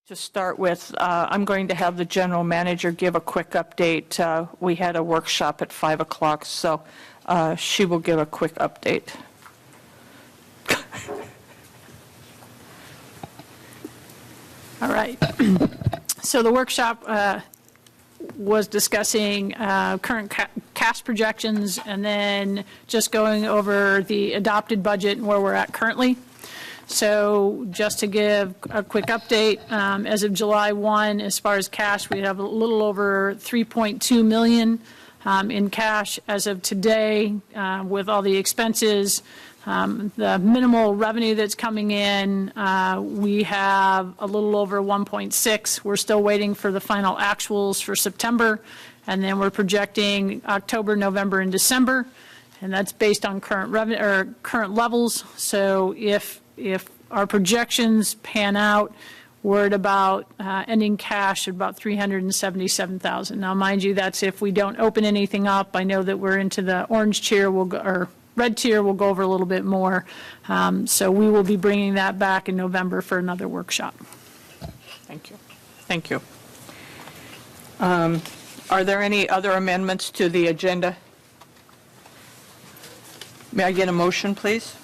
To start with, I'm going to have the general manager give a quick update. We had a workshop at 5 o'clock, so she will give a quick update. All right. So the workshop was discussing current cash projections and then just going over the adopted budget and where we're at currently. So just to give a quick update, as of July 1, as far as cash, we have a little over 3.2 million in cash as of today with all the expenses. The minimal revenue that's coming in, we have a little over 1.6. We're still waiting for the final actuals for September, and then we're projecting October, November, and December, and that's based on current revenue or current levels. So if our projections pan out, we're at about ending cash at about 377,000. Now, mind you, that's if we don't open anything up. I know that we're into the orange tier, or red tier. We'll go over a little bit more. So we will be bringing that back in November for another workshop. Thank you. Thank you. Are there any other amendments to the agenda? May I get a motion, please?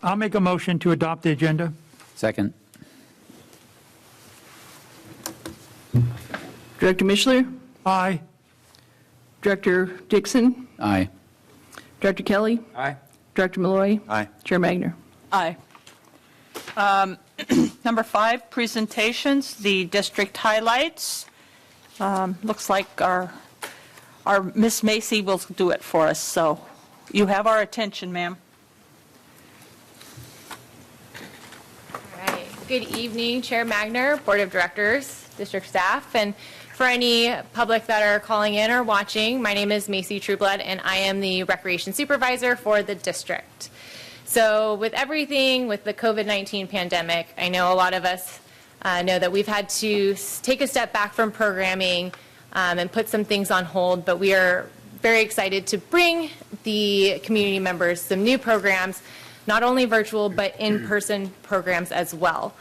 I'll make a motion to adopt the agenda. Second. Director Mishler? Aye. Director Dixon? Aye. Director Kelly? Aye. Director Malloy? Aye. Chair Magner? Aye. Number 5, presentations, the district highlights. Looks like our Miss Macy will do it for us, so you have our attention, ma'am. All right. Good evening, Chair Magner, Board of Directors, district staff, and for any public that are calling in or watching, my name is Macy Trueblood, and I am the Recreation Supervisor for the district. So with everything with the COVID-19 pandemic, I know a lot of us know that we've had to take a step back from programming and put some things on hold, but we are very excited to bring the community members some new programs, not only virtual, but in-person programs as well.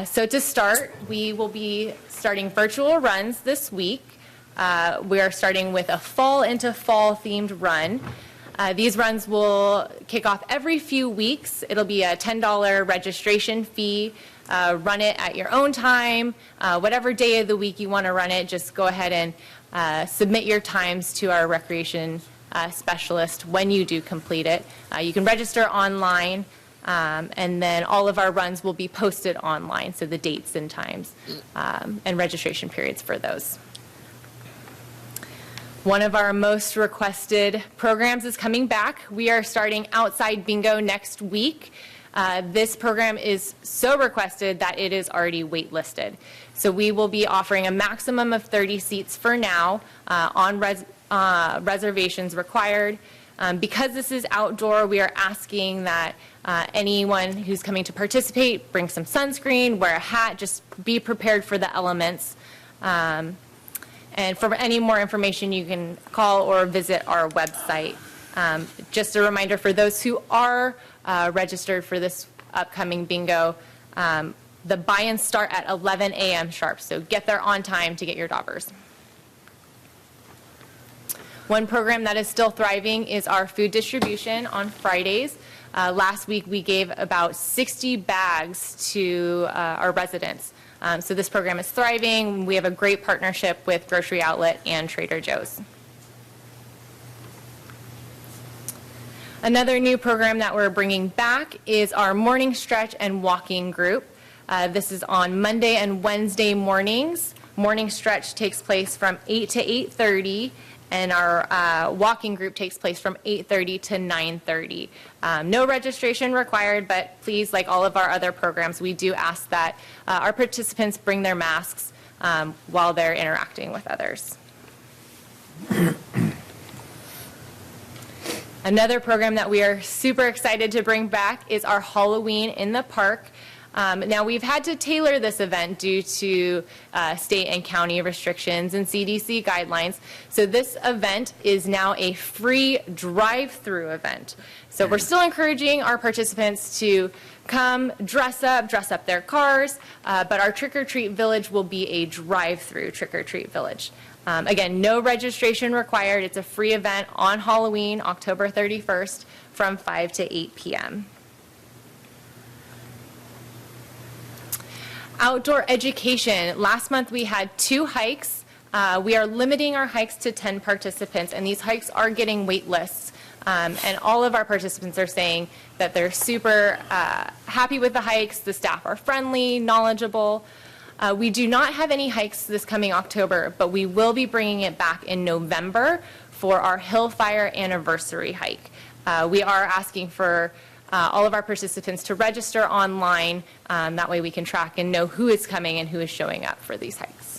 So to start, we will be starting virtual runs this week. We are starting with a fall into fall themed run. These runs will kick off every few weeks. It'll be a $10 registration fee. Run it at your own time. Whatever day of the week you want to run it, just go ahead and submit your times to our recreation specialist when you do complete it. You can register online. And then all of our runs will be posted online, so the dates and times and registration periods for those. One of our most requested programs is coming back. We are starting Outside Bingo next week. This program is so requested that it is already waitlisted. So we will be offering a maximum of 30 seats for now on reservations required. Because this is outdoor, we are asking that anyone who's coming to participate bring some sunscreen, wear a hat, just be prepared for the elements. And for any more information, you can call or visit our website. Just a reminder for those who are registered for this upcoming bingo, the buy-ins start at 11 a.m. sharp, so get there on time to get your daubers. One program that is still thriving is our food distribution on Fridays. Last week we gave about 60 bags to our residents. So this program is thriving. We have a great partnership with Grocery Outlet and Trader Joe's. Another new program that we're bringing back is our morning stretch and walking group. This is on Monday and Wednesday mornings. Morning stretch takes place from 8 to 8:30. And our walking group takes place from 8:30 to 9:30. No registration required, but please, like all of our other programs, we do ask that our participants bring their masks while they're interacting with others. Another program that we are super excited to bring back is our Halloween in the Park. Now, we've had to tailor this event due to state and county restrictions and CDC guidelines. So this event is now a free drive-through event. So we're still encouraging our participants to come, dress up their cars, but our trick-or-treat village will be a drive-through trick-or-treat village. Again, no registration required. It's a free event on Halloween, October 31st, from 5 to 8 p.m. Outdoor education. Last month we had 2 hikes. We are limiting our hikes to 10 participants, and these hikes are getting wait lists. And all of our participants are saying that they're super happy with the hikes. The staff are friendly, knowledgeable. We do not have any hikes this coming October, but we will be bringing it back in November for our Hillfire anniversary hike. We are asking for all of our participants to register online. That way we can track and know who is coming and who is showing up for these hikes.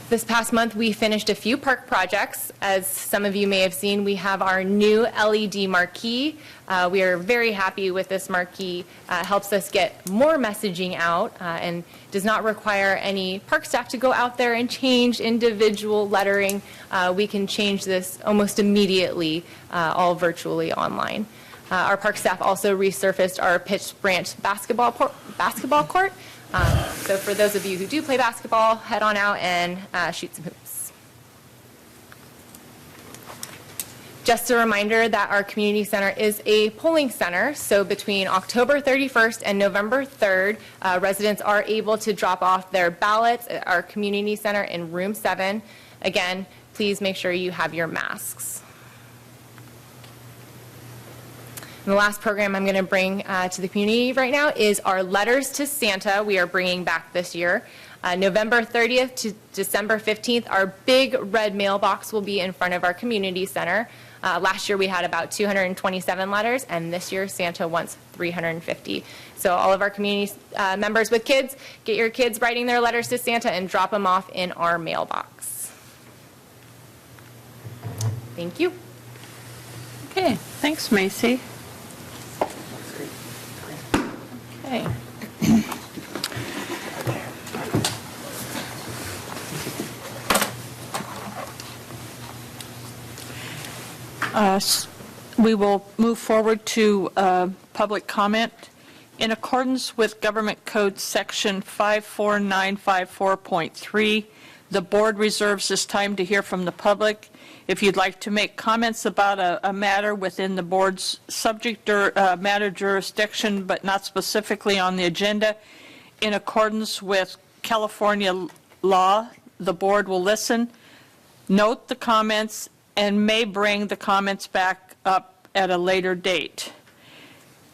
This past month, we finished a few park projects. As some of you may have seen, we have our new LED marquee. We are very happy with this marquee. Helps us get more messaging out and does not require any park staff to go out there and change individual lettering. We can change this almost immediately, all virtually online. Our park staff also resurfaced our Pitch Branch basketball court. So for those of you who do play basketball, head on out and shoot some hoops. Just a reminder that our community center is a polling center, so between October 31st and November 3rd, residents are able to drop off their ballots at our community center in room 7. Again, please make sure you have your masks. And the last program I'm going to bring to the community right now is our Letters to Santa we are bringing back this year. November 30th to December 15th, our big red mailbox will be in front of our community center. Last year we had about 227 letters, and this year Santa wants 350. So all of our community members with kids, get your kids writing their letters to Santa and drop them off in our mailbox. Thank you. Okay, thanks, Macy. Okay. We will move forward to public comment. In accordance with Government Code Section 54954.3, the board reserves this time to hear from the public. If you'd like to make comments about a matter within the board's subject or matter jurisdiction, but not specifically on the agenda, in accordance with California law, the board will listen, note the comments, and may bring the comments back up at a later date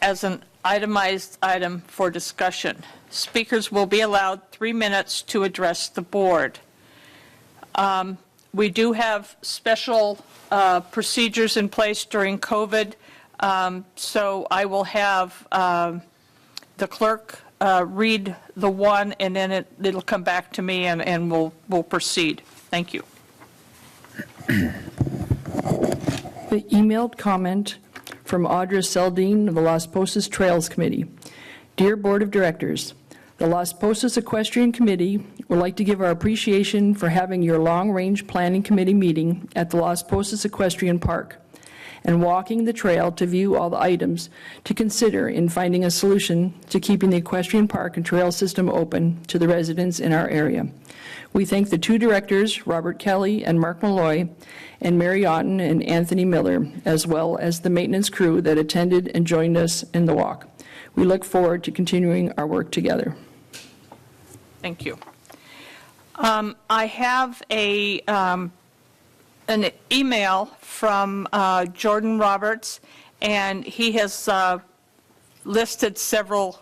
as an itemized item for discussion. Speakers will be allowed 3 minutes to address the board. We do have special procedures in place during COVID, so I will have the clerk read the one, and then it'll come back to me, and we'll proceed. Thank you. The emailed comment from Audra Seldine of the Las Posas Trails Committee. Dear Board of Directors, the Las Posas Equestrian Committee would like to give our appreciation for having your long-range planning committee meeting at the Las Posas Equestrian Park and walking the trail to view all the items to consider in finding a solution to keeping the equestrian park and trail system open to the residents in our area. We thank the 2 directors, Robert Kelly and Mark Malloy, and Mary Otten and Anthony Miller, as well as the maintenance crew that attended and joined us in the walk. We look forward to continuing our work together. Thank you. I have an email from Jordan Roberts, and he has listed several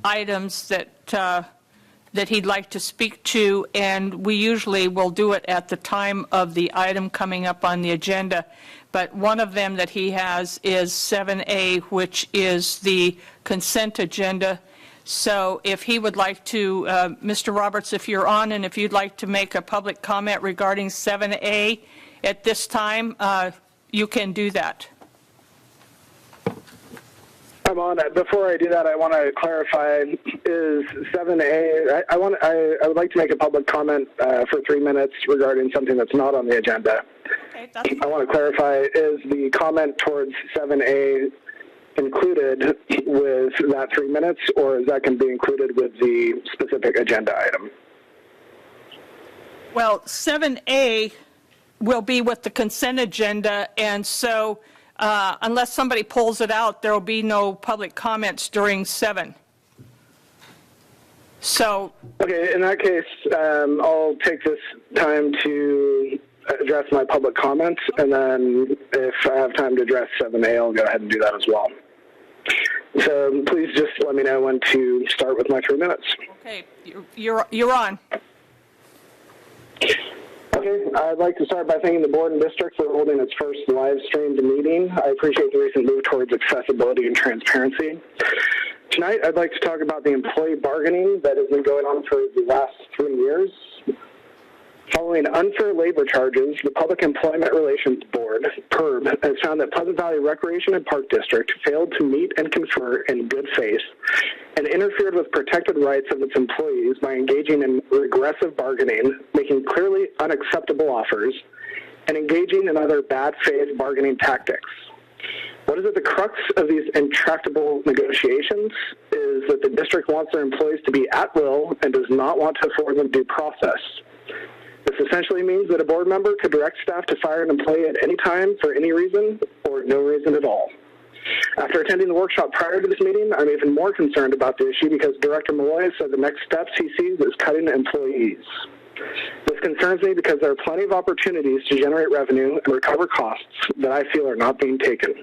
items that he'd like to speak to, and we usually will do it at the time of the item coming up on the agenda. But one of them that he has is 7A, which is the consent agenda. So if he would like to, Mr. Roberts, if you're on and if you'd like to make a public comment regarding 7A at this time, you can do that. I'm on it. Before I do that, I want to clarify, is 7A, I would like to make a public comment for 3 minutes regarding something that's not on the agenda. Okay. Okay, that's I want to clarify, is the comment towards 7A included with that 3 minutes, or is that going to be included with the specific agenda item? Well, 7A will be with the consent agenda, and so unless somebody pulls it out, there will be no public comments during 7. So, Okay, in that case, I'll take this time to address my public comments, and then if I have time to address 7A, I'll go ahead and do that as well. So please just let me know when to start with my 3 minutes. okay, you're on. Okay, I'd like to start by thanking the board and district for holding its first live-streamed meeting. I appreciate the recent move towards accessibility and transparency. Tonight, I'd like to talk about the employee bargaining that has been going on for the last 3 years. Following unfair labor charges, the Public Employment Relations Board, PERB, has found that Pleasant Valley Recreation and Park District failed to meet and confer in good faith and interfered with protected rights of its employees by engaging in regressive bargaining, making clearly unacceptable offers, and engaging in other bad faith bargaining tactics. What is at the crux of these intractable negotiations is that the district wants their employees to be at will and does not want to afford them due process. This essentially means that a board member could direct staff to fire an employee at any time for any reason or no reason at all. After attending the workshop prior to this meeting, I'm even more concerned about the issue because Director Malloy said the next steps he sees is cutting employees. This concerns me because there are plenty of opportunities to generate revenue and recover costs that I feel are not being taken.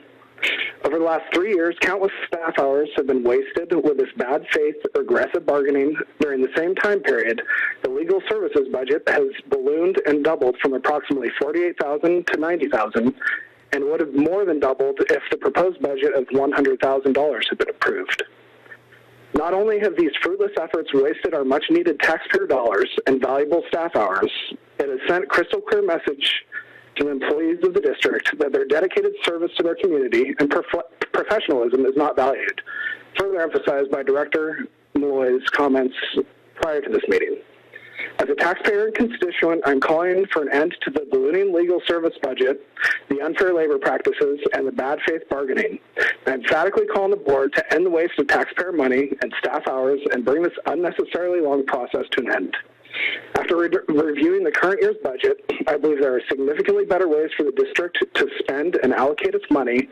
Over the last 3 years, countless staff hours have been wasted with this bad faith, aggressive bargaining. During the same time period, the legal services budget has ballooned and doubled from approximately $48,000 to $90,000, and would have more than doubled if the proposed budget of $100,000 had been approved. Not only have these fruitless efforts wasted our much-needed taxpayer dollars and valuable staff hours, it has sent a crystal clear message to employees of the district that their dedicated service to their community and professionalism is not valued, further emphasized by Director Malloy's comments prior to this meeting. As a taxpayer and constituent, I'm calling for an end to the ballooning legal service budget, the unfair labor practices, and the bad faith bargaining. I emphatically call on the board to end the waste of taxpayer money and staff hours and bring this unnecessarily long process to an end. After reviewing the current year's budget, I believe there are significantly better ways for the district to spend and allocate its money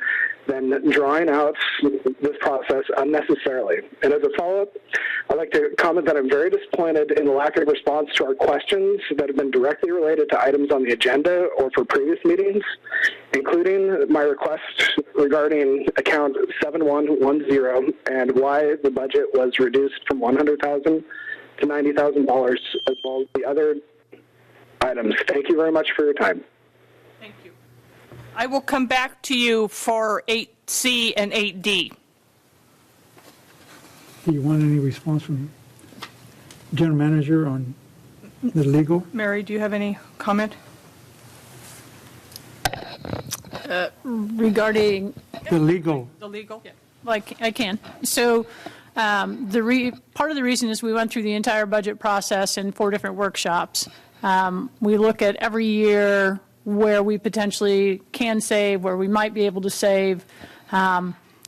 than drawing out this process unnecessarily. And as a follow-up, I'd like to comment that I'm very disappointed in the lack of response to our questions that have been directly related to items on the agenda or for previous meetings, including my request regarding account 7110 and why the budget was reduced from $100,000 to $90,000, as well as the other items. Thank you very much for your time. Thank you. I will come back to you for 8C and 8D. Do you want any response from the general manager on the legal? Mary, do you have any comment? Regarding, The legal. The legal? like, I can. So part of the reason is we went through the entire budget process in 4 different workshops. We look at every year where we potentially can save, where we might be able to save.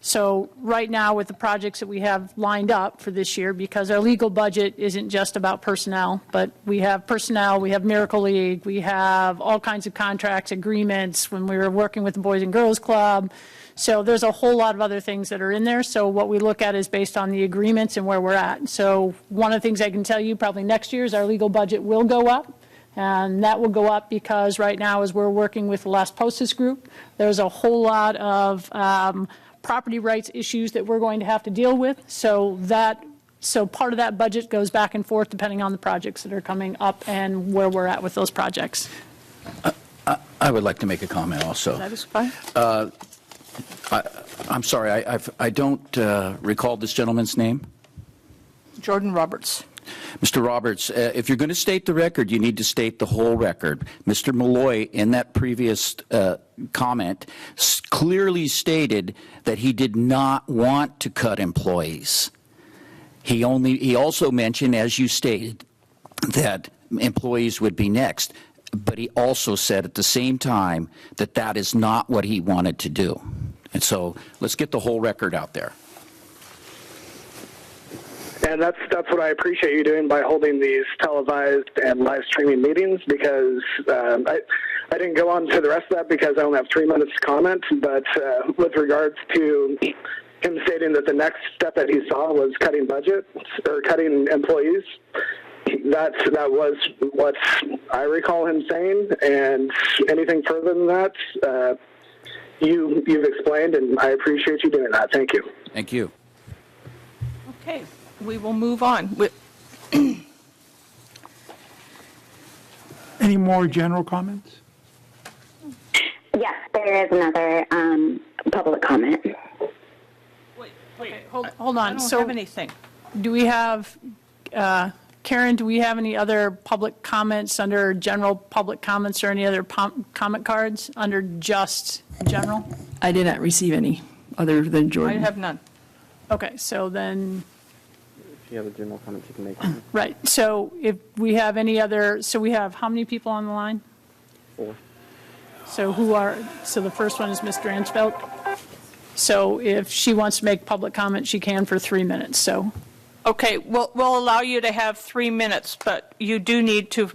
So right now with the projects that we have lined up for this year, because our legal budget isn't just about personnel, but we have personnel, we have Miracle League, we have all kinds of contracts, agreements when we were working with the Boys and Girls Club. So there's a whole lot of other things that are in there. So what we look at is based on the agreements and where we're at. So one of the things I can tell you probably next year is our legal budget will go up. And that will go up because right now as we're working with the Las Postas group, there's a whole lot of property rights issues that we're going to have to deal with. So part of that budget goes back and forth depending on the projects that are coming up and where we're at with those projects. I would like to make a comment also. That is fine. I'm sorry, I don't recall this gentleman's name. Jordan Roberts. Mr. Roberts, if you're going to state the record, you need to state the whole record. Mr. Malloy, in that previous comment, clearly stated that he did not want to cut employees. He also mentioned, as you stated, that employees would be next. but he also said at the same time that that is not what he wanted to do. And so let's get the whole record out there. And that's what I appreciate you doing by holding these televised and live streaming meetings, because I didn't go on to the rest of that because I only have 3 minutes to comment, but with regards to him stating that the next step that he saw was cutting budget or cutting employees, that was what I recall him saying, and anything further than that, you've explained, and I appreciate you doing that. Thank you. Thank you. Okay, we will move on. Any more general comments? Yes, there is another public comment. Wait, Hold I on. don't So have anything. do we have, Karen, do we have any other public comments under general public comments or any other comment cards under just general? I did not receive any other than I Jordan. have none. Okay, so then, If you have a general comment, you can make one. right, so if we have any other, so we have how many people on the line? 4. So the first one is Mr. Ansfeld. So if she wants to make public comment, she can for 3 minutes, so. Okay, we'll allow you to have 3 minutes, but you do need to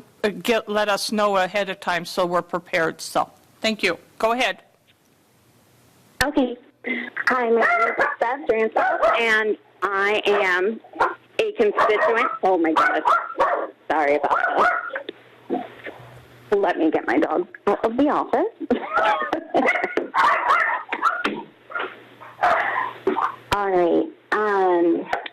let us know ahead of time so we're prepared, so, thank you. Go ahead. Okay. Hi, my name is Steph Dransfeld, and I am a constituent. Oh my goodness. Sorry about that. Let me get my dog out of the office. All right.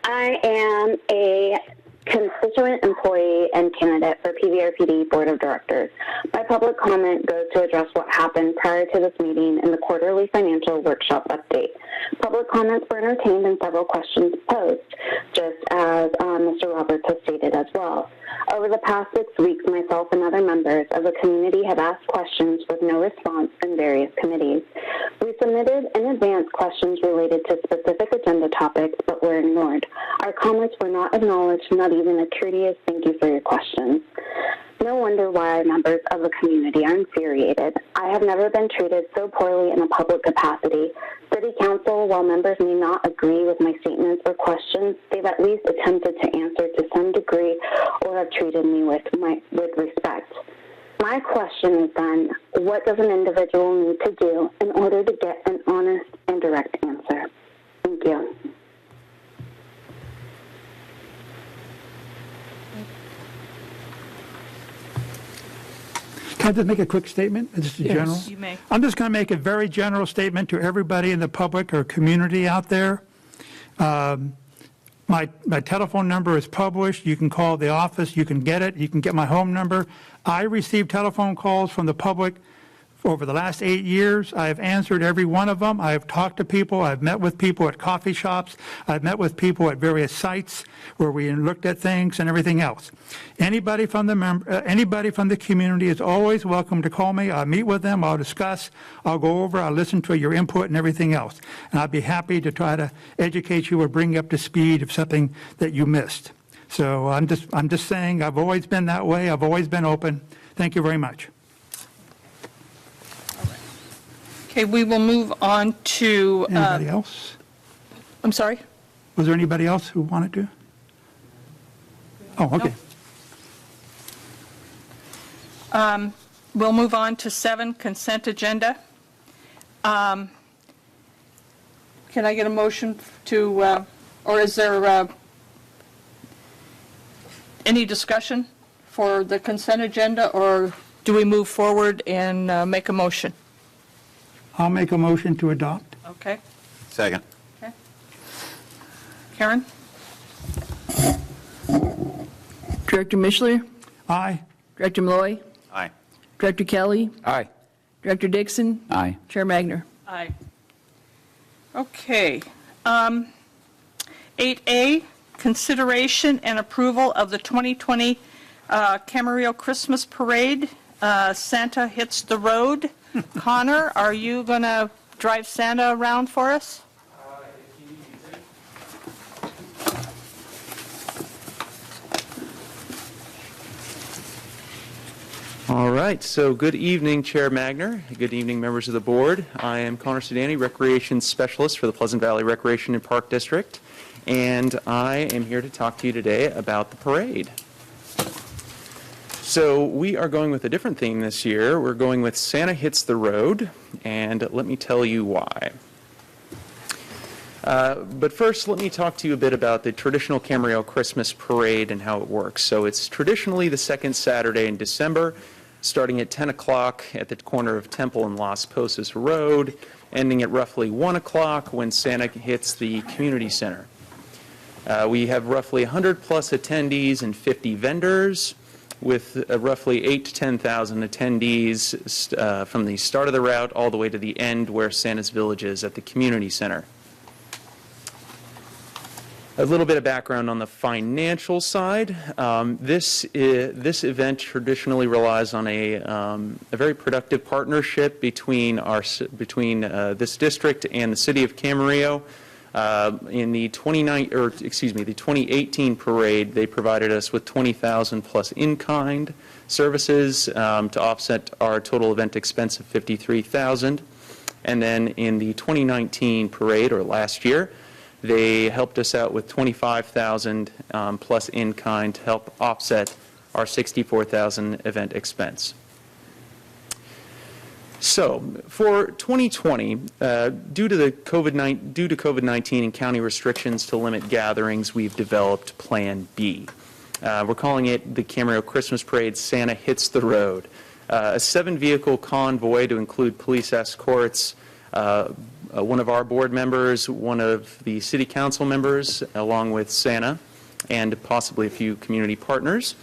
I am a constituent employee and candidate for PVRPD Board of Directors. My public comment goes to address what happened prior to this meeting in the quarterly financial workshop update. Public comments were entertained and several questions posed, just as Mr. Roberts has stated as well. Over the past 6 weeks, myself and other members of the community have asked questions with no response in various committees. We submitted in advance questions related to specific agenda topics, but were ignored. Our comments were not acknowledged, not even a courteous thank you for your questions. No wonder why members of the community are infuriated. I have never been treated so poorly in a public capacity. City Council, while members may not agree with my statements or questions, they've at least attempted to answer to some degree or have treated me with respect. My question is then, what does an individual need to do in order to get an honest and direct answer? Thank you. Can I just make a quick statement? Just a general? You may. I'm just going to make a very general statement to everybody in the public or community out there. My telephone number is published. You can call the office. You can get it. You can get my home number. I receive telephone calls from the public over the last 8 years. I have answered every one of them. I have talked to people. I've met with people at coffee shops. I've met with people at various sites where we looked at things and everything else. Anybody from the community is always welcome to call me. I'll meet with them. I'll discuss. I'll go over. I'll listen to your input and everything else. And I'd be happy to try to educate you or bring you up to speed of something that you missed. So I'm just saying I've always been that way. I've always been open. Thank you very much. Okay, we will move on to, Anybody else? I'm sorry? Was there anybody else who wanted to? Oh, okay. We'll move on to 7, consent agenda. Can I get a motion to, or is there any discussion for the consent agenda, or do we move forward and make a motion? I'll make a motion to adopt. Okay. Second. Okay. Karen? Director Mishler, Aye. Director Malloy, Aye. Director Kelly, Aye. Director Dixon, Aye. Chair Magner. Aye. Okay. 8A, consideration and approval of the 2020 Camarillo Christmas Parade. Santa hits the road. Connor, are you going to drive Santa around for us? All right, so good evening, Chair Magner. Good evening, members of the board. I am Connor Sedani, Recreation Specialist for the Pleasant Valley Recreation and Park District, and I am here to talk to you today about the parade. So we are going with a different theme this year. We're going with Santa Hits the Road, and let me tell you why. But first, let me talk to you a bit about the traditional Camarillo Christmas Parade and how it works. So it's traditionally the second Saturday in December, starting at 10 o'clock at the corner of Temple and Las Posas Road, ending at roughly 1 o'clock when Santa hits the community center. We have roughly 100 plus attendees and 50 vendors, with roughly 8,000 to 10,000 attendees from the start of the route all the way to the end where Santa's Village is at the community center. A little bit of background on the financial side. This event traditionally relies on a very productive partnership between this district and the city of Camarillo. In the 2018 parade, they provided us with 20,000 plus in-kind services to offset our total event expense of 53,000. And then in the 2019 parade, or last year, they helped us out with 25,000 plus in-kind to help offset our 64,000 event expense. So for 2020, due to COVID-19 and county restrictions to limit gatherings, we've developed Plan B. We're calling it the Camarillo Christmas Parade Santa Hits the Road. A 7-vehicle convoy to include police escorts, one of our board members, one of the city council members, along with Santa, and possibly a few community partners,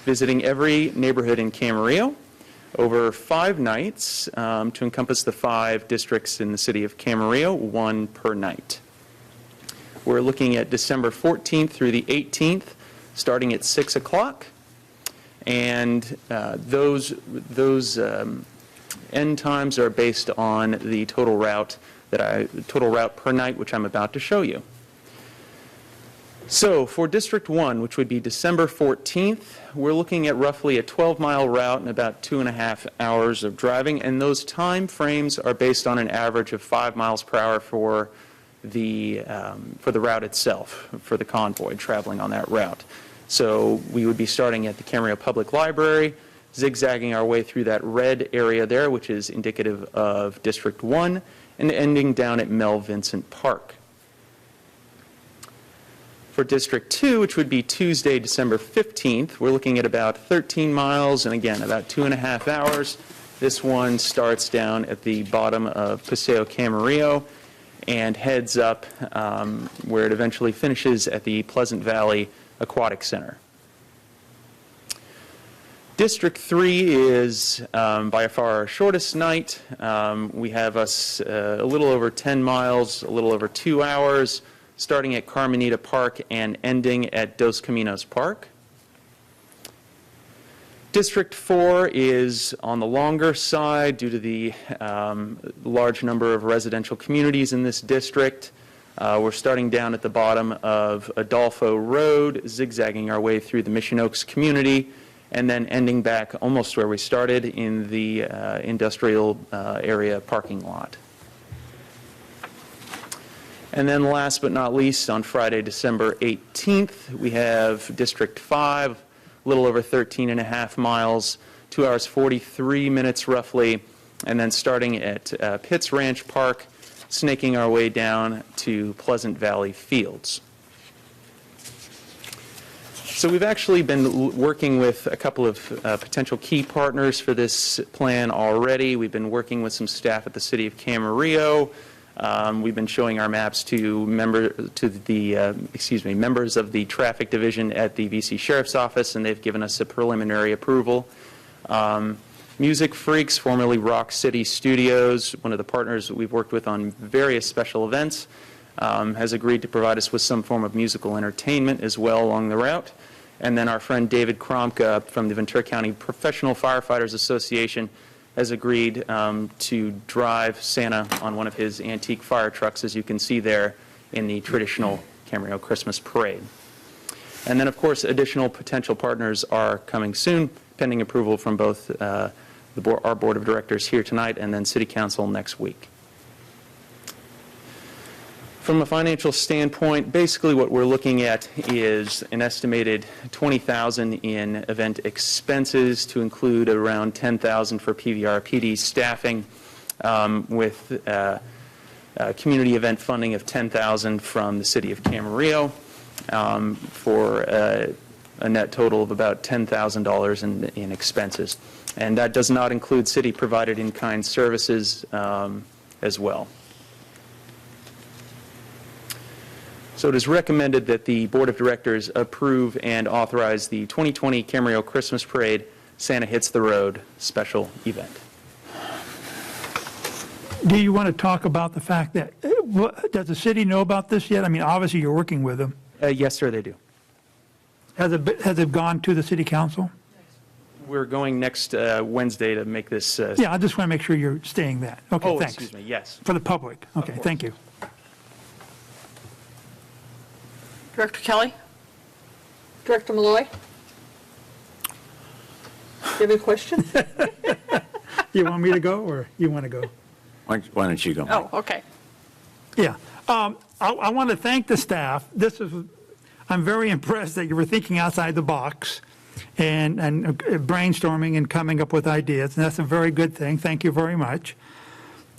visiting every neighborhood in Camarillo over 5 nights to encompass the 5 districts in the city of Camarillo, 1 per night. We're looking at December 14th through the 18th, starting at 6 o'clock, and those end times are based on the total route per night, which I'm about to show you. So for District 1, which would be December 14th, we're looking at roughly a 12-mile route and about 2.5 hours of driving, and those time frames are based on an average of 5 miles per hour for the route itself, for the convoy traveling on that route. So we would be starting at the Camarillo Public Library, zigzagging our way through that red area there, which is indicative of District 1, and ending down at Mel Vincent Park. For District 2, which would be Tuesday, December 15th, we're looking at about 13 miles and again about 2.5 hours. This one starts down at the bottom of Paseo Camarillo and heads up where it eventually finishes at the Pleasant Valley Aquatic Center. District 3 is by far our shortest night. We have us a little over 10 miles, a little over 2 hours, starting at Carmenita Park and ending at Dos Caminos Park. District 4 is on the longer side due to the large number of residential communities in this district. We're starting down at the bottom of Adolfo Road, zigzagging our way through the Mission Oaks community, and then ending back almost where we started in the industrial area parking lot. And then last but not least, on Friday, December 18th, we have District 5, a little over 13.5 miles, 2 hours 43 minutes roughly, and then starting at Pitts Ranch Park, snaking our way down to Pleasant Valley Fields. So we've actually been working with a couple of potential key partners for this plan already. We've been working with some staff at the City of Camarillo. We've been showing our maps to members of the traffic division at the VC Sheriff's Office, and they've given us a preliminary approval. Music Freaks, formerly Rock City Studios, one of the partners that we've worked with on various special events, has agreed to provide us with some form of musical entertainment as well along the route. And then our friend David Kromka from the Ventura County Professional Firefighters Association has agreed to drive Santa on one of his antique fire trucks, as you can see there in the traditional Camarillo Christmas Parade. And then, of course, additional potential partners are coming soon, pending approval from both our Board of Directors here tonight and then City Council next week. From a financial standpoint, basically what we're looking at is an estimated $20,000 in event expenses to include around $10,000 for PVRPD staffing, with community event funding of $10,000 from the City of Camarillo, for a net total of about $10,000 in expenses. And that does not include city-provided in-kind services as well. So it is recommended that the Board of Directors approve and authorize the 2020 Camarillo Christmas Parade Santa Hits the Road special event. Do you want to talk about the fact that, does the city know about this yet? I mean, obviously you're working with them. Yes, sir, they do. Has it gone to the city council? We're going next Wednesday to make this. Yeah, I just want to make sure you're staying that. Okay, Oh, thanks. excuse me, yes. For the public. Okay, thank you. Director Kelly? Director Malloy? You have a question? You want me to go, or you want to go? Why don't you go? Oh, okay. Yeah. I want to thank the staff. I'm very impressed that you were thinking outside the box and brainstorming and coming up with ideas, and that's a very good thing. Thank you very much.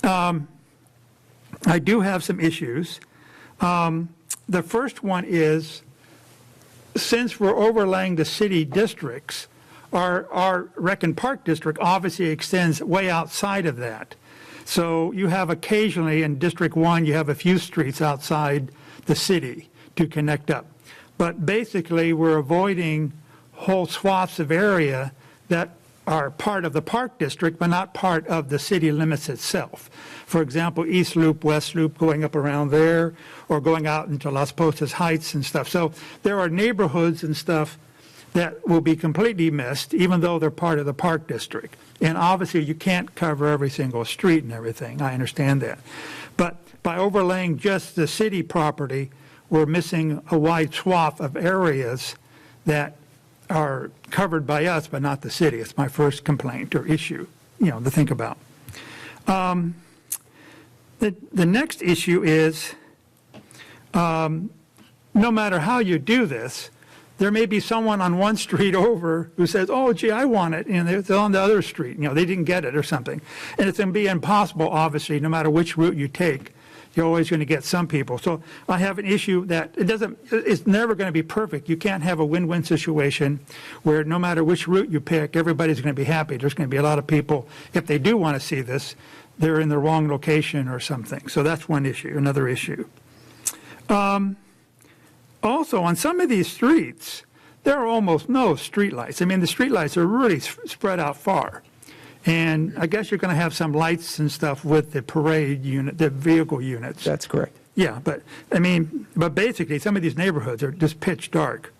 I do have some issues. The first one is, since we're overlaying the city districts, our Rec and Park District obviously extends way outside of that. So you have occasionally in District 1, you have a few streets outside the city to connect up. But basically, we're avoiding whole swaths of area that are part of the Park District, but not part of the city limits itself. For example, East Loop, West Loop, going up around there, or going out into Las Postas Heights and stuff. So there are neighborhoods and stuff that will be completely missed, even though they're part of the Park District. And obviously, you can't cover every single street and everything. I understand that. But by overlaying just the city property, we're missing a wide swath of areas that are covered by us, but not the city. It's my first complaint or issue, to think about. The next issue is, no matter how you do this, there may be someone on one street over who says, oh, gee, I want it, and it's on the other street. They didn't get it or something. And it's going to be impossible, obviously, no matter which route you take. You're always going to get some people. So I have an issue that it's never going to be perfect. You can't have a win-win situation where no matter which route you pick, everybody's going to be happy. There's going to be a lot of people, if they do want to see this, they're in the wrong location or something. So that's one issue, another issue. Also, on some of these streets, there are almost no streetlights. I mean, the streetlights are really spread out far. And I guess you're going to have some lights and stuff with the parade unit, the vehicle units. That's correct. Yeah, but basically some of these neighborhoods are just pitch dark.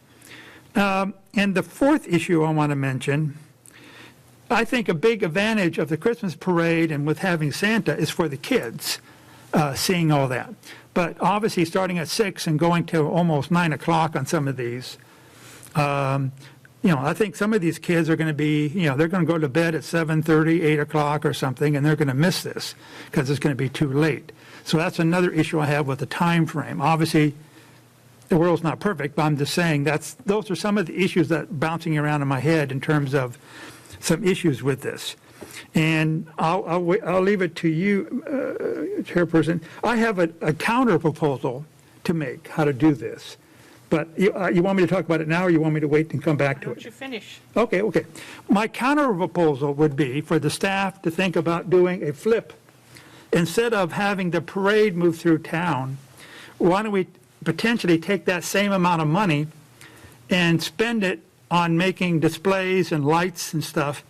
And the fourth issue I want to mention, I think a big advantage of the Christmas parade and with having Santa is for the kids, seeing all that. But obviously starting at 6 and going to almost 9 o'clock on some of these, I think some of these kids are going to be, they're going to go to bed at 7:30, 8 o'clock or something, and they're going to miss this because it's going to be too late. So that's another issue I have with the time frame. Obviously, the world's not perfect, but I'm just saying those are some of the issues that are bouncing around in my head in terms of some issues with this. And I'll leave it to you, Chairperson. I have a counter proposal to make how to do this. But you want me to talk about it now, or you want me to wait and come back to it? Why don't you finish? Okay. My counter proposal would be for the staff to think about doing a flip. Instead of having the parade move through town, why don't we potentially take that same amount of money and spend it on making displays and lights and stuff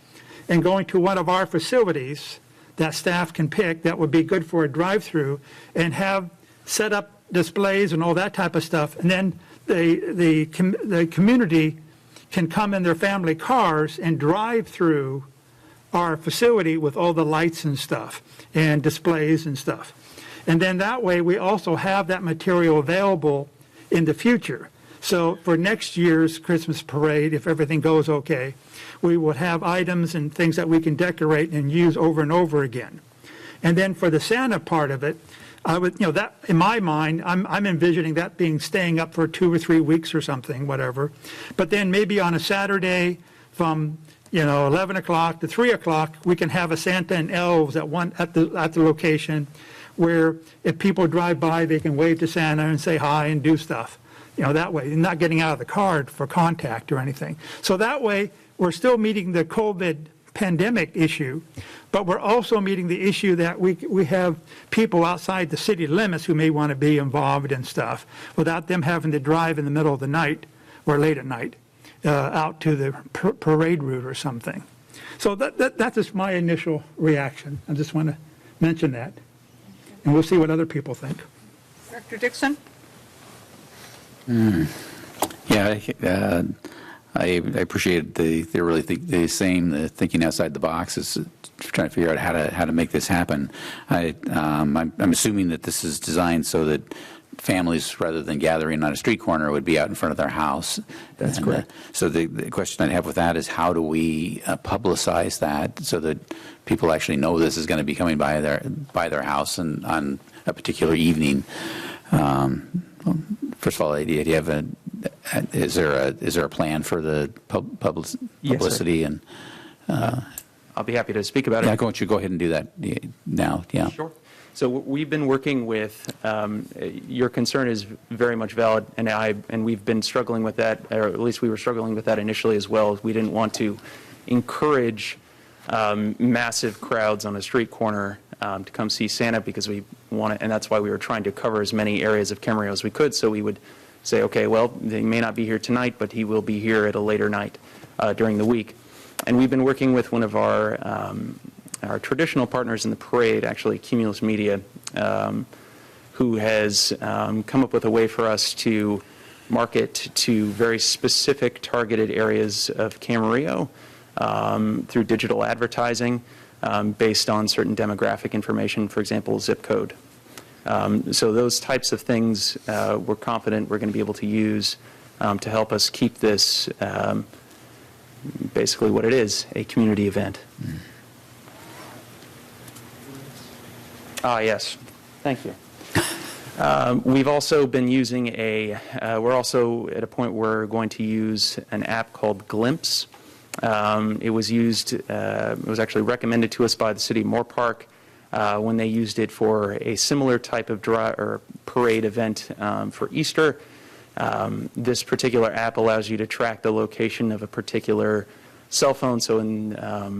and going to one of our facilities that staff can pick that would be good for a drive-through and have set up displays and all that type of stuff. And then the community can come in their family cars and drive through our facility with all the lights and stuff and displays and stuff. And then that way we also have that material available in the future. So for next year's Christmas parade, if everything goes okay, we will have items and things that we can decorate and use over and over again. And then for the Santa part of it, I would, that, in my mind, I'm envisioning that being staying up for 2 or 3 weeks or something, whatever. But then maybe on a Saturday from, 11 o'clock to 3 o'clock, we can have a Santa and elves at the location where if people drive by, they can wave to Santa and say hi and do stuff. That way, not getting out of the car for contact or anything. So that way, we're still meeting the COVID pandemic issue, but we're also meeting the issue that we have people outside the city limits who may want to be involved in stuff without them having to drive in the middle of the night or late at night out to the parade route or something. So that's just my initial reaction. I just want to mention that. And we'll see what other people think. Director Dixon? Yeah, I appreciate they're really the thinking outside the box is trying to figure out how to make this happen. I'm assuming that this is designed so that families, rather than gathering on a street corner, would be out in front of their house. That's correct. So the question I have with that is how do we publicize that so that people actually know this is going to be coming by their house and on a particular evening? First of all, do you have is there a plan for the publicity? Yes, and I'll be happy to speak about it. Yeah, why don't you go ahead and do that now? Yeah. Sure. So we've been working with, your concern is very much valid, and we've been struggling with that, or at least we were struggling with that initially as well. We didn't want to encourage massive crowds on a street corner to come see Santa because we want to, and that's why we were trying to cover as many areas of Camarillo as we could. So we would say, okay, well, he may not be here tonight, but he will be here at a later night during the week. And we've been working with one of our traditional partners in the parade, actually Cumulus Media, who has come up with a way for us to market to very specific targeted areas of Camarillo through digital advertising based on certain demographic information, for example, zip code. So those types of things we're confident we're going to be able to use to help us keep this basically what it is, a community event. Yes, thank you. We've also been using we're also at a point where we're going to use an app called Glimpse. It was actually recommended to us by the city of Moore Park when they used it for a similar type of parade event for Easter. This particular app allows you to track the location of a particular cell phone. So in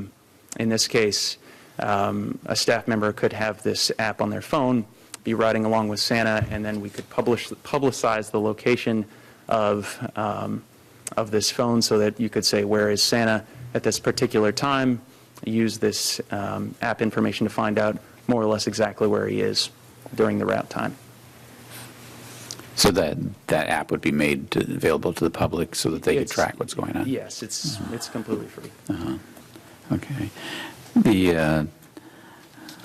this case, a staff member could have this app on their phone, be riding along with Santa, and then we could publicize the location of this phone so that you could say, where is Santa at this particular time? Use this app information to find out more or less exactly where he is during the route time. So that app would be made available to the public so that they could track what's going on? Yes, it's completely free. Okay.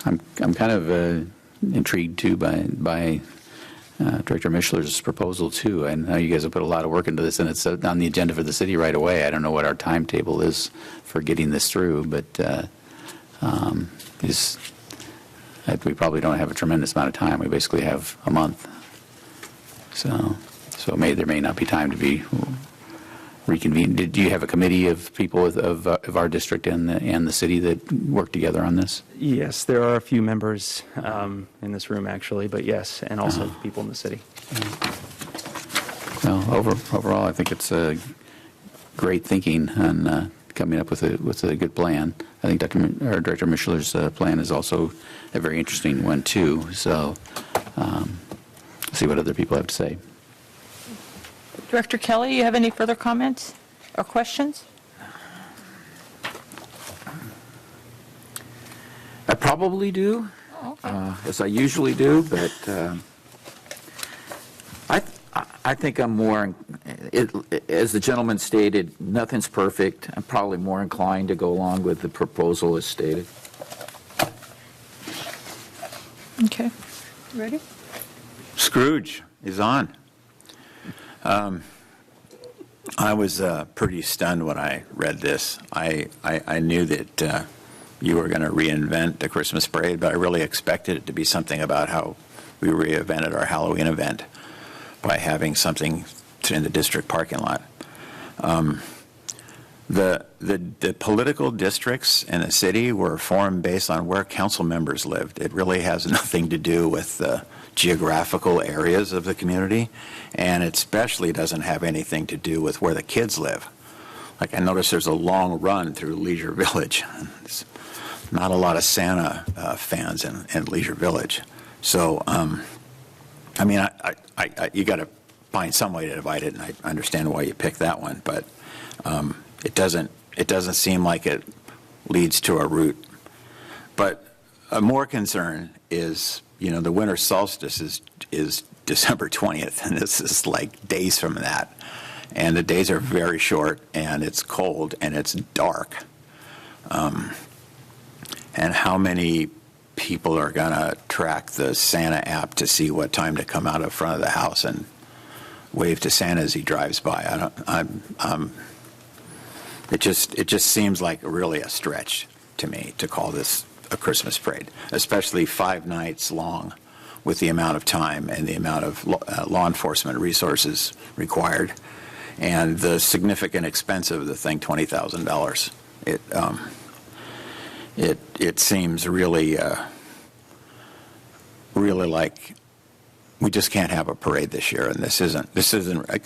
I'm kind of intrigued too by Director Mischler's proposal too. I know you guys have put a lot of work into this, and it's on the agenda for the city right away. I don't know what our timetable is for getting this through, but we probably don't have a tremendous amount of time. We basically have a month. So there may not be time to be reconvened. Did you have a committee of people of our district and the city that work together on this? Yes, there are a few members in this room actually, but yes, and also people in the city. Well, overall, I think it's great thinking on coming up with a good plan. I think Director Mischler's plan is also a very interesting one too. So. See what other people have to say. Director Kelly, you have any further comments or questions? I probably do, as I usually do, but I think I'm more, as the gentleman stated, nothing's perfect. I'm probably more inclined to go along with the proposal as stated. Okay. Ready? Scrooge is on. I was pretty stunned when I read this. I knew that you were going to reinvent the Christmas parade, but I really expected it to be something about how we reinvented our Halloween event by having something in the district parking lot. The political districts in the city were formed based on where council members lived. It really has nothing to do with the geographical areas of the community, and it especially doesn't have anything to do with where the kids live. Like, I noticed there's a long run through Leisure Village. There's not a lot of Santa fans in Leisure Village. So, I mean, you got to find some way to divide it, and I understand why you picked that one, but it doesn't seem like it leads to a route. But a more concern is, you know, the winter solstice is December 20th, and this is like days from that. And the days are very short, and it's cold, and it's dark. And how many people are going to track the Santa app to see what time to come out of front of the house and wave to Santa as he drives by? It just seems like really a stretch to me to call this a Christmas parade, especially 5 nights long with the amount of time and the amount of law enforcement resources required and the significant expense of the thing, $20,000. It seems really like we just can't have a parade this year, and this isn't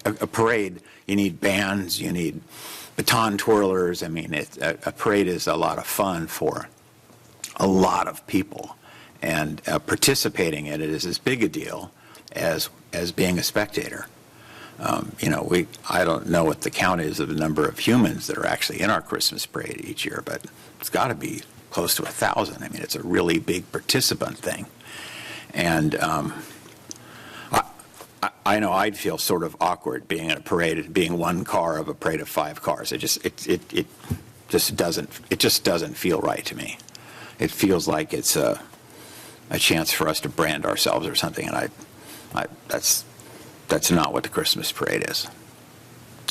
a parade. You need bands, you need baton twirlers. I mean, a parade is a lot of fun for a lot of people, and participating in it is as big a deal as being a spectator. You know, I don't know what the count is of the number of humans that are actually in our Christmas parade each year, but it's got to be close to 1,000. I mean, it's a really big participant thing, and I know I'd feel sort of awkward being in a parade, being one car of a parade of 5 cars. It just doesn't feel right to me. It feels like it's a chance for us to brand ourselves or something, and that's not what the Christmas parade is.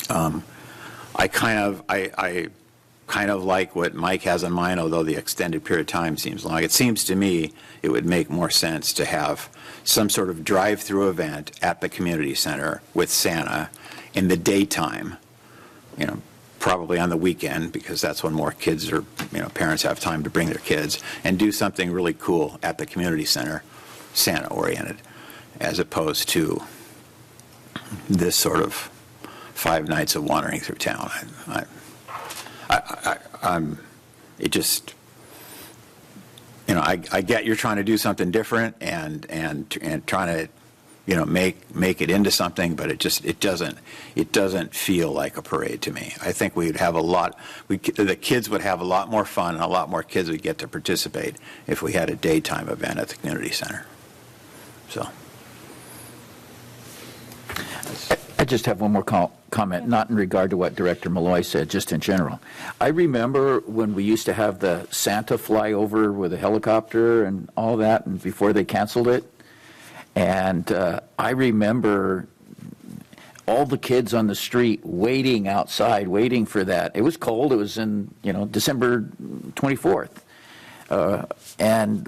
I kind of like what Mike has in mind, although the extended period of time seems long. It seems to me it would make more sense to have some sort of drive-through event at the community center with Santa in the daytime, you know, probably on the weekend, because that's when more kids or, you know, parents have time to bring their kids, and do something really cool at the community center, Santa-oriented, as opposed to this sort of 5 nights of wandering through town. It just, you know, I get you're trying to do something different and trying to, you know, make it into something, but it doesn't feel like a parade to me. I think we'd have the kids would have a lot more fun, and a lot more kids would get to participate if we had a daytime event at the community center. So. I just have one more comment, not in regard to what Director Malloy said, just in general. I remember when we used to have the Santa fly over with a helicopter and all that, and before they canceled it. And I remember all the kids on the street waiting outside, waiting for that. It was cold. It was in, you know, December 24th. And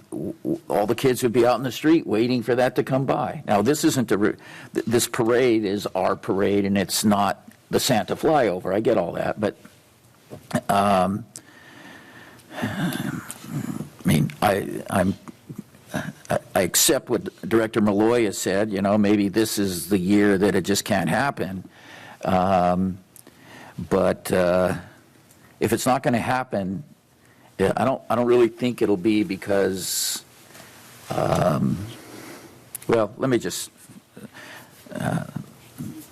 all the kids would be out in the street waiting for that to come by. Now, this isn't this parade is our parade, and it's not the Santa flyover. I get all that, but I mean, I accept what Director Malloy has said. You know, maybe this is the year that it just can't happen. But if it's not going to happen, I don't really think it'll be because, well, let me just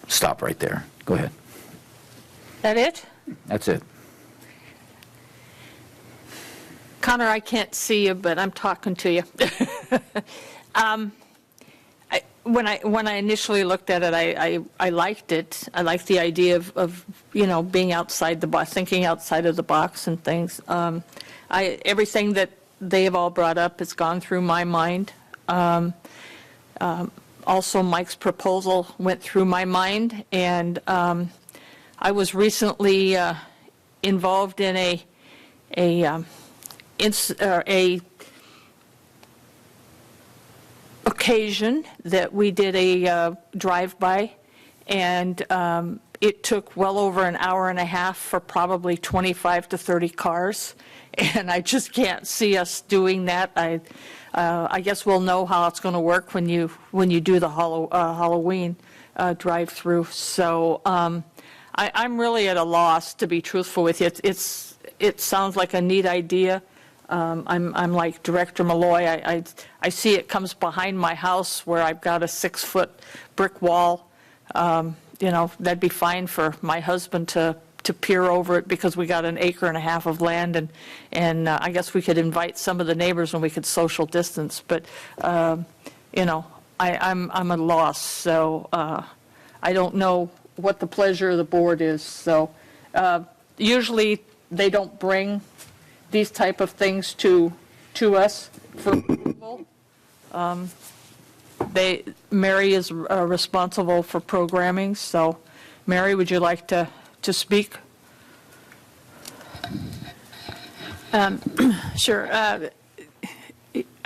stop right there. Go ahead. That it? That's it. Connor, I can't see you, but I'm talking to you. When I initially looked at it, I liked it. I liked the idea of you know, being outside the box, thinking outside of the box and things. Everything that they have all brought up has gone through my mind. Also, Mike's proposal went through my mind, and I was recently involved in a occasion that we did a drive-by, and it took well over an hour and a half for probably 25 to 30 cars, and I just can't see us doing that. I guess we'll know how it's going to work when you do the Halloween drive-through. So I'm really at a loss, to be truthful with you. It sounds like a neat idea. I'm like Director Malloy. I see it comes behind my house where I've got a 6-foot brick wall. That'd be fine for my husband to peer over it, because we got an acre and a half of land, and I guess we could invite some of the neighbors and we could social distance. But I'm at a loss, so I don't know what the pleasure of the board is. So usually they don't bring these type of things to us for approval. Mary is responsible for programming, so Mary, would you like to speak? Sure. I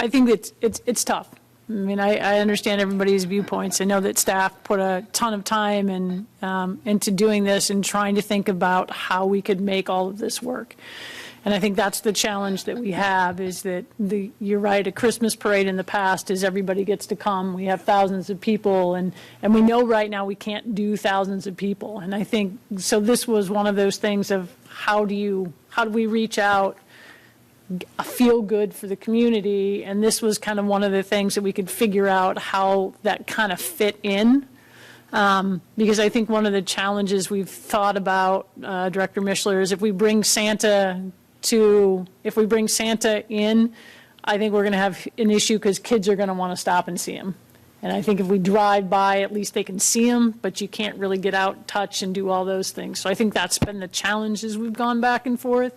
think it's tough. I mean, I understand everybody's viewpoints. I know that staff put a ton of time into doing this and trying to think about how we could make all of this work. And I think that's the challenge that we have, is that you're right, a Christmas parade in the past is everybody gets to come. We have thousands of people, and we know right now we can't do thousands of people. And I think, so this was one of those things of how do we reach out, feel good for the community, and this was kind of one of the things that we could figure out how that kind of fit in. Because I think one of the challenges we've thought about, Director Mishler, is if we bring Santa in, I think we're going to have an issue, because kids are going to want to stop and see him. And I think if we drive by, at least they can see him, but you can't really get out, touch, and do all those things. So I think that's been the challenge as we've gone back and forth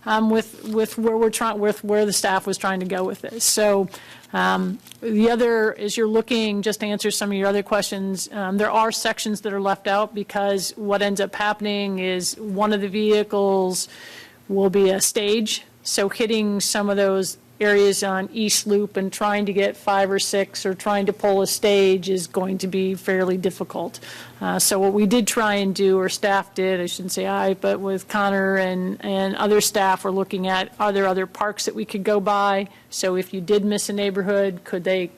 with where the staff was trying to go with this. So the other, as you're looking, just to answer some of your other questions, there are sections that are left out, because what ends up happening is one of the vehicles will be a stage. So hitting some of those areas on East Loop and trying to get 5 or 6 or trying to pull a stage is going to be fairly difficult. So what we did try and do, or staff did, I shouldn't say I, but with Connor and other staff, we're looking at, are there other parks that we could go by? So if you did miss a neighborhood, could they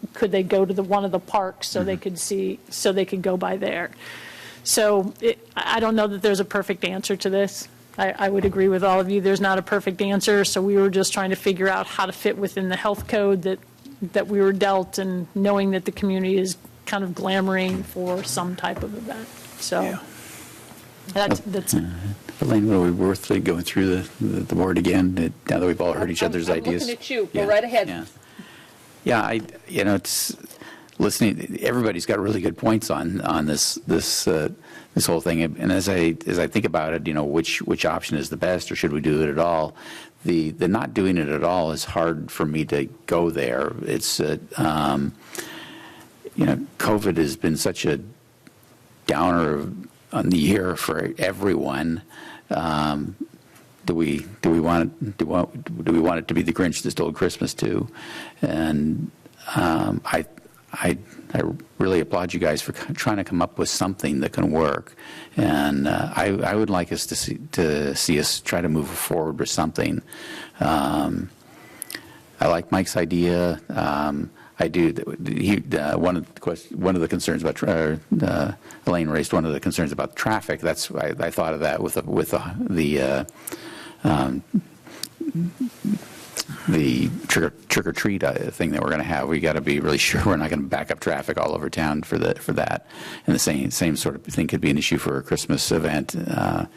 go to one of the parks so they could see, so they could go by there? So I don't know that there's a perfect answer to this. I would agree with all of you. There's not a perfect answer, so we were just trying to figure out how to fit within the health code that we were dealt, and knowing that the community is kind of clamoring for some type of event. So yeah. That's Elaine, would it be worth going through the board again, now that we've all heard each other's ideas? I'm looking at you. Go right ahead. Yeah, it's listening. Everybody's got really good points on this whole thing. And as I think about it, which option is the best, or should we do it at all? The not doing it at all is hard for me to go there. It's COVID has been such a downer on the year for everyone. Do we want it to be the Grinch that stole Christmas too? And I really applaud you guys for trying to come up with something that can work, and I would like us to see us try to move forward with something. I like Mike's idea. I do. One of the concerns about Elaine raised one of the concerns about traffic. That's why I thought of that with the trick or treat thing that we're going to have. We got to be really sure we're not going to back up traffic all over town for that. And the same sort of thing could be an issue for a Christmas event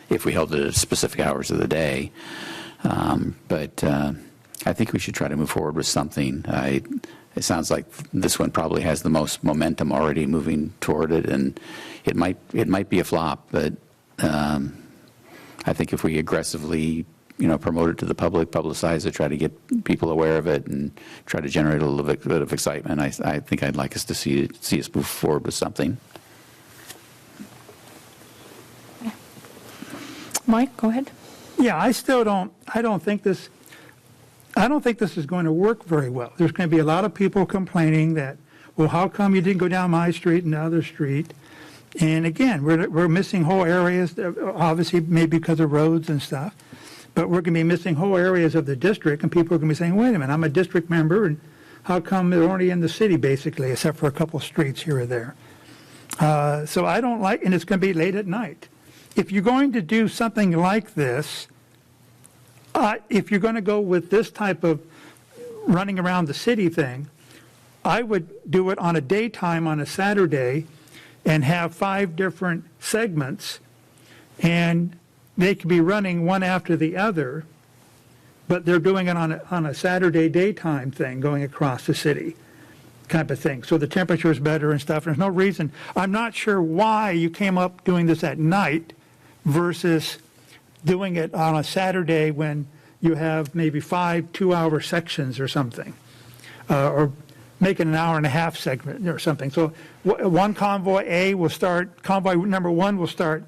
if we held it at specific hours of the day. But I think we should try to move forward with something. It sounds like this one probably has the most momentum already moving toward it, and it might be a flop, but I think if we aggressively promote it to the public, publicize it, try to get people aware of it, and try to generate a little bit of excitement, I think I'd like us to see us move forward with something. Mike, go ahead. Yeah, I don't think this is going to work very well. There's going to be a lot of people complaining that, well, how come you didn't go down my street and the other street? And again, we're missing whole areas, obviously maybe because of roads and stuff, but we're going to be missing whole areas of the district, and people are going to be saying, wait a minute, I'm a district member, and how come they're only in the city, basically, except for a couple of streets here or there? So I don't like, and it's going to be late at night. If you're going to do something like this, if you're going to go with this type of running around the city thing, I would do it on a daytime on a Saturday and have 5 different segments, and they could be running one after the other, but they're doing it on a Saturday daytime thing going across the city kind of thing. So the temperature is better and stuff. There's no reason. I'm not sure why you came up doing this at night versus doing it on a Saturday when you have maybe 5 2-hour sections or something, or making an hour-and-a-half segment or something. So one convoy A will start, convoy number 1 will start,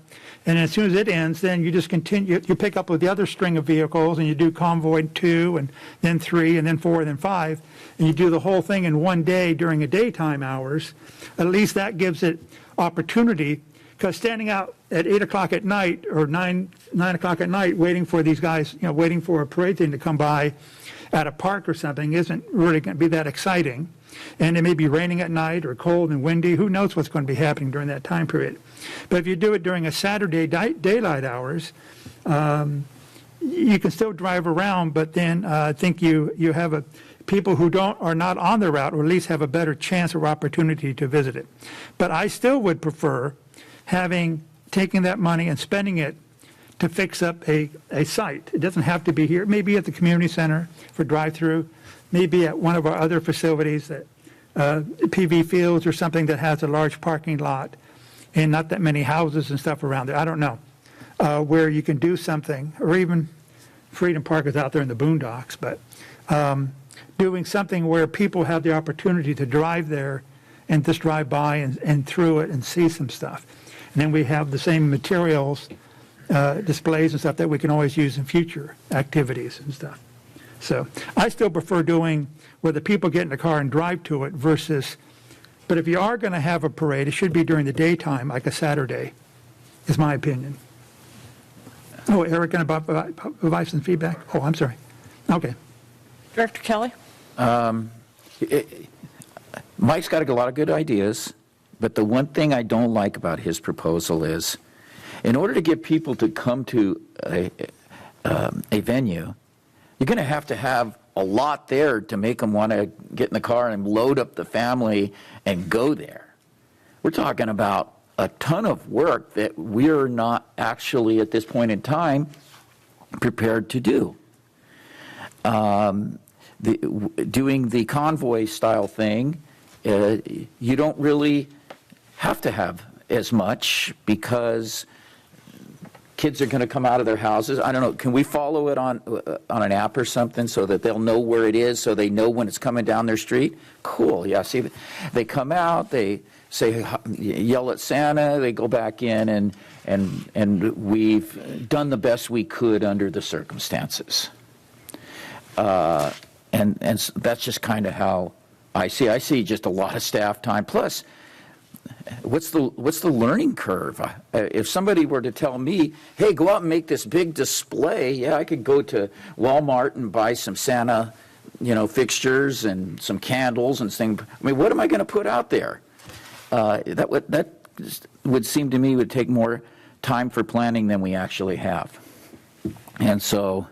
and as soon as it ends, then you just continue, you pick up with the other string of vehicles, and you do convoy 2, and then 3, and then 4, and then 5, and you do the whole thing in one day during the daytime hours. At least that gives it opportunity, because standing out at 8 o'clock at night or 9 o'clock at night waiting for these guys, waiting for a parade thing to come by at a park or something isn't really going to be that exciting. And it may be raining at night or cold and windy. Who knows what's going to be happening during that time period. But if you do it during a Saturday daylight hours, you can still drive around, but then I think you have people who are not on the route, or at least have a better chance or opportunity to visit it. But I still would prefer taking that money and spending it to fix up a site. It doesn't have to be here. Maybe at the community center for drive-through, maybe at one of our other facilities, that PV Fields or something that has a large parking lot and not that many houses and stuff around there. I don't know, where you can do something, or even Freedom Park is out there in the boondocks, but doing something where people have the opportunity to drive there and just drive by and through it and see some stuff. And then we have the same materials, displays and stuff that we can always use in future activities and stuff. So I still prefer doing where the people get in the car and drive to it versus, but if you are going to have a parade, it should be during the daytime, like a Saturday, is my opinion. Oh, Eric, going to provide some feedback? Oh, I'm sorry. Okay. Director Kelly? Mike's got a lot of good ideas, but the one thing I don't like about his proposal is, in order to get people to come to a venue, you're going to have a lot there to make them want to get in the car and load up the family and go there. We're talking about a ton of work that we're not actually at this point in time prepared to do. Doing the convoy style thing, you don't really have to have as much, because kids are going to come out of their houses. I don't know, can we follow it on an app or something so that they'll know where it is, so they know when it's coming down their street? Cool, yeah, see, they come out, they say, yell at Santa, they go back in, and we've done the best we could under the circumstances. And that's just kind of how I see just a lot of staff time. Plus, what's the learning curve? If somebody were to tell me, hey, go out and make this big display, yeah, I could go to Walmart and buy some Santa, fixtures and some candles and things. I mean, what am I going to put out there? That would seem to me would take more time for planning than we actually have. And so,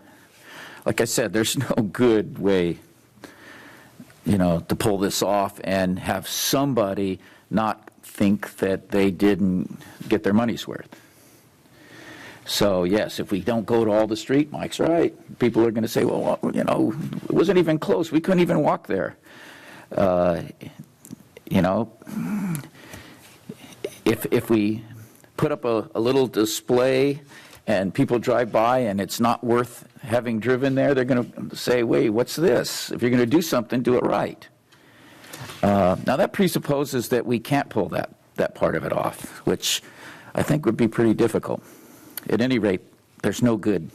like I said, there's no good way, to pull this off and have somebody not think that they didn't get their money's worth. So yes, if we don't go to all the street, Mike's right. People are going to say, well, it wasn't even close. We couldn't even walk there. If we put up a little display and people drive by and it's not worth having driven there, they're going to say, wait, what's this? If you're going to do something, do it right. Now that presupposes that we can't pull that part of it off, which I think would be pretty difficult. At any rate, there's no good.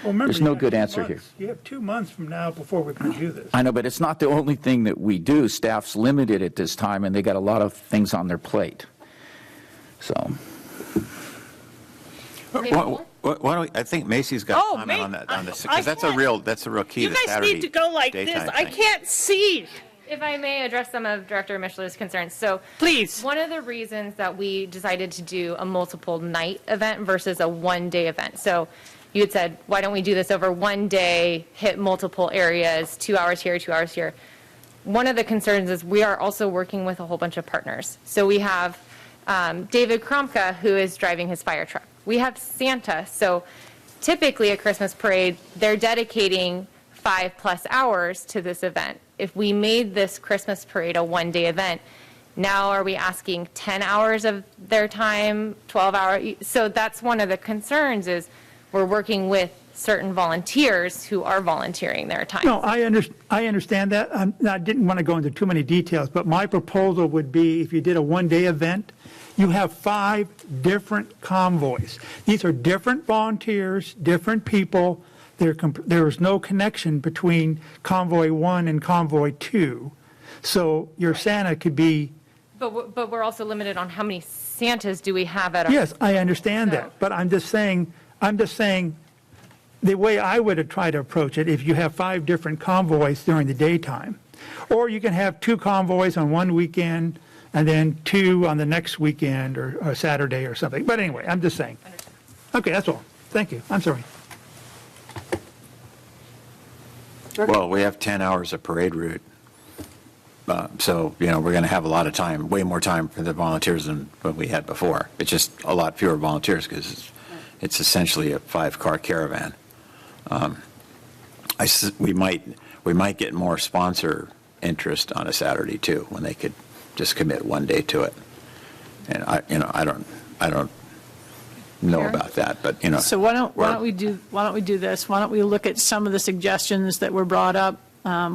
Well, remember, There's no you have good 2 answer here. months. You have 2 months from now before we can do this. I know, but it's not the only thing that we do. Staff's limited at this time, and they got a lot of things on their plate. So, Why don't I think Macy's got Oh, a comment on that, I because that's a real key You to guys Saturday need to go like this. daytime I thing. can't see. If I may address some of Director Mishler's concerns. So Please. one of the reasons that we decided to do a multiple night event versus a one-day event. So you had said, why don't we do this over one day, hit multiple areas, 2 hours here, 2 hours here. One of the concerns is we are also working with a whole bunch of partners. So we have David Kromka, who is driving his fire truck. We have Santa. So typically a Christmas parade, they're dedicating 5+ hours to this event. If we made this Christmas parade a one-day event, now are we asking 10 hours of their time, 12 hours? So that's one of the concerns is we're working with certain volunteers who are volunteering their time. No, I understand that. I didn't want to go into too many details, but my proposal would be if you did a one-day event, you have 5 different convoys. These are different volunteers, different people. There is no connection between Convoy 1 and Convoy 2. So your Santa could be... But we're also limited on how many Santas do we have at our... Yes, I understand that, but I'm just saying, the way I would try to approach it, if you have 5 different convoys during the daytime, or you can have 2 convoys on one weekend and then 2 on the next weekend or Saturday or something. But anyway, I'm just saying. Okay, that's all. Thank you. I'm sorry. Well, we have 10 hours of parade route. So, we're going to have a lot of time, way more time for the volunteers than what we had before. It's just a lot fewer volunteers because it's essentially a 5-car caravan. We might get more sponsor interest on a Saturday too, when they could just commit one day to it. And I don't know about that, but So why don't we do this? Why don't we look at some of the suggestions that were brought up?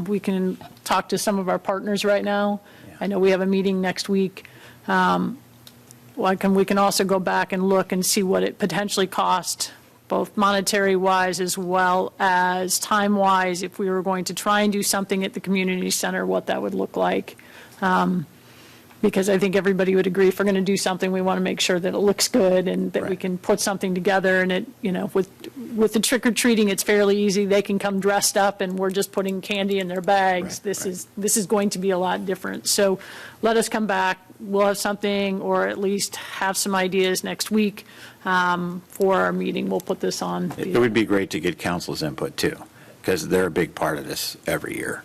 We can talk to some of our partners right now. I know we have a meeting next week. We can also go back and look and see what it potentially cost, both monetary-wise as well as time-wise, if we were going to try and do something at the community center, what that would look like. Because I think everybody would agree if we're going to do something, we want to make sure that it looks good and that we can put something together. And it, with the trick or treating, it's fairly easy. They can come dressed up, and we're just putting candy in their bags. This is going to be a lot different. So let us come back. We'll have something, or at least have some ideas next week for our meeting. We'll put this on. It would be great to get council's input too, because they're a big part of this every year,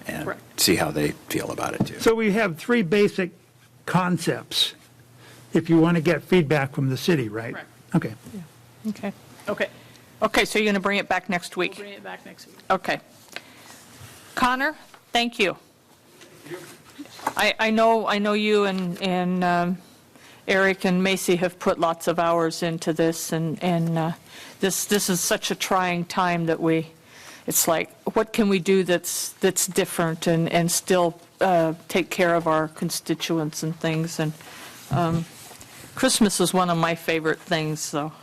and see how they feel about it too. So we have 3 basic concepts if you want to get feedback from the city, right? Okay. Okay, so you're going to bring it back next week? We'll bring it back next week. Okay. Connor, thank you. I know you and Eric and Macy have put lots of hours into this, and this is such a trying time that it's like, what can we do that's different and still take care of our constituents and things. And Christmas is one of my favorite things, so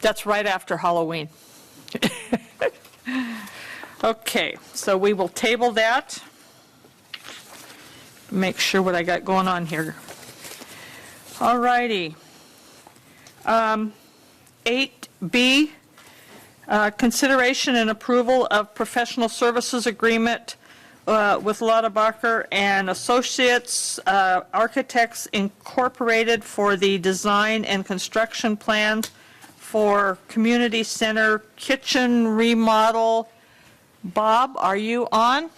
that's right after Halloween. Okay, so we will table that. Make sure what I got going on here. All righty. 8B, consideration and approval of professional services agreement with Lauterbach and Associates Architects Incorporated for the design and construction plans for community center kitchen remodel. Bob, are you on?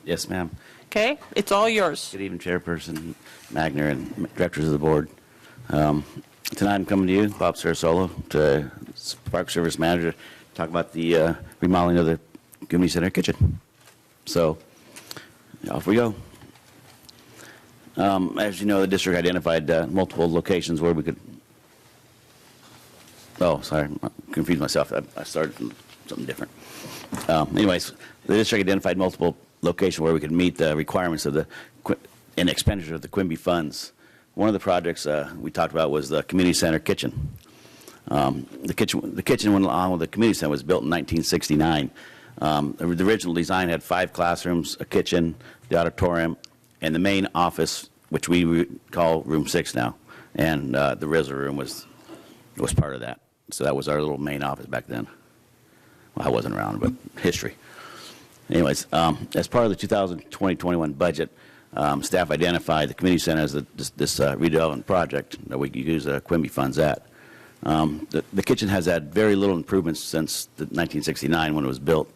Yes, ma'am. Okay, it's all yours. Good evening, Chairperson Magner and directors of the board. Tonight I'm coming to you, Bob Sarasolo, to Park Service Manager, to talk about the remodeling of the community center kitchen. So, off we go. As you know, the district identified multiple locations where we could... Oh, sorry, I confused myself. I started from something different. Anyways, the district identified multiple locations where we could meet the requirements of and expenditure of the Quimby funds. One of the projects we talked about was the community center kitchen. The kitchen went along with the community center was built in 1969. The original design had 5 classrooms, a kitchen, the auditorium, and the main office, which we call room 6 now. And the RISA room was part of that. So that was our little main office back then. Well, I wasn't around, but history. Anyways, as part of the 2020-21 budget, staff identified the community center as this redevelopment project that we could use Quimby funds at. The kitchen has had very little improvements since 1969 when it was built.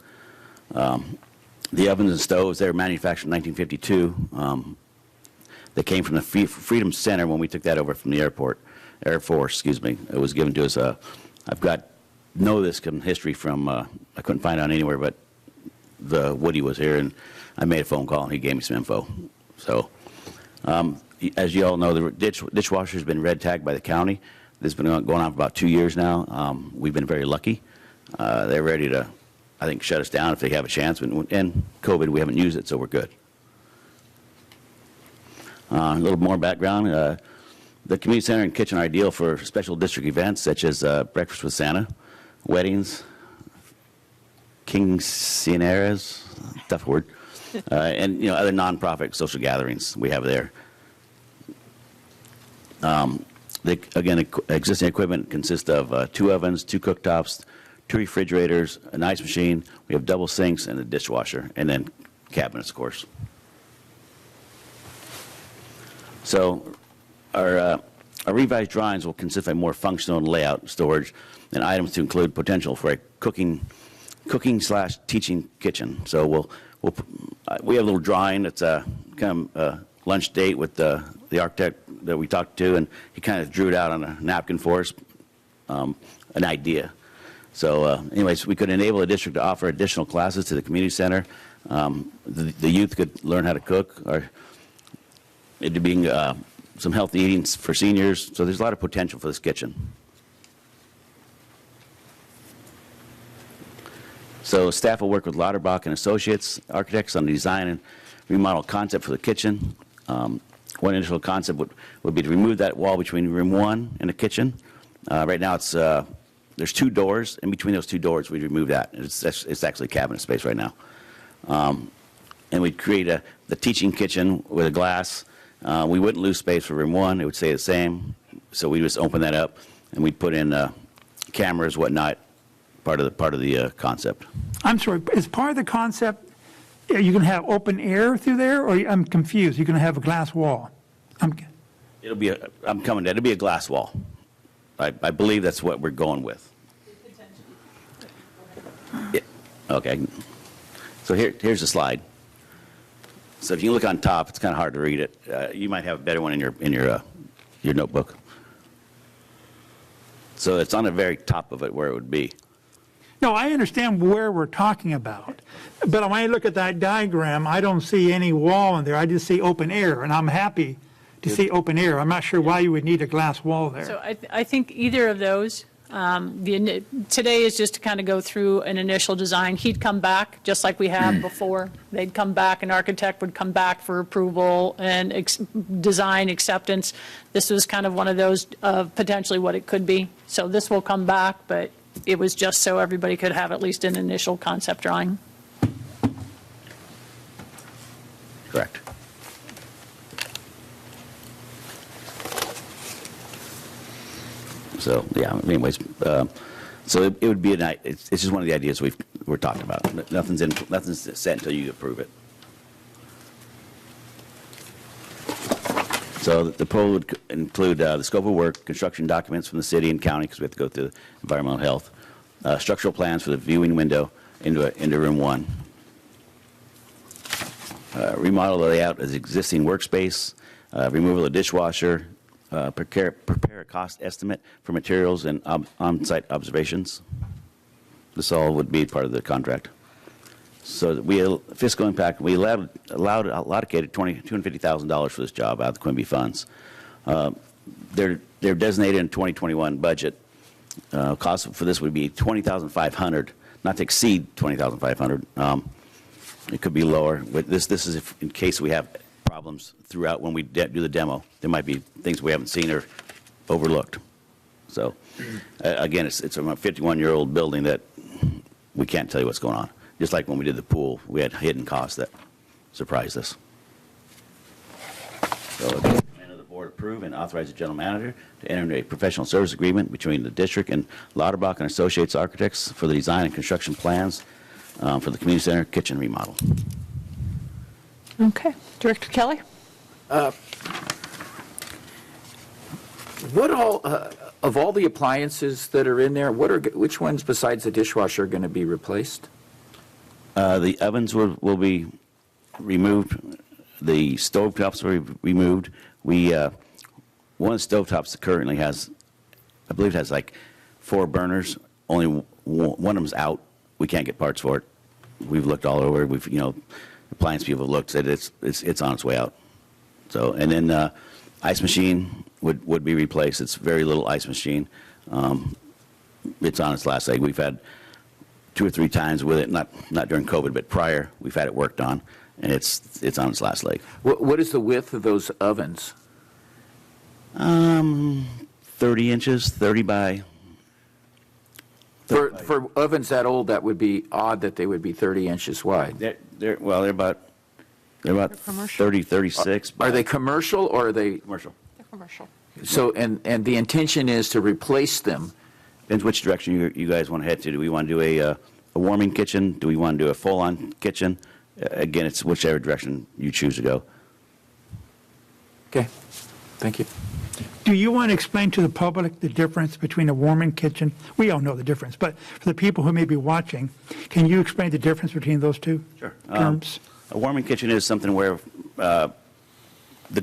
The ovens and stoves, they were manufactured in 1952. They came from the Freedom Center when we took that over from the Air Force, excuse me. It was given to us. Know this history from, I couldn't find out anywhere, but Woody was here, and I made a phone call, and he gave me some info. So, as you all know, the dishwasher has been red tagged by the county. This has been going on for about 2 years now. We've been very lucky. They're ready to, I think, shut us down if they have a chance. And COVID, we haven't used it, so we're good. A little more background. The community center and kitchen are ideal for special district events such as Breakfast with Santa, weddings, quinceañeras, tough word, and other nonprofit social gatherings we have there. Again, existing equipment consists of 2 ovens, 2 cooktops, 2 refrigerators, an ice machine. We have double sinks and a dishwasher, and then cabinets, of course. So our revised drawings will consist of a more functional layout, storage, and items to include potential for a cooking/teaching kitchen. So we have a little drawing that's kind of a lunch date with the architect that we talked to, and he kind of drew it out on a napkin for us, an idea. So anyways, we could enable the district to offer additional classes to the community center. The youth could learn how to cook, or it being some healthy eating for seniors. So there's a lot of potential for this kitchen. So staff will work with Lauterbach and Associates architects on the design and remodel concept for the kitchen. One initial concept would be to remove that wall between room 1 and the kitchen. Right now it's there's 2 doors. In between those 2 doors, we'd remove that. It's actually cabinet space right now. And we'd create the teaching kitchen with a glass. We wouldn't lose space for room 1. It would stay the same. So we just open that up, and we'd put in cameras, whatnot, part of the concept. I'm sorry, is part of the concept, are you going to have open air through there, or I'm confused? You're going to have a glass wall? It'll be a glass wall. I believe that's what we're going with. Yeah, okay. So here's the slide. So if you look on top, it's kind of hard to read it. You might have a better one in your notebook. So it's on the very top of it where it would be. No, I understand where we're talking about, but when I look at that diagram, I don't see any wall in there. I just see open air, and I'm happy to see open air. I'm not sure why you would need a glass wall there. So I think either of those, today is just to kind of go through an initial design. He'd come back, just like we have before. They'd come back, an architect would come back for approval and design acceptance. This was kind of one of those potentially what it could be. So this will come back, but it was just so everybody could have at least an initial concept drawing. Correct. So yeah. Anyways, so it would be it's just one of the ideas we're talking about. Nothing's set until you approve it. So the proposal would include the scope of work, construction documents from the city and county, because we have to go through environmental health, structural plans for the viewing window into room 1, remodel the layout as existing workspace, removal of the dishwasher, prepare a cost estimate for materials and on-site observations. This all would be part of the contract. So fiscal impact, we allocated $250,000 for this job out of the Quimby funds. They're designated in 2021 budget. Cost for this would be $20,500, not to exceed $20,500. It could be lower. But this is in case we have problems throughout when we do the demo. There might be things we haven't seen or overlooked. So, again, it's a 51-year-old building that we can't tell you what's going on. Just like when we did the pool, we had hidden costs that surprised us. So, again, recommend the board approve and authorize the general manager to enter into a professional service agreement between the district and Lauterbach and Associates Architects for the design and construction plans for the community center kitchen remodel. Okay. Director Kelly? What all, of all the appliances that are in there, which ones besides the dishwasher are going to be replaced? The ovens will be removed. The stovetops will be removed. One of the stovetops currently has, I believe it has like 4 burners. Only one of them's out. We can't get parts for it. We've looked all over. Appliance people have looked, said it's on its way out. So, and then ice machine would be replaced. It's very little ice machine. It's on its last leg. We've had 2 or 3 times with it, not during COVID, but prior, we've had it worked on, and it's on its last leg. What is the width of those ovens? 30 inches, 30 by. For ovens that old, that would be odd that they would be 30 inches wide. They're about 30, 36. Are they commercial or are they? Commercial. They're commercial. So, and the intention is to replace them. Depends which direction you guys want to head to. Do we want to do a warming kitchen? Do we want to do a full-on kitchen? Again, it's whichever direction you choose to go. Okay, thank you. Do you want to explain to the public the difference between a warming kitchen? We all know the difference, but for the people who may be watching, can you explain the difference between those two terms? A warming kitchen is something where the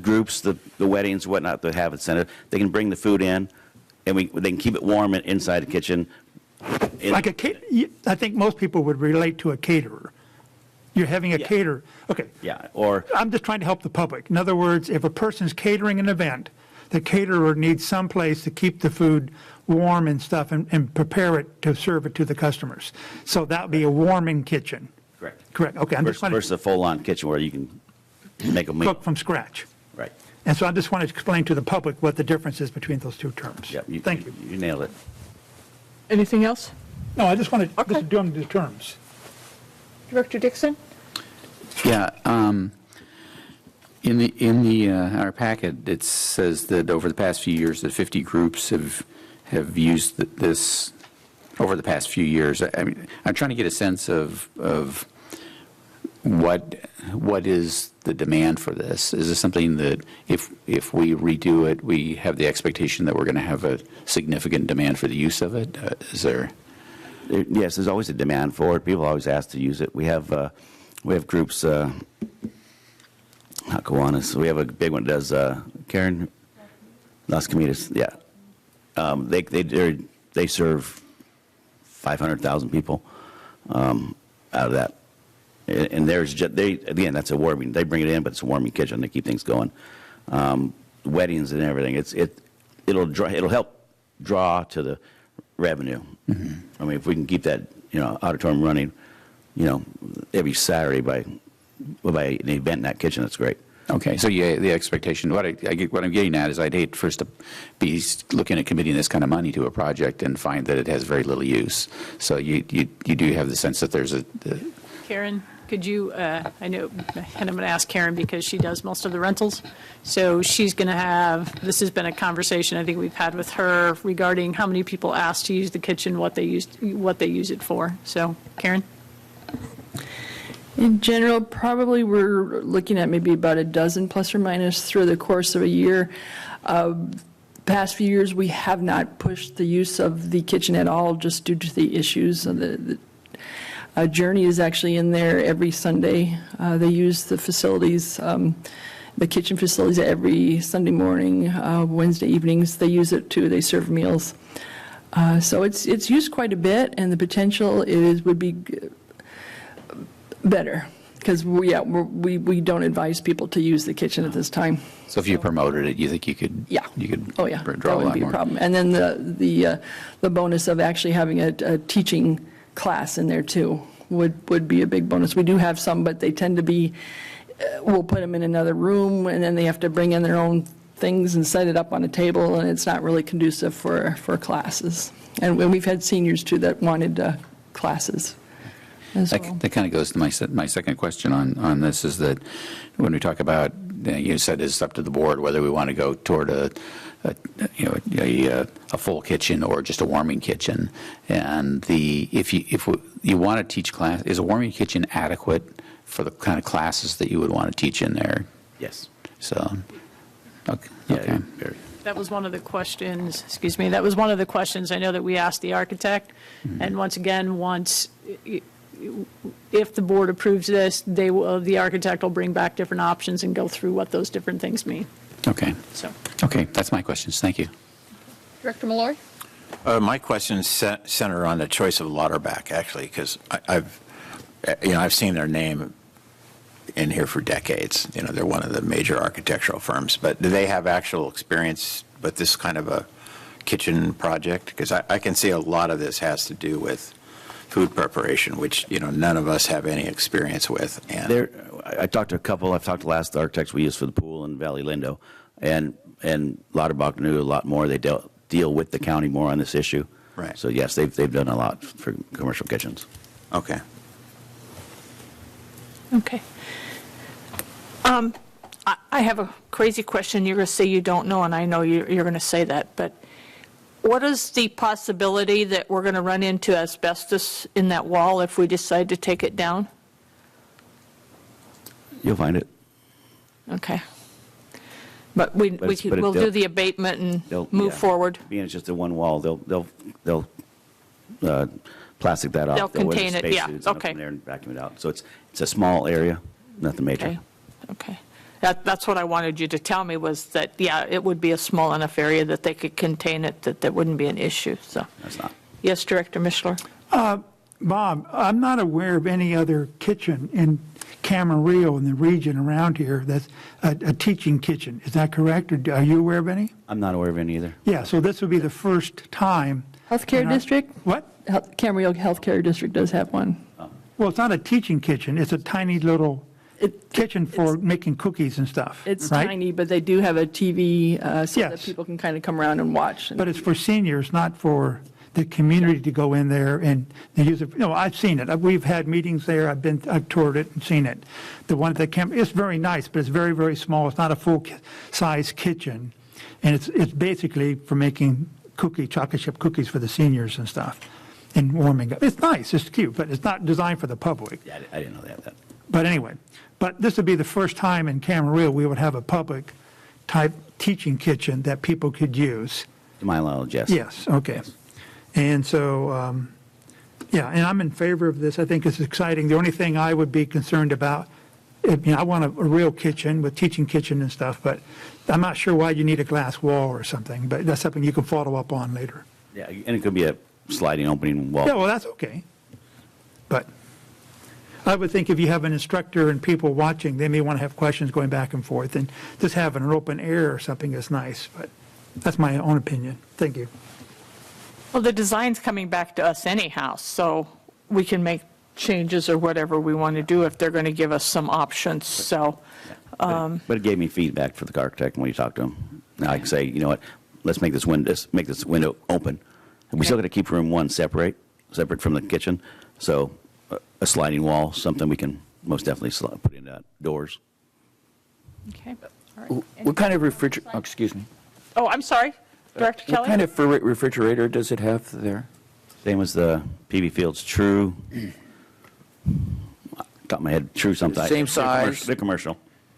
groups, the weddings, whatnot, that have it centered, they can bring the food in, and they can keep it warm inside the kitchen. I think most people would relate to a caterer. You're having a caterer. Okay. Yeah, or... I'm just trying to help the public. In other words, if a person's catering an event, the caterer needs some place to keep the food warm and stuff and prepare it to serve it to the customers. So that would be a warming kitchen. Correct. Okay. I'm just versus a full-on kitchen where you can make a meal. Cook from scratch. Right. And so I just wanted to explain to the public what the difference is between those two terms. Yep, Thank you. You nailed it. Anything else? No, I just wanted to do them the terms. Director Dixon? Yeah, in our packet, it says that over the past few years, that 50 groups have used this over the past few years. I mean, I'm trying to get a sense of what is the demand for this? Is this something that if we redo it, we have the expectation that we're going to have a significant demand for the use of it? Is there? Yes, there's always a demand for it. People always ask to use it. We have groups. Hakuanas. We have a big one that does Karen Las Comidas. Yeah, they serve 500,000 people out of that. And again, that's a warming. They bring it in, but it's a warming kitchen. They keep things going. Weddings and everything. It'll help draw to the revenue. Mm-hmm. I mean, if we can keep that auditorium running, every Saturday by an event in that kitchen, that's great. Okay, so yeah, the expectation, what I'm getting at is I'd hate first to be looking at committing this kind of money to a project and find that it has very little use. So you do have the sense that there's Karen, could you, I know, and I'm going to ask Karen because she does most of the rentals. So she's going to have, this has been a conversation I think we've had with her regarding how many people ask to use the kitchen, what they use it for. So Karen? In general, probably we're looking at maybe about a dozen plus or minus through the course of a year. Past few years, we have not pushed the use of the kitchen at all just due to the issues. The Journey is actually in there every Sunday. They use the facilities, the kitchen facilities every Sunday morning, Wednesday evenings. They use it too. They serve meals. So it's used quite a bit, and the potential would be better, because we don't advise people to use the kitchen at this time. So if you promoted it, you think you could? Yeah. You could. Oh yeah. Draw that wouldn't be a problem. And then the bonus of actually having a teaching class in there too would be a big bonus. We do have some, but they tend to be. We'll put them in another room, and then they have to bring in their own things and set it up on a table, and it's not really conducive for classes. And we've had seniors too that wanted classes as well. That kind of goes to my second question on this, is that when we talk about, you said it's up to the board whether we want to go toward a full kitchen or just a warming kitchen. And if you want to teach class, is a warming kitchen adequate for the kind of classes that you would want to teach in there? Yes. So, okay. Yeah, Okay. very. That was one of the questions, excuse me, that was one of the questions I know that we asked the architect. And once again, if the board approves this, the architect will bring back different options and go through what those different things mean. Okay. So, Okay, that's my questions. Thank you. Director Malloy? My questions center on the choice of Lauterbach, actually, because I've seen their name in here for decades. They're one of the major architectural firms, but do they have actual experience with this kind of a kitchen project? Because I can see a lot of this has to do with food preparation, which, none of us have any experience with. And I talked to a couple. I've talked to the last architects we used for the pool in Valley Lindo, and Lauterbach knew a lot more. They deal with the county more on this issue. Right. So yes, they've done a lot for commercial kitchens. Okay. Okay. I have a crazy question. You're going to say you don't know, and I know you're going to say that, but what is the possibility that we're going to run into asbestos in that wall if we decide to take it down? You'll find it. Okay. But we'll do the abatement and move forward. Being it's just a one wall, they'll plastic that off. They'll contain it, yeah, okay. From there and vacuum it out. So it's a small area, nothing major. Okay. That's what I wanted you to tell me, was that, yeah, it would be a small enough area that they could contain it, that wouldn't be an issue, so. That's not. Yes, Director Mishler? Bob, I'm not aware of any other kitchen in Camarillo in the region around here that's a teaching kitchen. Is that correct? Or are you aware of any? I'm not aware of any either. Yeah, so this would be the first time. Healthcare district? What? Camarillo Healthcare District does have one. Well, it's not a teaching kitchen. It's a tiny little kitchen for making cookies and stuff. It's right? tiny, but they do have a TV so that Yes. people can kind of come around and watch. But it's for seniors, not for the community to go in there and use it. I've seen it. We've had meetings there. I've toured it and seen it. The one at the camp, it's very nice, but it's very, very small. It's not a full-size kitchen. And it's basically for making chocolate chip cookies for the seniors and stuff and warming up. It's nice. It's cute, but it's not designed for the public. Yeah, I didn't know that. But anyway, this would be the first time in Camarillo we would have a public-type teaching kitchen that people could use. To my knowledge, yes. Yes, okay. Yes. And so, and I'm in favor of this. I think it's exciting. The only thing I would be concerned about, I want a real kitchen with teaching kitchen and stuff, but I'm not sure why you need a glass wall or something, but that's something you can follow up on later. Yeah, and it could be a sliding opening wall. Yeah, well, that's okay. But I would think if you have an instructor and people watching, they may want to have questions going back and forth, and just having an open air or something is nice, but that's my own opinion. Thank you. Well, the design's coming back to us anyhow, so we can make changes or whatever we want to do if they're going to give us some options, so. But it gave me feedback for the architect when you talked to him. Now I can say, you know what, let's make this window open. And we still got to keep room one separate from the kitchen. So a sliding wall, something we can most definitely put in doors. Okay. All right. What kind of refrigerator, excuse me. Oh, I'm sorry, Director Kelly? What kind of refrigerator does it have there? Same as the PV Fields True. Top of my head, True something. Same size? They're commercial.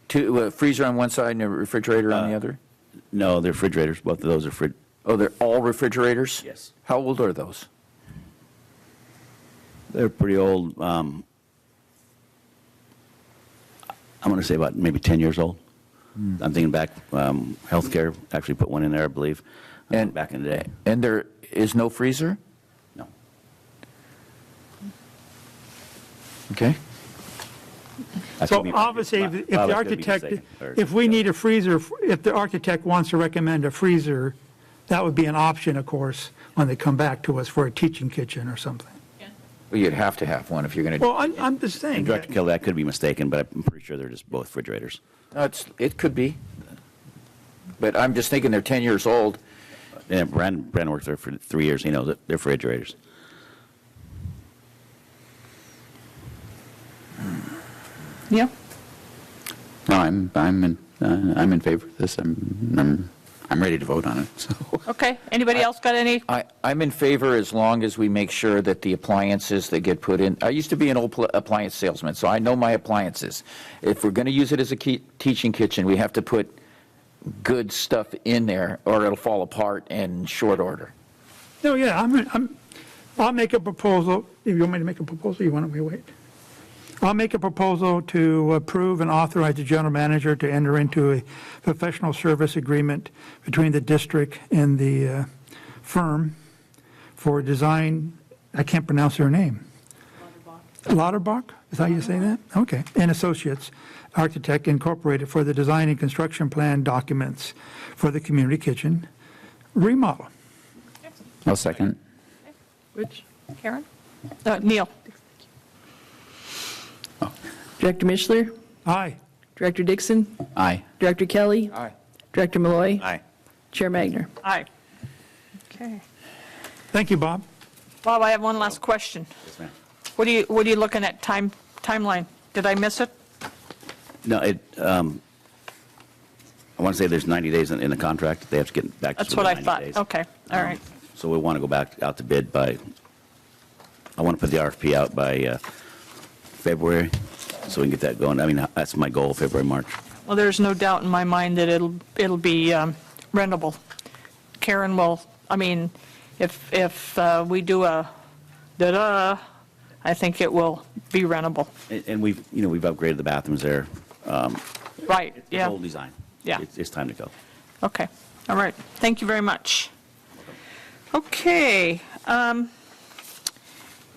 Two, freezer on one side and a refrigerator on the other? No, they're refrigerators. Both of those are Oh, they're all refrigerators? Yes. How old are those? They're pretty old. I'm going to say about maybe 10 years old. I'm thinking back, healthcare actually put one in there, I believe, And back in the day. And there is no freezer? No. Okay. So obviously, if the architect, if we need a freezer, if the architect wants to recommend a freezer, that would be an option, of course, when they come back to us for a teaching kitchen or something. Well, you'd have to have one if you're going to. Well, I'm just saying. And Director Kelly, I could be mistaken, but I'm pretty sure they're just both refrigerators. No, it could be. but I'm just thinking they're 10 years old. Yeah, Brandon worked there for 3 years. He knows it. They're refrigerators. Yeah. No, I'm in favor of this. I'm ready to vote on it, so. Okay, anybody else got any? I'm in favor as long as we make sure that the appliances that get put in, I used to be an old appliance salesman, so I know my appliances. If we're going to use it as a teaching kitchen, we have to put good stuff in there or it'll fall apart in short order. No, yeah, I'll make a proposal. If you want me to make a proposal, you want me to wait? I'll make a proposal to approve and authorize the general manager to enter into a professional service agreement between the district and the firm for design, I can't pronounce their name. Lauterbach? Is that how you say that? Okay. And Associates, Architect Incorporated, for the design and construction plan documents for the community kitchen remodel. I'll second. Which? Karen? Neil? Director Mishler? Aye. Director Dixon? Aye. Director Kelly? Aye. Director Malloy? Aye. Chair Magner? Aye. Okay. Thank you, Bob. Bob, I have one last question. Yes, ma'am. What are you looking at timeline? Did I miss it? No, I want to say there's 90 days in the contract. They have to get back to us That's what I within 90 thought. days. Okay, all right. So we want to go back out to bid by, I want to put the RFP out by February, so we can get that going. I mean, that's my goal, February, March. Well, there's no doubt in my mind that it'll be rentable. Karen will, I mean, if we do a da-da, I think it will be rentable. And we've upgraded the bathrooms there. Right, It's yeah. old design. Yeah. It's time to go. Okay, all right. Thank you very much. Okay.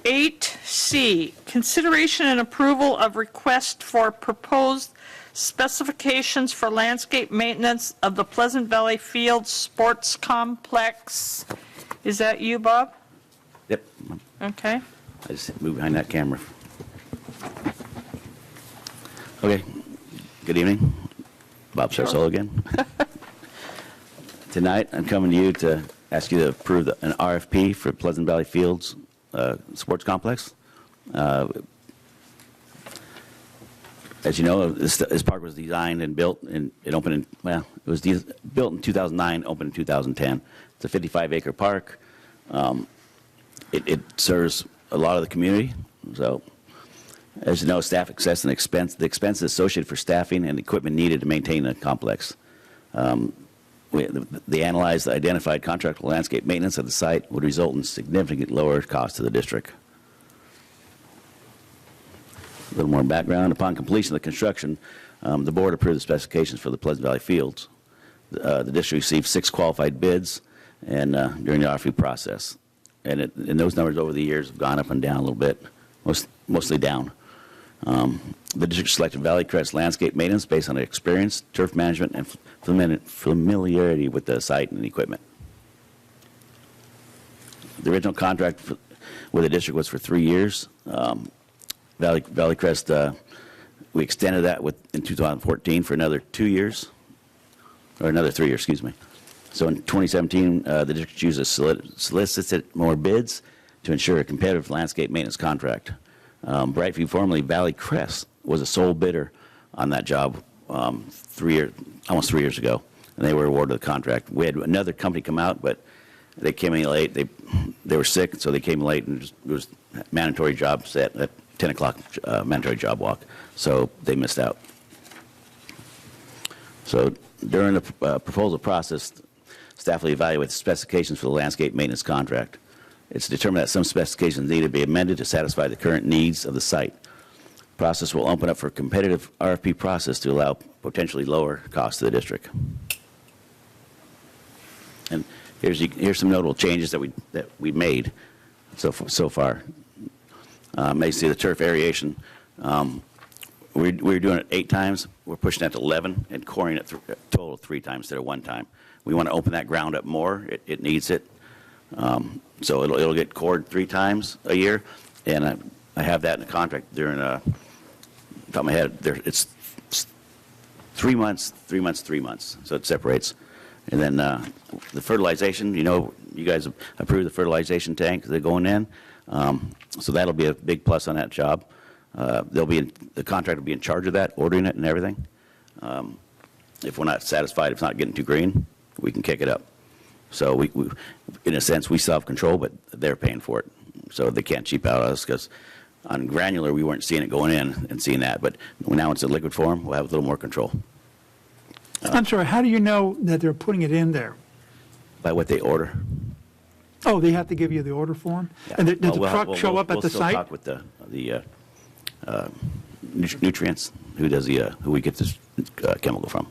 8C, consideration and approval of request for proposed specifications for landscape maintenance of the Pleasant Valley Field Sports Complex. Is that you, Bob? Yep. Okay. I just moved behind that camera. Okay. Good evening. Bob Sarsola again. Tonight, I'm coming to you to ask you to approve an RFP for Pleasant Valley Fields Sports Complex. As you know, this park was designed and built, and it opened in, well, it was built in 2009, opened in 2010. It's a 55-acre park. It serves a lot of the community. So, as you know, staff access and the expenses associated for staffing and equipment needed to maintain the complex. They analyzed the identified contractual landscape maintenance of the site would result in significant lower cost to the district. A little more background. Upon completion of the construction, the board approved the specifications for the Pleasant Valley Fields. The district received 6 qualified bids and during the RFP process. And those numbers over the years have gone up and down a little bit, mostly down. The district selected Valley Crest Landscape Maintenance based on experience, turf management, and familiarity with the site and equipment. The original contract with the district was for 3 years. Valley Crest, we extended that in 2014 for another 2 years, or another 3 years, excuse me. So in 2017, the district used to solicited more bids to ensure a competitive landscape maintenance contract. Brightview, formerly Valley Crest, was a sole bidder on that job almost 3 years ago, and they were awarded the contract. We had another company come out, but they came in late. They were sick, so they came late, and it was mandatory job set at 10 o'clock, mandatory job walk, so they missed out. So during the proposal process, staff will evaluate the specifications for the landscape maintenance contract. It's determined that some specifications need to be amended to satisfy the current needs of the site. The process will open up for a competitive RFP process to allow potentially lower costs to the district. And here's some notable changes that we made so far. May see the turf aeration. We're doing it 8 times. We're pushing that to 11 and coring it a total of 3 times instead of 1 time. We want to open that ground up more. It needs it. So it'll get cored 3 times a year, and I have that in the contract during top of my head. It's 3 months, 3 months, 3 months. So it separates. And then the fertilization, you guys approved the fertilization tank that's going in. So that'll be a big plus on that job. The contractor will be in charge of that, ordering it and everything. If we're not satisfied, if it's not getting too green, we can kick it up. So we in a sense, we still have control, but they're paying for it. So they can't cheap out on us, because on granular, we weren't seeing it going in and seeing that. But now it's in liquid form, we'll have a little more control. I'm sorry, how do you know that they're putting it in there? By what they order. Oh, they have to give you the order form? Yeah. And does the truck show up at the We'll site? still talk with the nutrients, who we get this chemical from.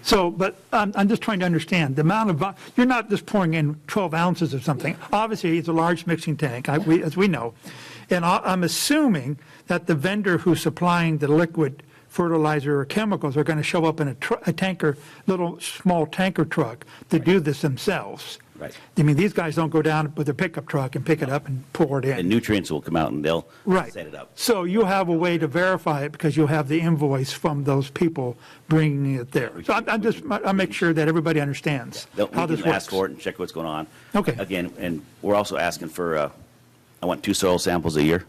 So, but I'm just trying to understand, the amount of, you're not just pouring in 12 ounces of something. Obviously, it's a large mixing tank, as we know. And I'm assuming that the vendor who's supplying the liquid fertilizer or chemicals are going to show up in a tanker, little small tanker truck to do this themselves. Right. I mean, these guys don't go down with their pickup truck and pick it up and pour it in. And nutrients will come out and they'll Right. set it up. So you'll have a way to verify it because you'll have the invoice from those people bringing it there. So I make sure that everybody understands how this We can works. ask for it and check what's going on. Okay. Again, and we're also asking for, I want 2 soil samples a year,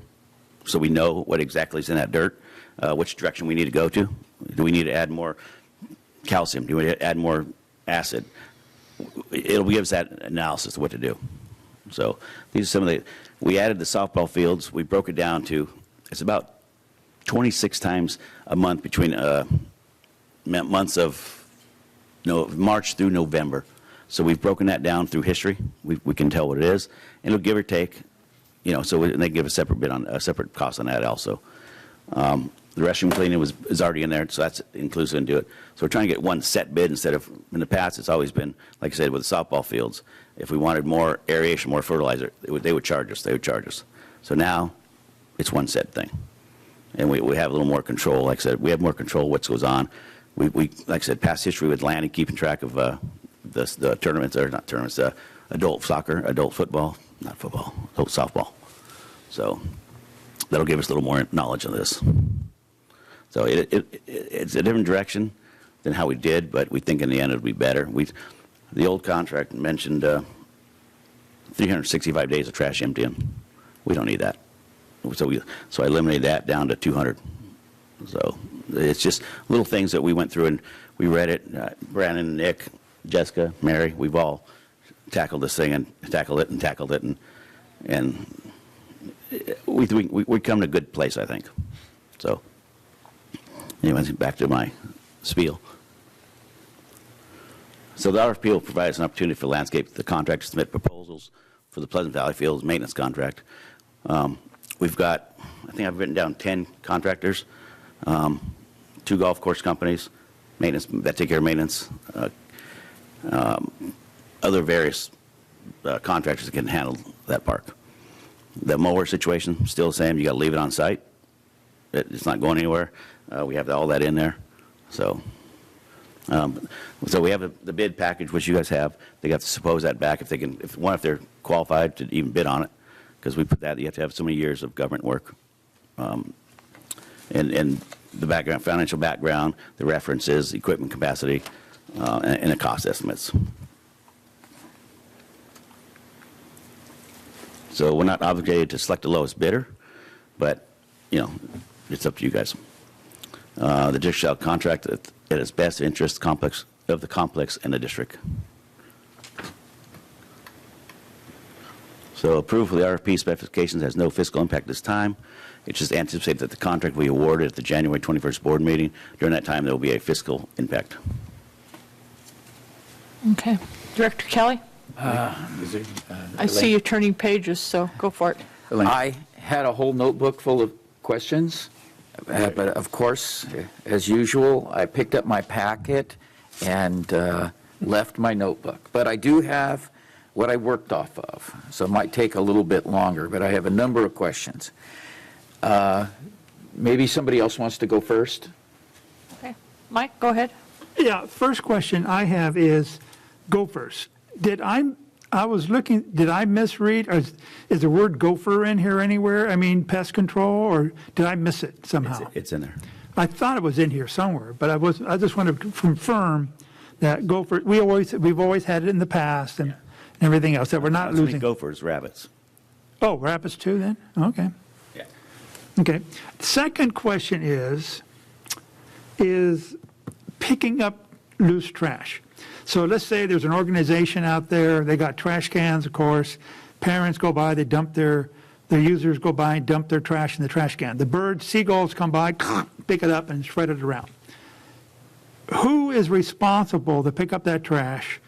so we know what exactly is in that dirt, which direction we need to go to. Do we need to add more calcium? Do we need to add more acid? It'll give us that analysis of what to do. So these are some of we added the softball fields. We broke it down to, it's about 26 times a month between months of March through November. So we've broken that down through history. We can tell what it is. And it'll give or take, and they give a separate cost on that also. The restroom cleaning is already in there, so that's inclusive into it. So we're trying to get one set bid instead of, in the past, it's always been, like I said, with the softball fields. If we wanted more aeration, more fertilizer, they would charge us. They would charge us. So now it's one set thing. And we have a little more control. Like I said, we have more control of what goes on. We like I said, past history with Lanny, keeping track of the tournaments, or not tournaments, adult soccer, adult football, not football, adult softball. So that'll give us a little more knowledge of this. So it's a different direction than how we did, but we think in the end it'll be better. The old contract mentioned 365 days of trash emptying. We don't need that. So I eliminated that down to 200. So it's just little things that we went through and we read it. Brandon, Nick, Jessica, Mary, we've all tackled this thing and tackled it, and we come to a good place, I think. So. Anyways, back to my spiel. So the RFP will provide us an opportunity for the contractor to submit proposals for the Pleasant Valley Fields maintenance contract. We've got, I think I've written down 10 contractors, 2 golf course companies, maintenance that take care of maintenance, other various contractors that can handle that park. The mower situation, still the same. You got to leave it on site. It's not going anywhere. We have all that in there. So we have the bid package, which you guys have. They got to suppose that back if they're qualified to even bid on it, because we put that, you have to have so many years of government work. And the background, financial background, the references, equipment capacity, and the cost estimates. So we're not obligated to select the lowest bidder, but, it's up to you guys. The district shall contract at its best interest of the complex and the district. So approval of the RFP specifications has no fiscal impact this time. It just anticipates that the contract will be awarded at the January 21st board meeting. During that time, there will be a fiscal impact. Okay. Director Kelly? I see you turning pages, so go for it. I had a whole notebook full of questions, but of course, as usual, I picked up my packet and left my notebook. But I do have what I worked off of, so it might take a little bit longer, but I have a number of questions. Maybe somebody else wants to go first? Okay. Mike, go ahead. Yeah, first question I have is gophers. Did I misread? Or is the word gopher in here anywhere? I mean, pest control, or did I miss it somehow? It's in there. I thought it was in here somewhere, but I just wanted to confirm that gopher, we've always had it in the past and everything else, that we're not losing. Gophers, rabbits. Oh, rabbits too then? Okay. Yeah. Okay. Second question is picking up loose trash. So let's say there's an organization out there, they got trash cans, of course. Parents go by, they dump their users go by and dump their trash in the trash can. The birds, seagulls come by, pick it up and spread it around. Who is responsible to pick up that trash?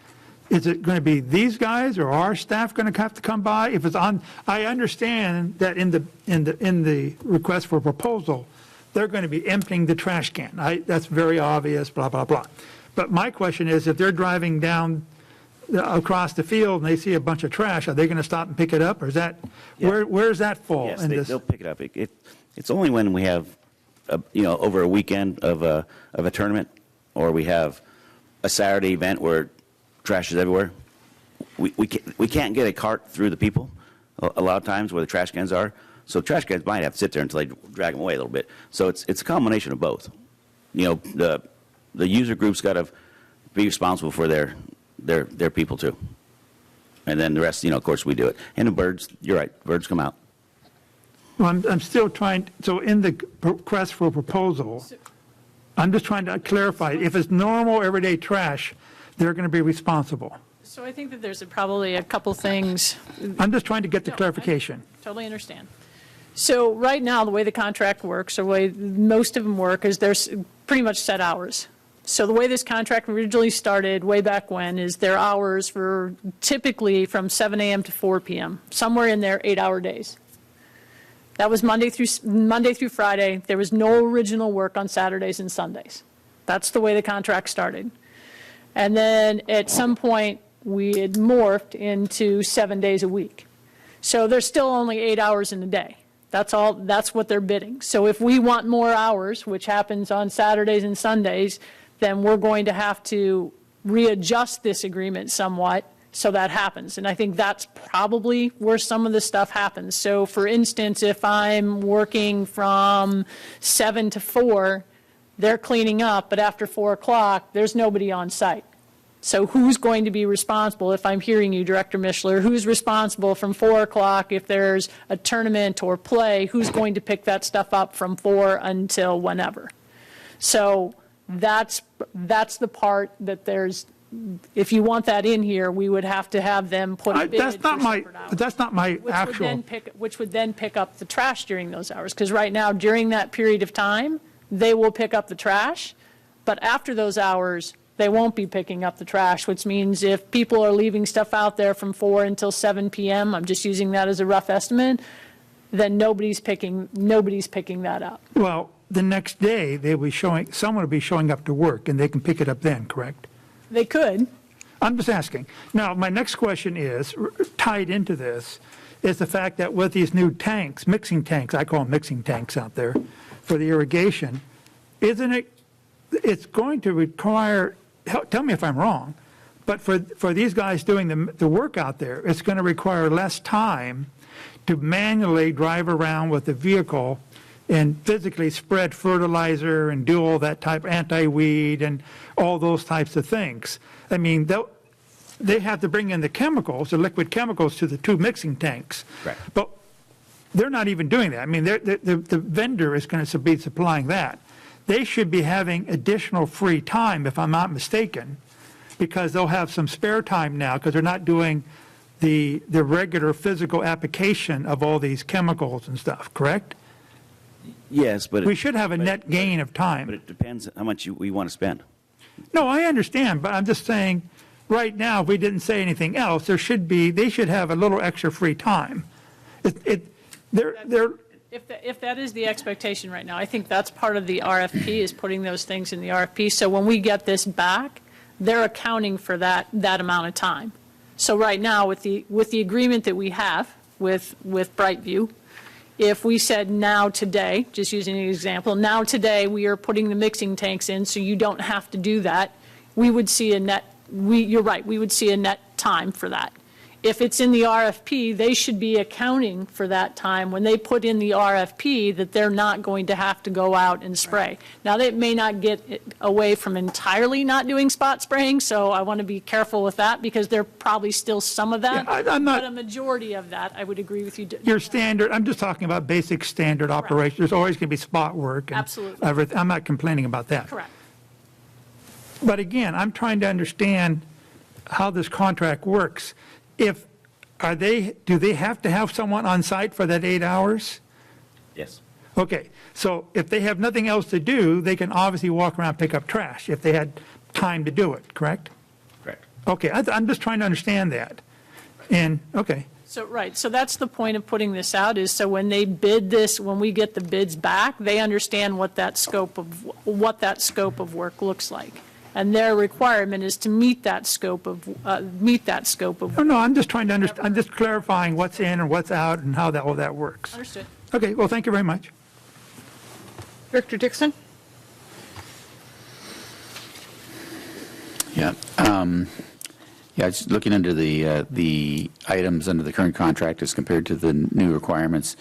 Is it going to be these guys or our staff going to have to come by? If it's on, I understand that in the request for proposal, they're going to be emptying the trash can. That's very obvious, blah, blah, blah. But my question is, if they're driving down across the field and they see a bunch of trash, are they going to stop and pick it up? Or is that, where does that fall? Yes, in this? they'll pick it up. It's only when we have, over a weekend of a tournament, or we have a Saturday event where trash is everywhere. We can't get a cart through the people a lot of times where the trash cans are. So trash cans might have to sit there until they drag them away a little bit. So it's a combination of both. The user group's got to be responsible for their people too. And then the rest, of course, we do it. And the birds, you're right, birds come out. Well, I'm still trying, so in the request for proposal, I'm just trying to clarify, if it's normal everyday trash, they're going to be responsible. So I think that there's probably a couple things. I'm just trying to get the clarification. I totally understand. So right now, the way the contract works, or the way most of them work, is there's pretty much set hours. So the way this contract originally started way back when is their hours were typically from 7 a.m. to 4 p.m., somewhere in there, 8-hour days. That was Monday through Friday. There was no original work on Saturdays and Sundays. That's the way the contract started. And then at some point, we had morphed into 7 days a week. So there's still only 8 hours in a day. That's all. That's what they're bidding. So if we want more hours, which happens on Saturdays and Sundays, then we're going to have to readjust this agreement somewhat so that happens. And I think that's probably where some of the stuff happens. So for instance, if I'm working from 7 to 4, they're cleaning up, but after 4 o'clock, there's nobody on site. So who's going to be responsible, if I'm hearing you, Director Mishler, who's responsible from 4 o'clock if there's a tournament or play, who's going to pick that stuff up from 4 until whenever? So that's the part that there's, if you want that in here, we would have to have them put a bid for separate hours. But that's not my actual. Which would then pick up the trash during those hours. Because right now, during that period of time, they will pick up the trash. But after those hours, they won't be picking up the trash, which means if people are leaving stuff out there from 4 until 7 p.m., I'm just using that as a rough estimate, then nobody's picking that up. Well, the next day, someone will be showing up to work, and they can pick it up then, correct? They could. I'm just asking. Now, my next question is, tied into this, is the fact that with these new tanks, mixing tanks, I call them mixing tanks out there, for the irrigation, it's going to require, tell me if I'm wrong, but for these guys doing the work out there, it's going to require less time to manually drive around with the vehicle and physically spread fertilizer and do all that type, anti-weed and all those types of things. I mean, they have to bring in the chemicals, the liquid chemicals, to the 2 mixing tanks. Right. But they're not even doing that. I mean, the vendor is going to be supplying that. They should be having additional free time, if I'm not mistaken, because they'll have some spare time now because they're not doing the regular physical application of all these chemicals and stuff, correct? Yes, but we should have a net gain of time. But it depends how much we want to spend. No, I understand, but I'm just saying, right now, if we didn't say anything else, they should have a little extra free time. If that is the expectation right now, I think that's part of the RFP, is putting those things in the RFP. So when we get this back, they're accounting for that amount of time. So right now, with the agreement that we have with Brightview, if we said now today, just using an example, now today we are putting the mixing tanks in so you don't have to do that, we would see a net, you're right, we would see a net time for that. if it's in the RFP, they should be accounting for that time when they put in the RFP that they're not going to have to go out and spray. Now, they may not get away from entirely not doing spot spraying, so I want to be careful with that because there probably still some of that. Yeah, I'm not- But a majority of that, I would agree with you. Your standard, I'm just talking about basic standard operation. There's always going to be spot work. And Absolutely. everything. I'm not complaining about that. Correct. But again, I'm trying to understand how this contract works. Do they have to have someone on site for that 8 hours? Yes. Okay, so if they have nothing else to do, they can obviously walk around and pick up trash if they had time to do it, correct? Correct. Okay, I'm just trying to understand that. And, okay, So, right, so that's the point of putting this out, is so when they bid this, when we get the bids back, they understand what that scope of work looks like. And their requirement is to meet that scope of. no, I'm just trying to understand, I'm just clarifying what's in and what's out and how all that works. Understood. Okay, well, thank you very much. Director Dixon? Yeah. Just looking under the items under the current contract as compared to the new requirements,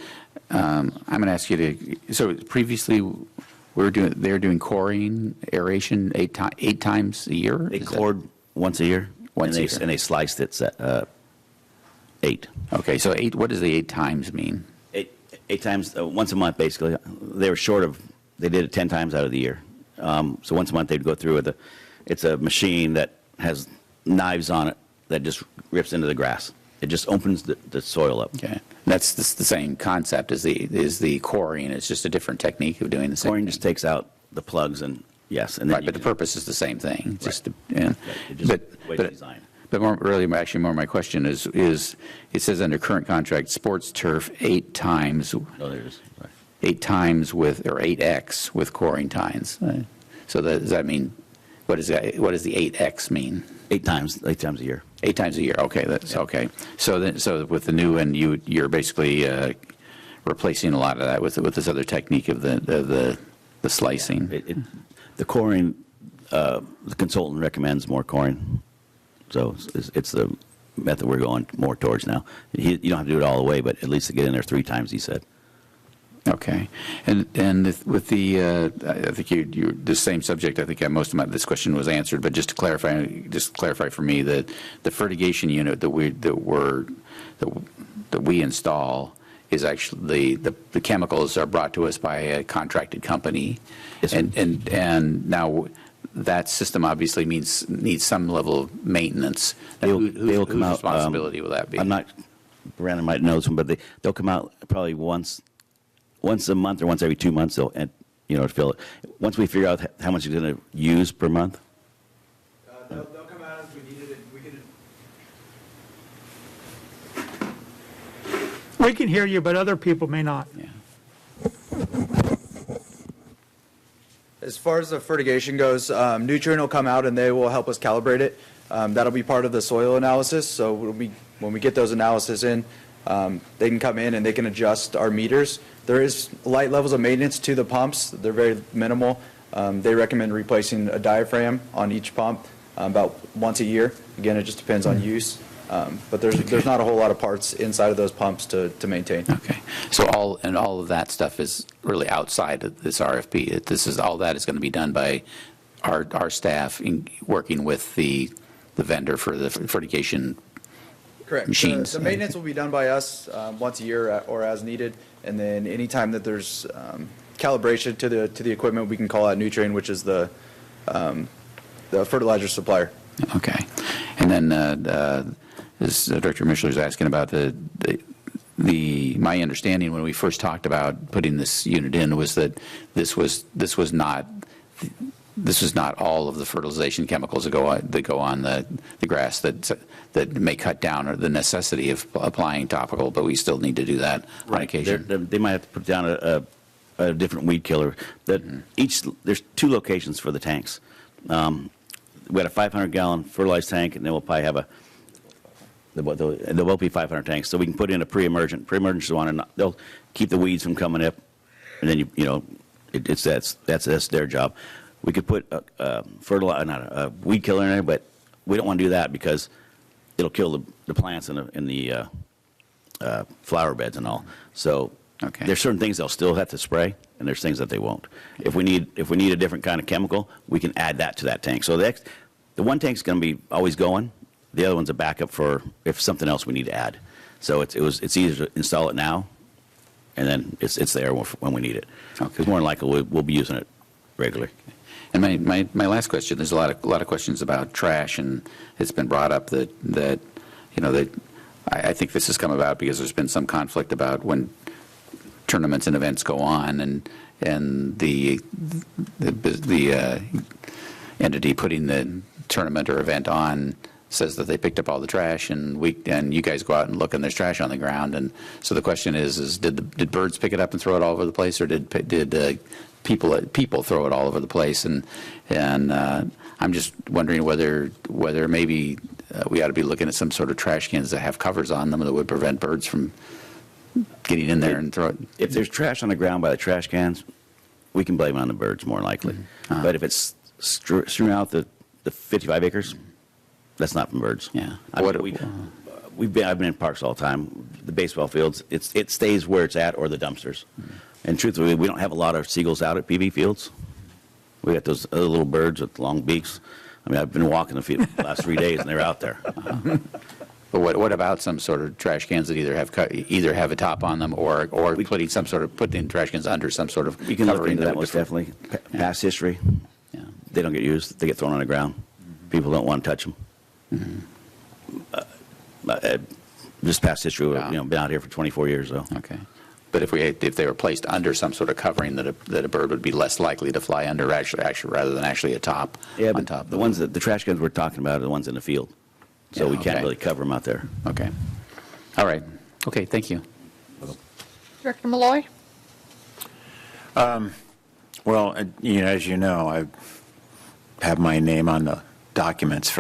I'm going to ask you to, so previously they're doing coring, aeration eight times a year? They cored once a year. Once a year. And they sliced it 8. Okay, so 8, what does the 8 times mean? Eight times, once a month, basically. They were short of, they did it 10 times out of the year. So once a month, they'd go through with it's a machine that has knives on it that just rips into the grass. It just opens the soil up. Okay, that's the same concept as the coring. It's just a different technique of doing the same. Coring just takes out the plugs and, yes. And then right, but the purpose is the same thing. Right. Just, way to design. But more my question is it says under current contract, sports turf 8 times. No, there it is. Right. 8 times or 8x with coring times. So does that mean, what does the 8x mean? 8 times a year. 8 times a year. Okay, that's okay. So with the new one, you're basically replacing a lot of that with this other technique of the slicing. The coring, the consultant recommends more coring. So it's the method we're going more towards now. You don't have to do it all the way, but at least to get in there 3 times, he said. Okay, and with the, I think you the same subject. I think most of this question was answered, but just to clarify for me that the fertigation unit that we install is actually the chemicals are brought to us by a contracted company, yes, and now that system obviously needs some level of maintenance. Whose responsibility will that be? I'm not. Brandon might know some, but they'll come out probably once a month or once every 2 months. They'll fill it. Once we figure out how much you're going to use per month. They'll come out if we needed it. We can hear you, but other people may not. Yeah. As far as the fertigation goes, Nutrien will come out and they will help us calibrate it. That'll be part of the soil analysis. So when we get those analysis in, they can come in and they can adjust our meters. There is light levels of maintenance to the pumps. They're very minimal. They recommend replacing a diaphragm on each pump about once a year. Again, it just depends on use. But there's not a whole lot of parts inside of those pumps to maintain. Okay, so all of that stuff is really outside of this RFP. All that is going to be done by our staff working with the vendor for the fertigation. Correct. Machines. The maintenance will be done by us once a year or as needed, and then anytime that there's calibration to the equipment, we can call out Nutrien, which is the fertilizer supplier. Okay, and then as Director Mischler is asking about my understanding when we first talked about putting this unit in was that this was not all of the fertilization chemicals that go on the grass that may cut down or the necessity of applying topical, but we still need to do that on occasion. They might have to put down a different weed killer. There's 2 locations for the tanks. We had a 500-gallon fertilized tank, and then we'll probably have there will be 500 tanks, so we can put in a pre-emergent. Pre-emergent is one, and they'll keep the weeds from coming up, and then that's their job. We could put not a weed killer in there, but we don't want to do that because it'll kill the plants in the flower beds and all. So there's certain things they'll still have to spray, and there's things that they won't. If we need a different kind of chemical, we can add that to that tank. So the one tank's going to be always going. The other one's a backup for if something else we need to add. So it's easier to install it now, and then it's there when we need it. Because more than likely we'll be using it regularly. And my last question, there's a lot of questions about trash, and it's been brought up that I think this has come about because there's been some conflict about when tournaments and events go on, and the entity putting the tournament or event on says that they picked up all the trash, and you guys go out and look and there's trash on the ground. And so the question is did birds pick it up and throw it all over the place, or did people throw it all over the place? And I'm just wondering whether maybe we ought to be looking at some sort of trash cans that have covers on them that would prevent birds from getting in there and throw it. If there's trash on the ground by the trash cans, we can blame it on the birds more likely. But if it's strewn out the 55 acres, that's not from birds. Yeah. I've been in parks all the time. The baseball fields, it stays where it's at, or the dumpsters. And truthfully, we don't have a lot of seagulls out at PV fields. We got those other little birds with long beaks. I mean, I've been walking the field the last 3 days, and they're out there. But what about some sort of trash cans that either have a top on them, or putting trash cans under some sort of You can look covering into that most definitely. Past history, they don't get used. They get thrown on the ground. People don't want to touch them. Just past history, been out here for 24 years, though. Okay. But if they were placed under some sort of covering that a bird would be less likely to fly under, actually rather than actually a top. Yeah, on but top. the trash cans we're talking about are the ones in the field, so we can't really cover them out there. Okay. All right. Okay. Thank you. Director Malloy? Well, as you know, I have my name on the documents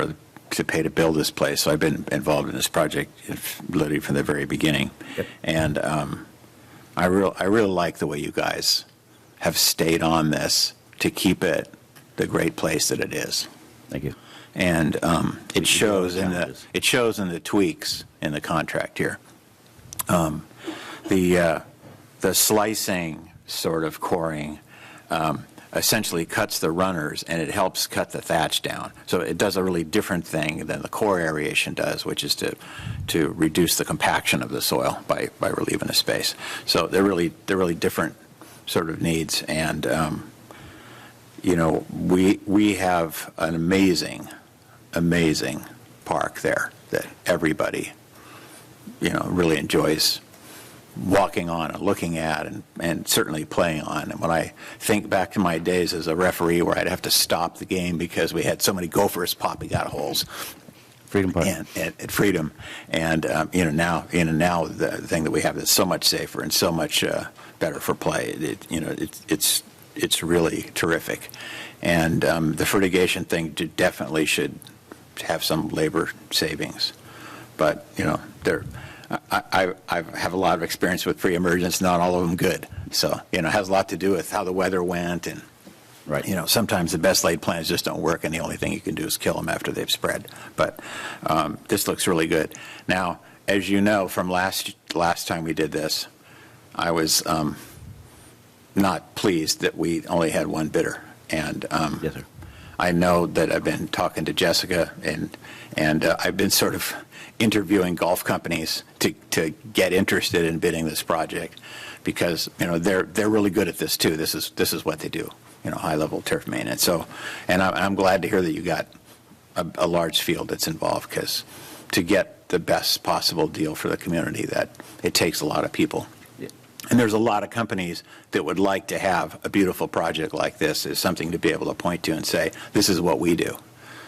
to pay to build this place, so I've been involved in this project literally from the very beginning. Yep. And I really like the way you guys have stayed on this to keep it the great place that it is. Thank you. And it shows in the tweaks in the contract here. The slicing sort of coring essentially cuts the runners, and it helps cut the thatch down. So it does a really different thing than the core aeration does, which is to reduce the compaction of the soil by relieving the space. So they're really different sort of needs. And we have an amazing park there that everybody really enjoys walking on and looking at and certainly playing on. And when I think back to my days as a referee where I'd have to stop the game because we had so many gophers popping out of holes. Freedom Park. At Freedom. And, now the thing that we have is so much safer and so much better for play. It's really terrific. And the fertigation thing definitely should have some labor savings. But, I have a lot of experience with pre-emergence, not all of them good. So, it has a lot to do with how the weather went. And, sometimes the best laid plans just don't work, and the only thing you can do is kill them after they've spread. But this looks really good. Now, as you know, from last time we did this, I was not pleased that we only had one bidder. And yes, sir. I know that I've been talking to Jessica, and I've been sort of interviewing golf companies to get interested in bidding this project, because they're really good at this too. This is what they do, high level turf maintenance. So, and I'm glad to hear that you got a large field that's involved, because to get the best possible deal for the community, that it takes a lot of people. And there's a lot of companies that would like to have a beautiful project like this as something to be able to point to and say, this is what we do.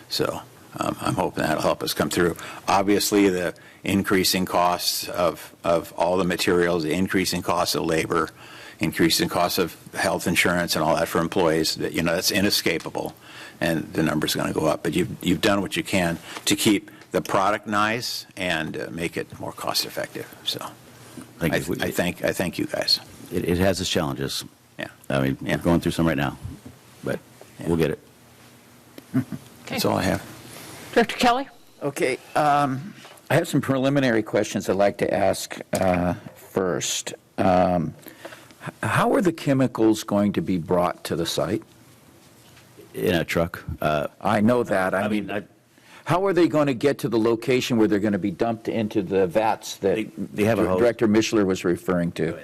So I'm hoping that'll help us come through. Obviously, the increasing costs of all the materials, the increasing costs of labor, increasing costs of health insurance and all that for employees, that's inescapable, and the number's going to go up. But you've done what you can to keep the product nice and make it more cost effective. So I thank you guys. It has its challenges. Yeah. I mean, we're going through some right now, but we'll get it. That's all I have. Director Kelly? Okay, I have some preliminary questions I'd like to ask first. How are the chemicals going to be brought to the site? In a truck. I know that. I mean, how are they going to get to the location where they're going to be dumped into the vats that they have a hose. Director Mishler was referring to?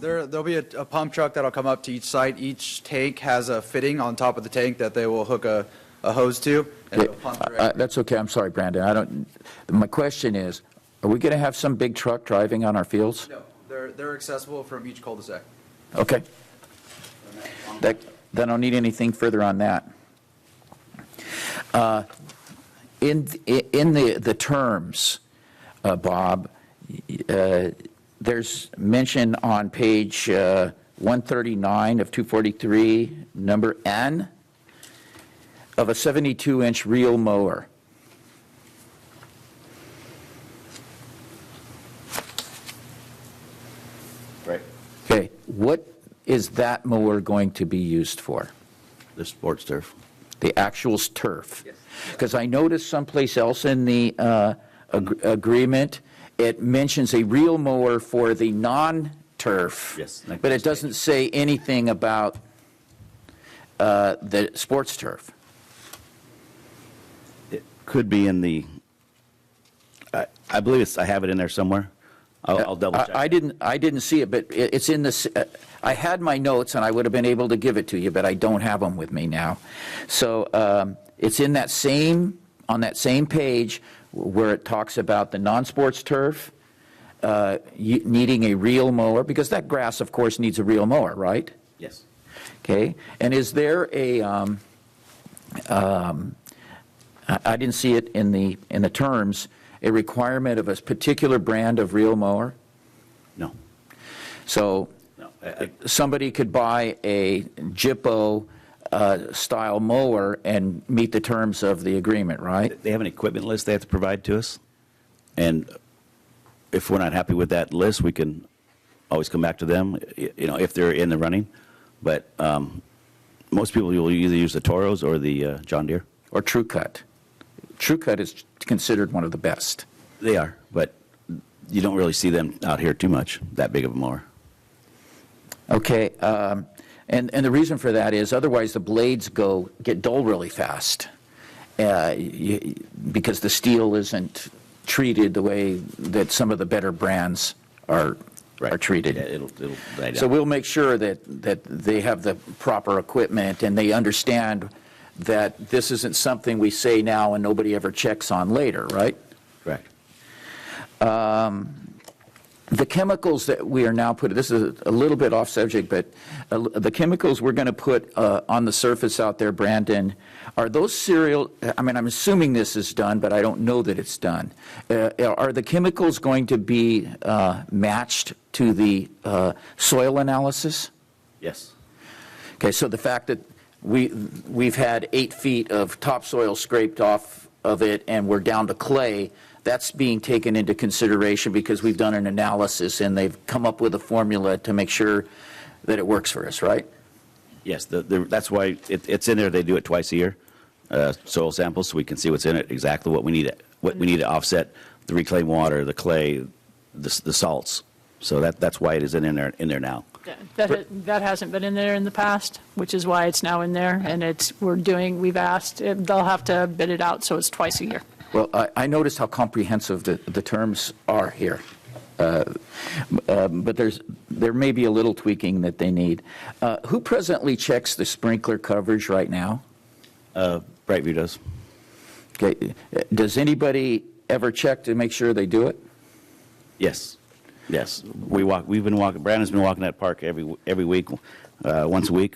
There'll be a pump truck that'll come up to each site. Each tank has a fitting on top of the tank that they will hook a hose to. And it'll pump directly. That's okay. I'm sorry, Brandon. My question is, are we going to have some big truck driving on our fields? No, they're accessible from each cul-de-sac. Okay. Then I don't need anything further on that. In the terms, Bob, there's mention on page 139 of 243, number N, of a 72-inch reel mower. Right. Okay, what is that mower going to be used for? The sports turf. The actual turf? Yes. Because I noticed someplace else in the agreement, it mentions a reel mower for the non-turf. Yes. But it doesn't say anything about the sports turf. It could be in the, I believe I have it in there somewhere. I'll double check. I didn't see it, but it's in this. I had my notes, and I would have been able to give it to you, but I don't have them with me now. So it's in that same, on that same page where it talks about the non-sports turf needing a reel mower, because that grass, of course, needs a reel mower, right? Yes. Okay. And is there a? I didn't see it in the terms. A requirement of a particular brand of reel mower? No. So No. somebody could buy a Jippo style mower and meet the terms of the agreement, right? They have an equipment list they have to provide to us, and if we're not happy with that list, we can always come back to them, if they're in the running. But most people will either use the Toros or the John Deere. Or True Cut. True Cut is considered one of the best. They are, but you don't really see them out here too much, that big of a mower. Okay, and the reason for that is otherwise the blades get dull really fast because the steel isn't treated the way that some of the better brands are treated. Yeah, it'll die down. So we'll make sure that they have the proper equipment and they understand that this isn't something we say now and nobody ever checks on later, right? Correct. The chemicals that we are now putting, this is a little bit off subject, but the chemicals we're going to put on the surface out there, Brandon, are those I'm assuming this is done, but I don't know that it's done. Are the chemicals going to be matched to the soil analysis? Yes. Okay, so the fact that we've had 8 feet of topsoil scraped off of it and we're down to clay, that's being taken into consideration because we've done an analysis and they've come up with a formula to make sure that it works for us, right? Yes, that's why it's in there. They do it twice a year, soil samples, so we can see what's in it, exactly what we need to offset the reclaimed water, the clay, the salts. So that's why it is in there now. That hasn't been in there in the past, which is why it's now in there, and we've asked, they'll have to bid it out, so it's twice a year. Well, I noticed how comprehensive the terms are here, but there may be a little tweaking that they need. Who presently checks the sprinkler coverage right now? Brightview does. Okay. Does anybody ever check to make sure they do it? Yes. Yes. We've been walking. Brandon's been walking that park every week, once a week,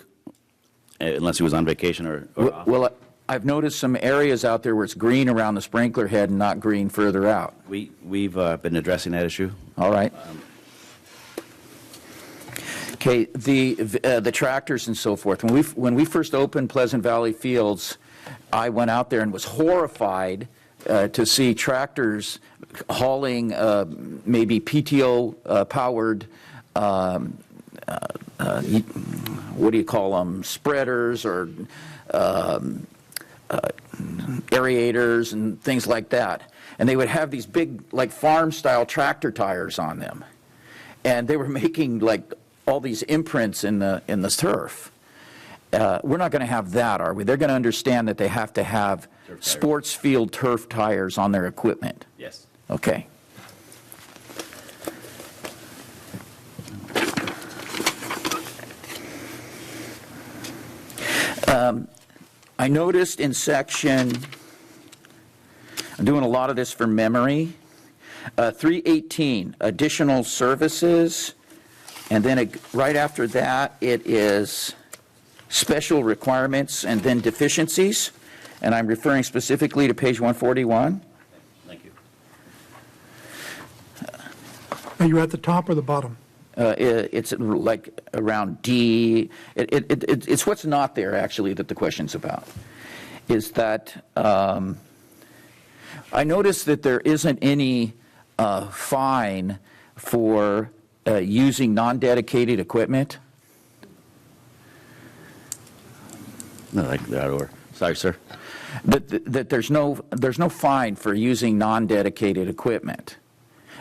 unless he was on vacation or off. Well, I've noticed some areas out there where it's green around the sprinkler head and not green further out. We've been addressing that issue. All right. Okay, the tractors and so forth. When we first opened Pleasant Valley Fields, I went out there and was horrified to see tractors hauling maybe PTO powered what do you call them, spreaders or aerators and things like that. And they would have these big, like farm-style tractor tires on them. And they were making like all these imprints in the turf. We're not going to have that, are we? They're going to understand that they have to have sports field turf tires on their equipment. Yes. Okay. I noticed in section, I'm doing a lot of this from memory, 318, additional services, and then right after that it is special requirements and then deficiencies, and I'm referring specifically to page 141. Thank you. Are you at the top or the bottom? It's like around D. It's what's not there, actually, that the question's about. Is that I noticed that there isn't any fine for using non-dedicated equipment. No, like that or sorry, sir. That there's no fine for using non-dedicated equipment.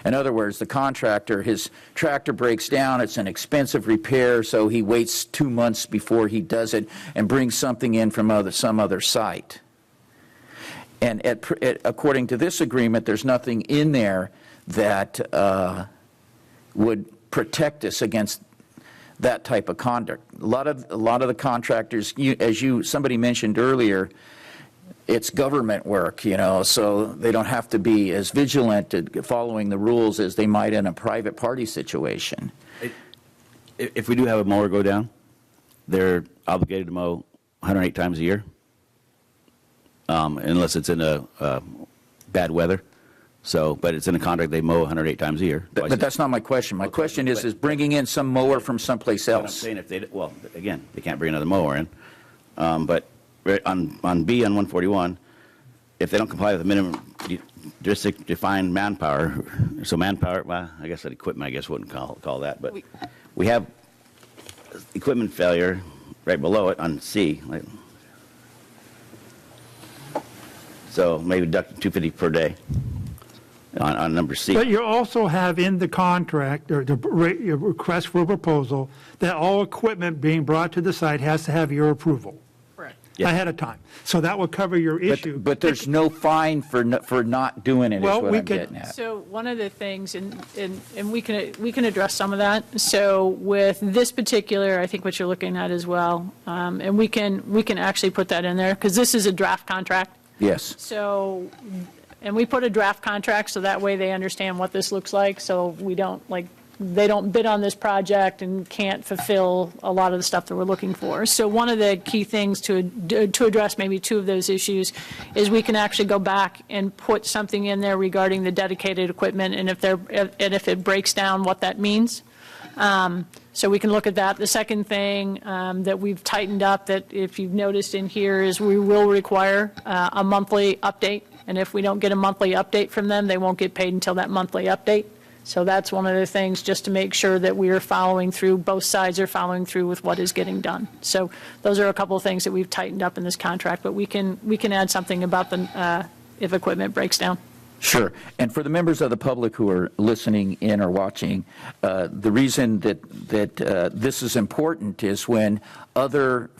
In other words, the contractor, his tractor breaks down, it's an expensive repair, so he waits 2 months before he does it and brings something in from some other site. And according to this agreement, there's nothing in there that would protect us against that type of conduct. A lot of the contractors, somebody mentioned earlier, it's government work, so they don't have to be as vigilant at following the rules as they might in a private party situation. If we do have a mower go down, they're obligated to mow 108 times a year, unless it's in a bad weather. So, but it's in a contract, they mow 108 times a year. But that's not my question. My question is bringing in some mower from someplace else. I'm saying if they, well, again, they can't bring another mower in, but on B on 141, if they don't comply with the minimum district defined manpower, so manpower, well, I guess that equipment, I guess wouldn't call that, but we have equipment failure right below it on C. So maybe deduct $250 per day on number C. But you also have in the contract, or the request for proposal, that all equipment being brought to the site has to have your approval. Correct. Ahead of time. So that will cover your issue. But there's no fine for not doing it, is what I'm getting at. So one of the things, and we can address some of that. So with this particular, I think what you're looking at as well, and we can actually put that in there, because this is a draft contract. Yes. So, and we put a draft contract so that way they understand what this looks like, so we don't, they don't bid on this project and can't fulfill a lot of the stuff that we're looking for. So one of the key things to address maybe two of those issues is we can actually go back and put something in there regarding the dedicated equipment, and if it breaks down, what that means. So we can look at that. The second thing that we've tightened up, that if you've noticed in here, is we will require a monthly update. And if we don't get a monthly update from them, they won't get paid until that monthly update. So that's one of the things, just to make sure that we are following through, both sides are following through with what is getting done. So those are a couple of things that we've tightened up in this contract, but we can add something about if equipment breaks down. Sure. And for the members of the public who are listening in or watching, the reason that this is important is when other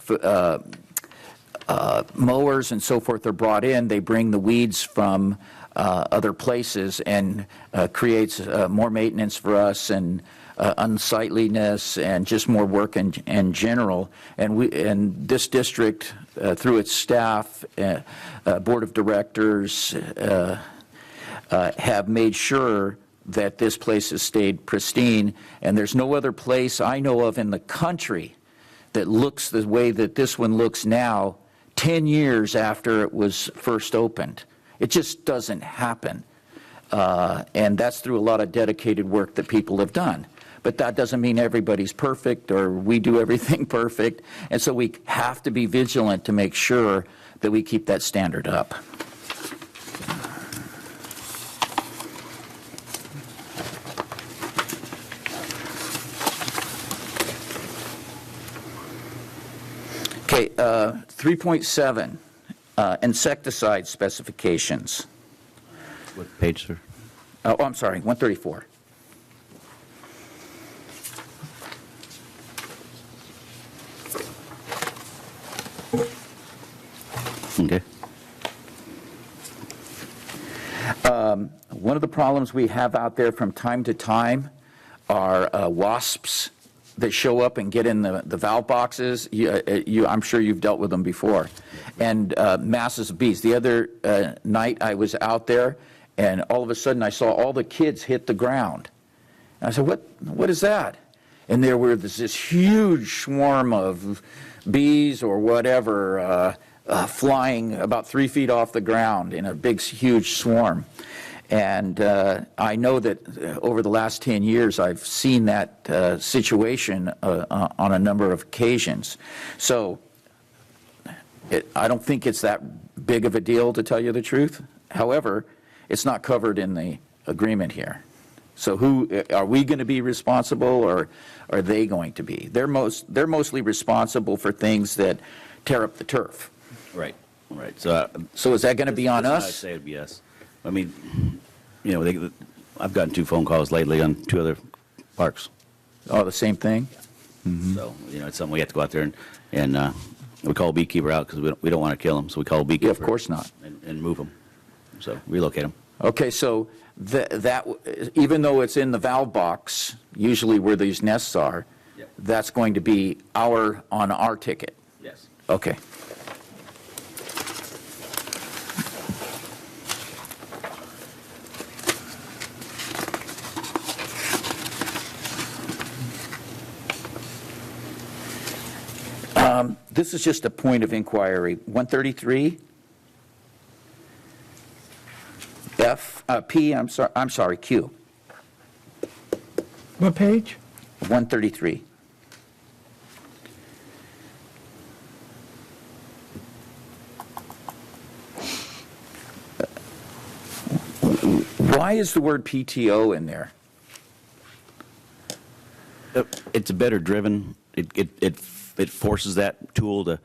mowers and so forth are brought in, they bring the weeds from other places, and creates more maintenance for us, and unsightliness, and just more work in general. And this district, through its staff, board of directors, have made sure that this place has stayed pristine, and there's no other place I know of in the country that looks the way that this one looks now, 10 years after it was first opened. It just doesn't happen, and that's through a lot of dedicated work that people have done. But that doesn't mean everybody's perfect or we do everything perfect, and so we have to be vigilant to make sure that we keep that standard up. Okay, 3.7. insecticide specifications. What page, sir? Oh, I'm sorry, 134. Okay. One of the problems we have out there from time to time are wasps that show up and get in the valve boxes. I'm sure you've dealt with them before. And masses of bees. The other night I was out there, and all of a sudden I saw all the kids hit the ground. And I said, what is that? And there were this huge swarm of bees or whatever flying about 3 feet off the ground in a big, huge swarm. And I know that over the last 10 years, I've seen that situation on a number of occasions. So I don't think it's that big of a deal, to tell you the truth. However, it's not covered in the agreement here. So who are we going to be responsible, or are they going to be? They're mostly responsible for things that tear up the turf. Right, right. So is that going to be on us? I'd say it'd be yes. I mean, you know, I've gotten 2 phone calls lately on 2 other parks. Oh, the same thing? Mm-hmm. So, you know, it's something we have to go out there and we call a beekeeper out because we don't want to kill them. So we call a beekeeper. Yeah, of course not. And move them. So relocate them. Okay, so that even though it's in the valve box, usually where these nests are, Yep. That's going to be on our ticket. Yes. Okay. This is just a point of inquiry. 133 P. I'm sorry. Q. What page? 133. Why is the word PTO in there? It's a better driven. It forces that tool to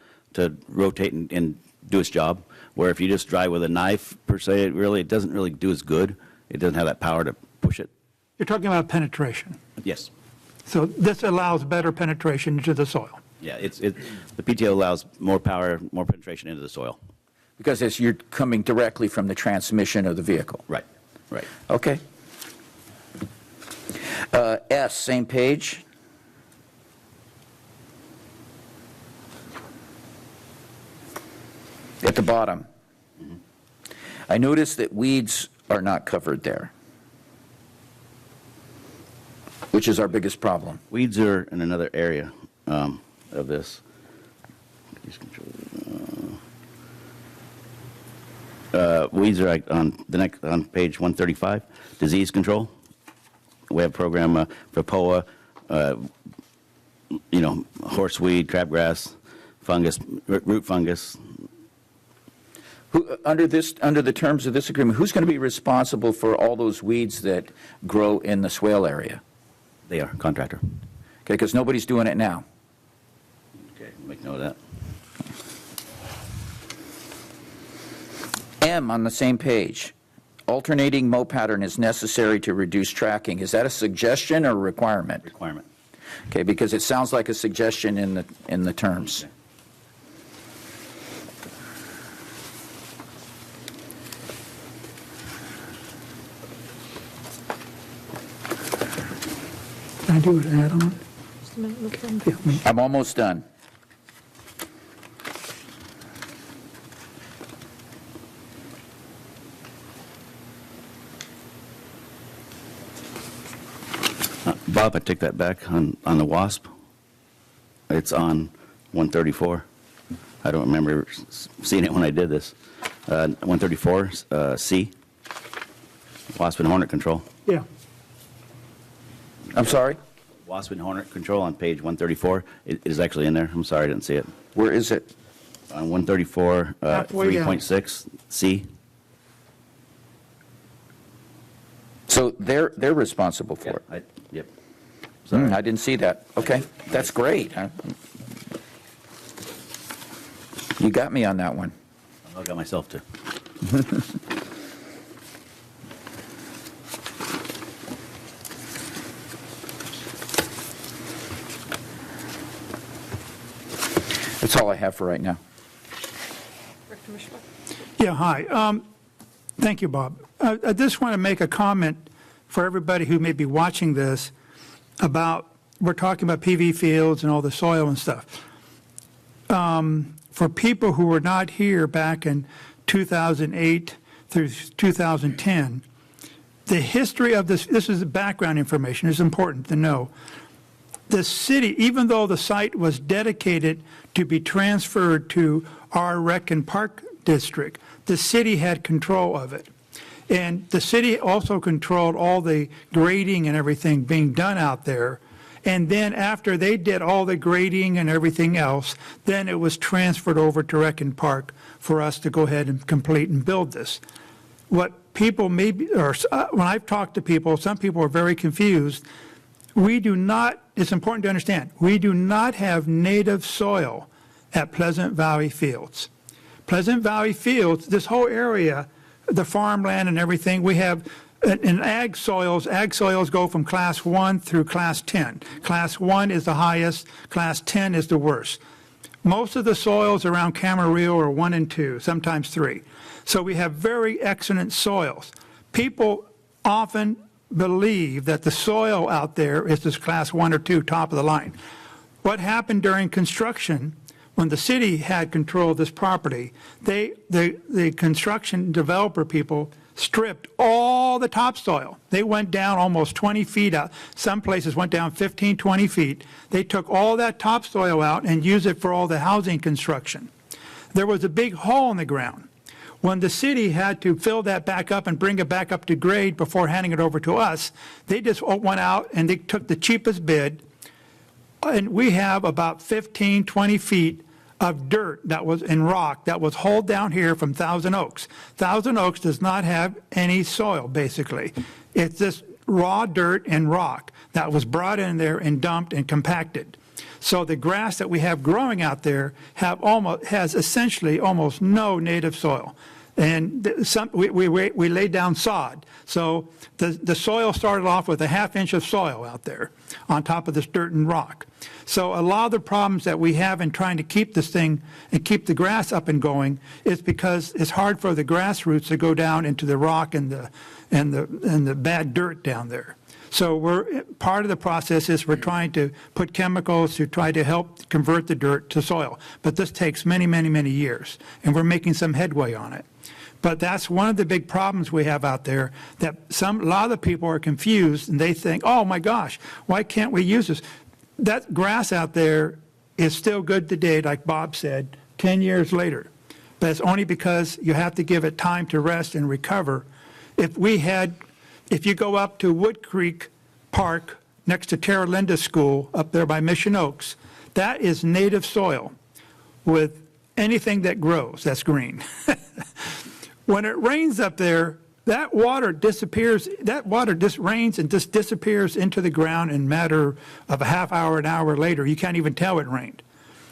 rotate and do its job. Where if you just drive with a knife per se, it doesn't really do as good. It doesn't have that power to push it. You're talking about penetration. Yes. So this allows better penetration into the soil. Yeah. The PTO allows more power, more penetration into the soil. Because you're coming directly from the transmission of the vehicle. Right. Right. Okay. S, same page. At the bottom. Mm-hmm. I noticed that weeds are not covered there, which is our biggest problem. Weeds are in another area of this. Weeds are on page 135. Disease control. We have a program for POA. Horseweed, crabgrass, fungus, root fungus. Under the terms of this agreement, who's going to be responsible for all those weeds that grow in the swale area? They are, contractor. Okay, because nobody's doing it now. Okay, make note of that. M on the same page. Alternating mow pattern is necessary to reduce tracking. Is that a suggestion or a requirement? Requirement. Okay, because it sounds like a suggestion in the terms. Okay. Can I do an add-on? I'm almost done. Bob, I take that back on the WASP. It's on 134. I don't remember seeing it when I did this. 134 C. Wasp and hornet control. Yeah. I'm sorry? Wasp and hornet control on page 134. It is actually in there. I'm sorry I didn't see it. Where is it? On 134 Halfway down. 3.6 C. So they're responsible for it? Yep. I didn't see that. Okay, that's great. You got me on that one. I got myself to. That's all I have for right now. Yeah, hi. Thank you, Bob. I just want to make a comment for everybody who may be watching this about, we're talking about PV fields and all the soil and stuff. For people who were not here back in 2008 through 2010, the history of this is background information, is important to know. The city, even though the site was dedicated to be transferred to our Rec and Park District, the city had control of it. And the city also controlled all the grading and everything being done out there. And then after they did all the grading and everything else, then it was transferred over to Rec and Park for us to go ahead and complete and build this. What people maybe, or when I've talked to people, some people are very confused. We do not, it's important to understand, we do not have native soil at Pleasant Valley Fields. Pleasant Valley Fields, this whole area, the farmland and everything, we have in ag soils go from class 1 through class 10. Class 1 is the highest, class 10 is the worst. Most of the soils around Camarillo are 1 and 2, sometimes 3. So we have very excellent soils. People often believe that the soil out there is this class 1 or 2, top of the line. What happened during construction, when the city had control of this property, the construction developer people stripped all the topsoil. They went down almost 20 feet out. Some places went down 15, 20 feet. They took all that topsoil out and used it for all the housing construction. There was a big hole in the ground. When the city had to fill that back up and bring it back up to grade before handing it over to us, they just went out and they took the cheapest bid, and we have about 15, 20 feet of dirt that was in rock that was hauled down here from Thousand Oaks. Thousand Oaks does not have any soil, basically. It's just raw dirt and rock that was brought in there and dumped and compacted. So the grass that we have growing out there has essentially almost no native soil. And we laid down sod. So the soil started off with a ½ inch of soil out there on top of this dirt and rock. So a lot of the problems that we have in trying to keep this thing and keep the grass up and going is because it's hard for the grass roots to go down into the rock and the bad dirt down there. So part of the process is we're trying to put chemicals to try to help convert the dirt to soil. But this takes many, many, many years, and we're making some headway on it. But that's one of the big problems we have out there, that a lot of the people are confused, and they think, oh my gosh, why can't we use this? That grass out there is still good today, like Bob said, 10 years later. But it's only because you have to give it time to rest and recover. If you go up to Wood Creek Park next to Terra Linda School up there by Mission Oaks, that is native soil with anything that grows that's green. When it rains up there, that water disappears. That water just rains and just disappears into the ground in a matter of a half hour, an hour later. You can't even tell it rained.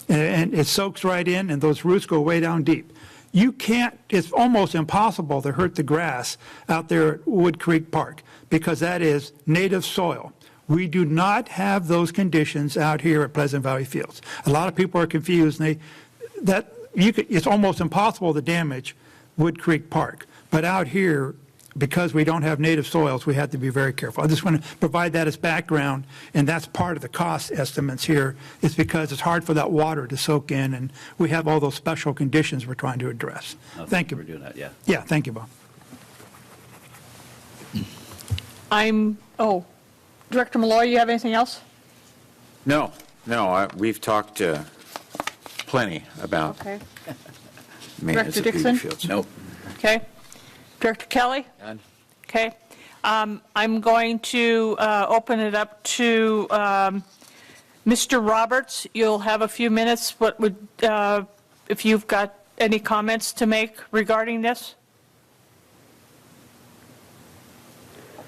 And it soaks right in, and those roots go way down deep. It's almost impossible to hurt the grass out there at Wood Creek Park because that is native soil. We do not have those conditions out here at Pleasant Valley Fields. A lot of people are confused, and it's almost impossible to damage Wood Creek Park. But out here, because we don't have native soils, we have to be very careful. I just want to provide that as background, and that's part of the cost estimates here, is because it's hard for that water to soak in, and we have all those special conditions we're trying to address. Thank you for doing that, yeah. Yeah, thank you, Bob. Director Malloy, you have anything else? No, we've talked plenty about Okay. maintenance of Director PV Dixon? fields. Nope. Okay. Director Kelly? None. Okay. I'm going to open it up to Mr. Roberts. You'll have a few minutes. If you've got any comments to make regarding this?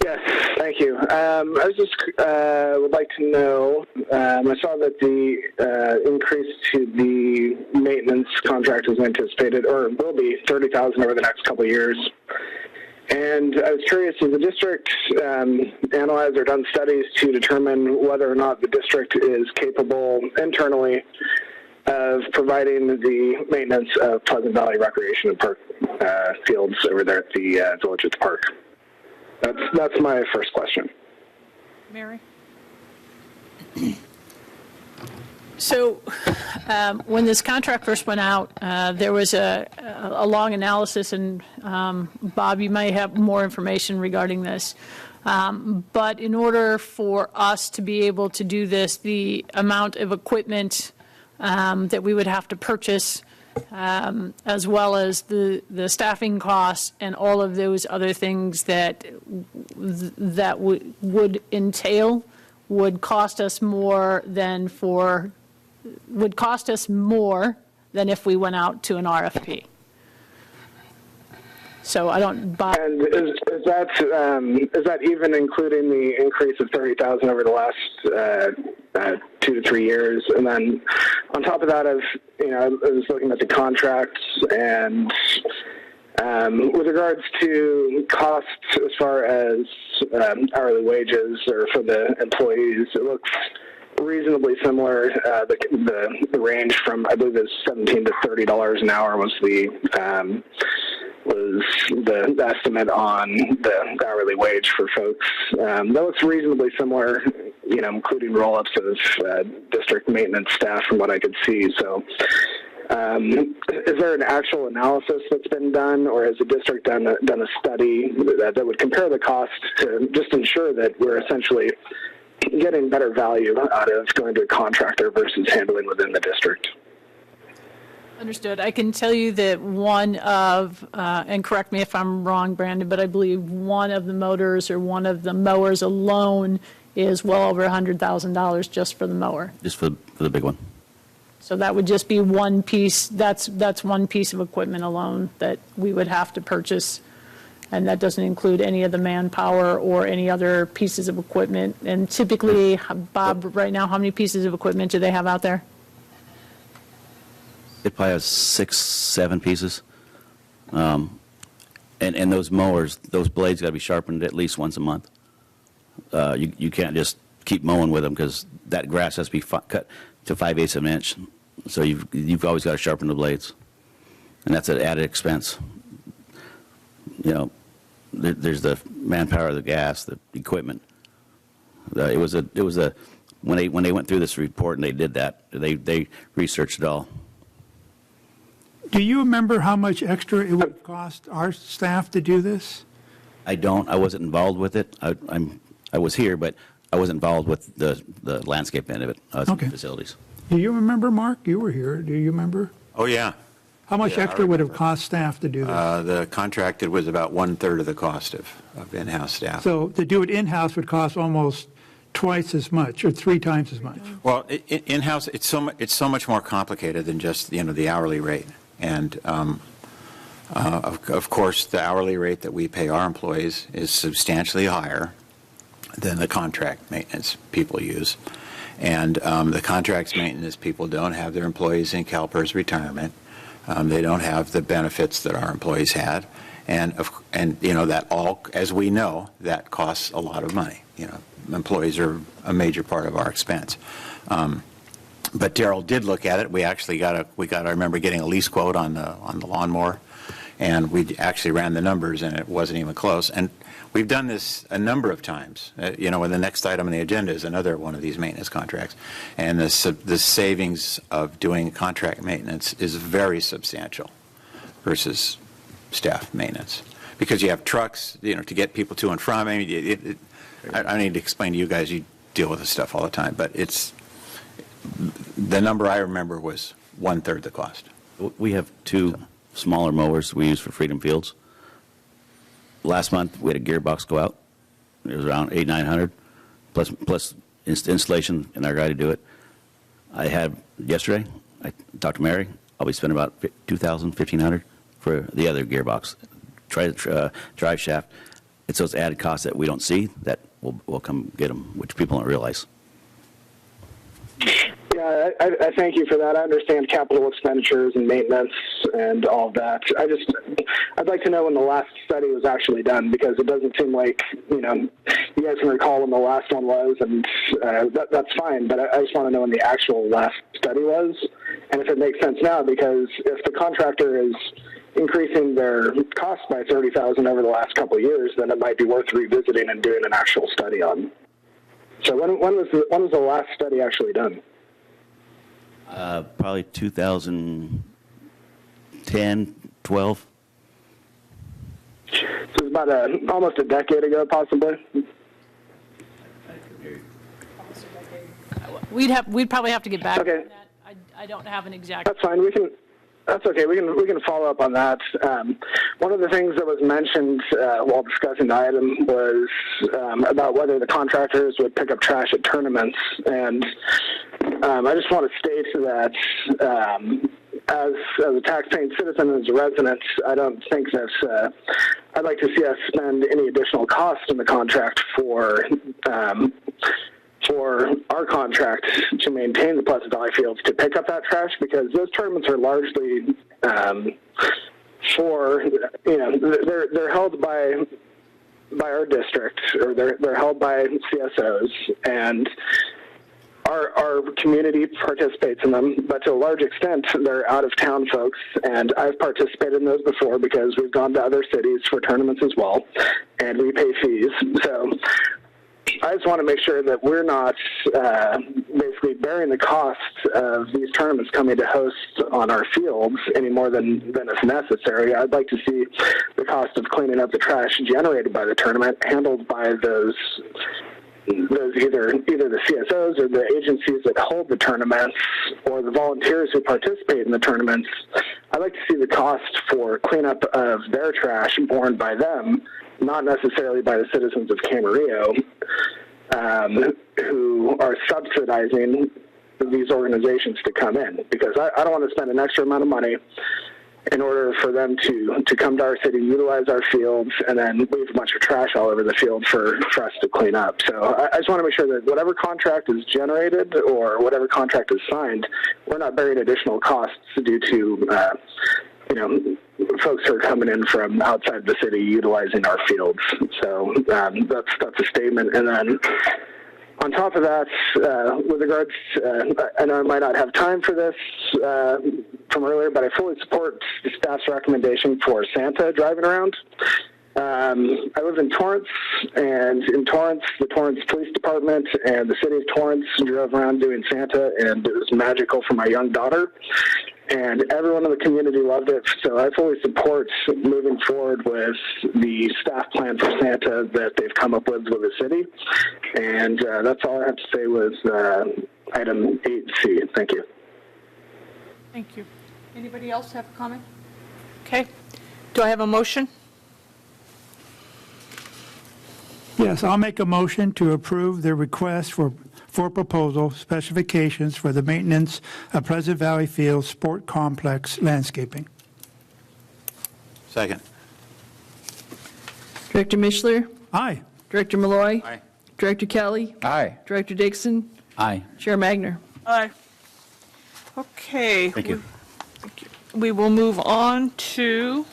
Yes, Thank you. I was just would like to know, I saw that the increase to the maintenance contract is anticipated, or will be, $30,000 over the next couple of years. And I was curious, has the district analyzed or done studies to determine whether or not the district is capable internally of providing the maintenance of Pleasant Valley Recreation and Park fields over there at the Village at the Park? That's my first question. Mary? So when this contract first went out, there was a long analysis, and Bob, you may have more information regarding this. But in order for us to be able to do this, the amount of equipment that we would have to purchase, as well as the staffing costs and all of those other things that would entail, would cost us more than if we went out to an RFP. So I don't buy. And is that even including the increase of $30,000 over the last 2 to 3 years? And then on top of that, I was looking at the contracts, and with regards to costs as far as hourly wages or for the employees, it looks reasonably similar. The range from, I believe, is $17 to $30 an hour was the estimate on the hourly wage for folks. That looks reasonably similar, including roll-ups of district maintenance staff from what I could see. So is there an actual analysis that's been done, or has the district done a study that would compare the cost to just ensure that we're essentially getting better value out of going to a contractor versus handling within the district? Understood. I can tell you that one of, and correct me if I'm wrong, Brandon, but I believe one of the motors or one of the mowers alone is well over $100,000 just for the mower. Just for the big one. So that would just be one piece. That's one piece of equipment alone that we would have to purchase, and that doesn't include any of the manpower or any other pieces of equipment. And typically, Bob, right now, how many pieces of equipment do they have out there? It probably has 6, 7 pieces. And those mowers, those blades got to be sharpened at least once a month. You can't just keep mowing with them, because that grass has to be cut to 5/8 of an inch. So you've always got to sharpen the blades, and that's an added expense. There's the manpower, the gas, the equipment. It was a when they went through this report and they did that, they researched it all. Do you remember how much extra it would cost our staff to do this? I don't. I wasn't involved with it. I was here, but I wasn't involved with the landscape end of it. I was in facilities. Do you remember, Mark? You were here. Do you remember? Oh, yeah. How much extra would it have cost staff to do this? The contracted was about 1/3 of the cost of in-house staff. So to do it in-house would cost almost twice as much or 3 times as much. Well, in-house, it's so much more complicated than just the hourly rate. And of course, the hourly rate that we pay our employees is substantially higher than the contract maintenance people use. And the contracts maintenance people don't have their employees in CalPERS retirement. They don't have the benefits that our employees had. And that all, as we know, that costs a lot of money. Employees are a major part of our expense. But Daryl did look at it. We actually I remember getting a lease quote on the lawnmower, and we actually ran the numbers, and it wasn't even close. And we've done this a number of times. And the next item on the agenda is another one of these maintenance contracts, and the savings of doing contract maintenance is very substantial versus staff maintenance, because you have trucks, to get people to and from. I mean, I don't need to explain to you guys. You deal with this stuff all the time, but the number I remember was 1/3 the cost. We have 2 smaller mowers we use for Freedom Fields. Last month, we had a gearbox go out. It was around $800-900, plus installation and our guy to do it. I had yesterday, I talked to Mary. I'll be spending about $2,000-1,500 for the other gearbox, drive shaft. It's those added costs that we don't see that we'll come get them, which people don't realize. Yeah, I thank you for that. I understand capital expenditures and maintenance and all of that. I'd like to know when the last study was actually done, because it doesn't seem like, you guys can recall when the last one was, and that's fine, but I just want to know when the actual last study was, and if it makes sense now, because if the contractor is increasing their cost by $30,000 over the last couple of years, then it might be worth revisiting and doing an actual study on. So when was the last study actually done? Probably 2010, 12. So it's about almost a decade ago, possibly. We'd probably have to get back Okay. on that. I don't have an exact. That's fine. That's okay. We can follow up on that. One of the things that was mentioned while discussing the item was about whether the contractors would pick up trash at tournaments, and I just want to state that as a taxpaying citizen and as a resident, I don't think that I'd like to see us spend any additional cost in the contract for our contract to maintain the Pleasant Valley Fields to pick up that trash, because those tournaments are largely they're held by our district, or they're held by CSOs, and our community participates in them, but to a large extent they're out of town folks, and I've participated in those before because we've gone to other cities for tournaments as well, and we pay fees. So I just want to make sure that we're not basically bearing the cost of these tournaments coming to host on our fields any more than is necessary. I'd like to see the cost of cleaning up the trash generated by the tournament handled by those either the CSOs or the agencies that hold the tournaments, or the volunteers who participate in the tournaments. I'd like to see the cost for cleanup of their trash borne by them, not necessarily by the citizens of Camarillo, who are subsidizing these organizations to come in, because I don't want to spend an extra amount of money in order for them to come to our city, utilize our fields, and then leave a bunch of trash all over the field for us to clean up. So I just want to make sure that whatever contract is generated or whatever contract is signed, we're not bearing additional costs due to folks who are coming in from outside the city utilizing our fields. So that's a statement. And then on top of that, with regards, I know I might not have time for this from earlier, but I fully support the staff's recommendation for Santa driving around. I live in Torrance, and in Torrance, the Torrance Police Department and the City of Torrance drove around doing Santa, and it was magical for my young daughter. And everyone in the community loved it, so I fully support moving forward with the staff plan for Santa that they've come up with the city. And that's all I have to say with item 8C. Thank you. Thank you. Anybody else have a comment? Okay. Do I have a motion? Yes, I'll make a motion to approve the request for proposal specifications for the maintenance of Pleasant Valley Field Sport Complex landscaping. Second. Director Mishler? Aye. Director Malloy? Aye. Director Kelly? Aye. Director Dixon? Aye. Chair Magner? Aye. Okay. Thank you. We will move on to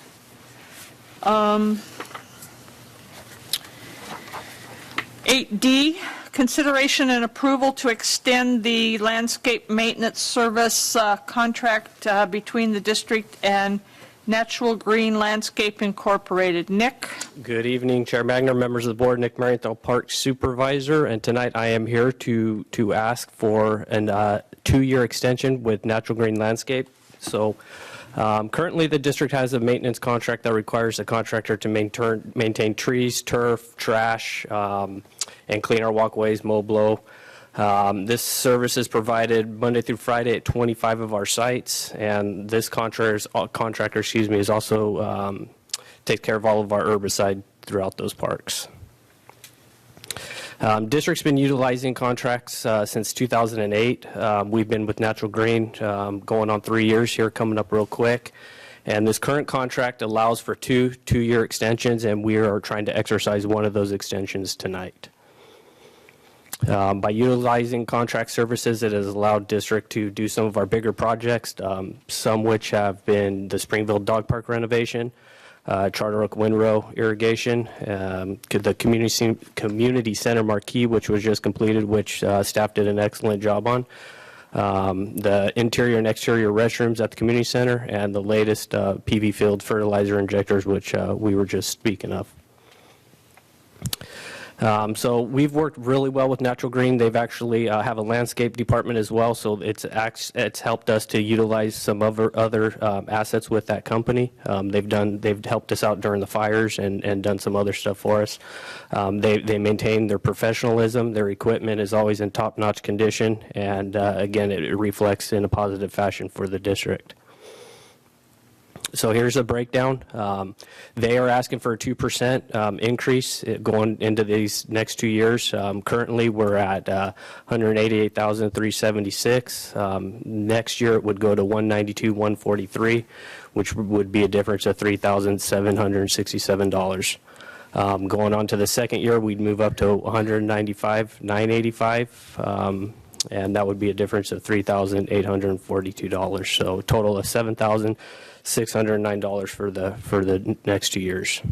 8D, consideration and approval to extend the landscape maintenance service contract between the district and Natural Green Landscape Incorporated. Nick? Good evening, Chair Magner, members of the board. Nick Marienthal, Park Supervisor, and tonight I am here to ask for a 2-year extension with Natural Green Landscape. So currently the district has a maintenance contract that requires a contractor to maintain trees, turf, trash, and clean our walkways, mow, blow. This service is provided Monday through Friday at 25 of our sites, and this contractor, is also takes care of all of our herbicide throughout those parks. District's been utilizing contracts since 2008. We've been with Natural Green going on 3 years here, coming up real quick. And this current contract allows for two-year extensions, and we are trying to exercise one of those extensions tonight. By utilizing contract services, it has allowed district to do some of our bigger projects, some which have been the Springville Dog Park renovation, Charter Oak Windrow irrigation, the community center marquee, which was just completed, which staff did an excellent job on, the interior and exterior restrooms at the community center, and the latest PV field fertilizer injectors, which we were just speaking of. So we've worked really well with Natural Green. They've actually have a landscape department as well, so it's helped us to utilize some other assets with that company. They've helped us out during the fires and done some other stuff for us. They maintain their professionalism. Their equipment is always in top-notch condition, and again, it reflects in a positive fashion for the district. So here's a breakdown. They are asking for a 2% increase going into these next 2 years. Currently, we're at $188,376. Next year, it would go to $192,143, which would be a difference of $3,767. Going on to the second year, we'd move up to $195,985. And that would be a difference of $3,842. So a total of $7,609 for the next 2 years.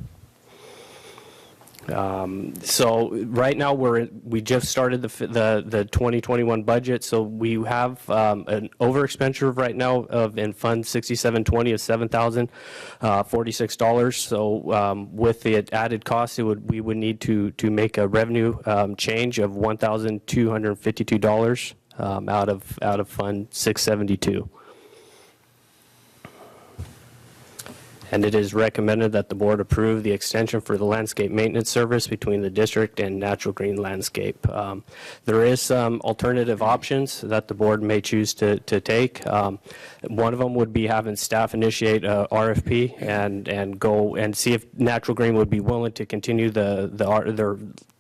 So right now we just started the 2021 budget, so we have an over expenditure right now in Fund 6720 of $7,046. So with the added cost, we would need to make a revenue change of $1,252 out of Fund 672. And it is recommended that the board approve the extension for the landscape maintenance service between the district and Natural Green Landscape. There is some alternative options that the board may choose to take. One of them would be having staff initiate a RFP and go and see if Natural Green would be willing to continue their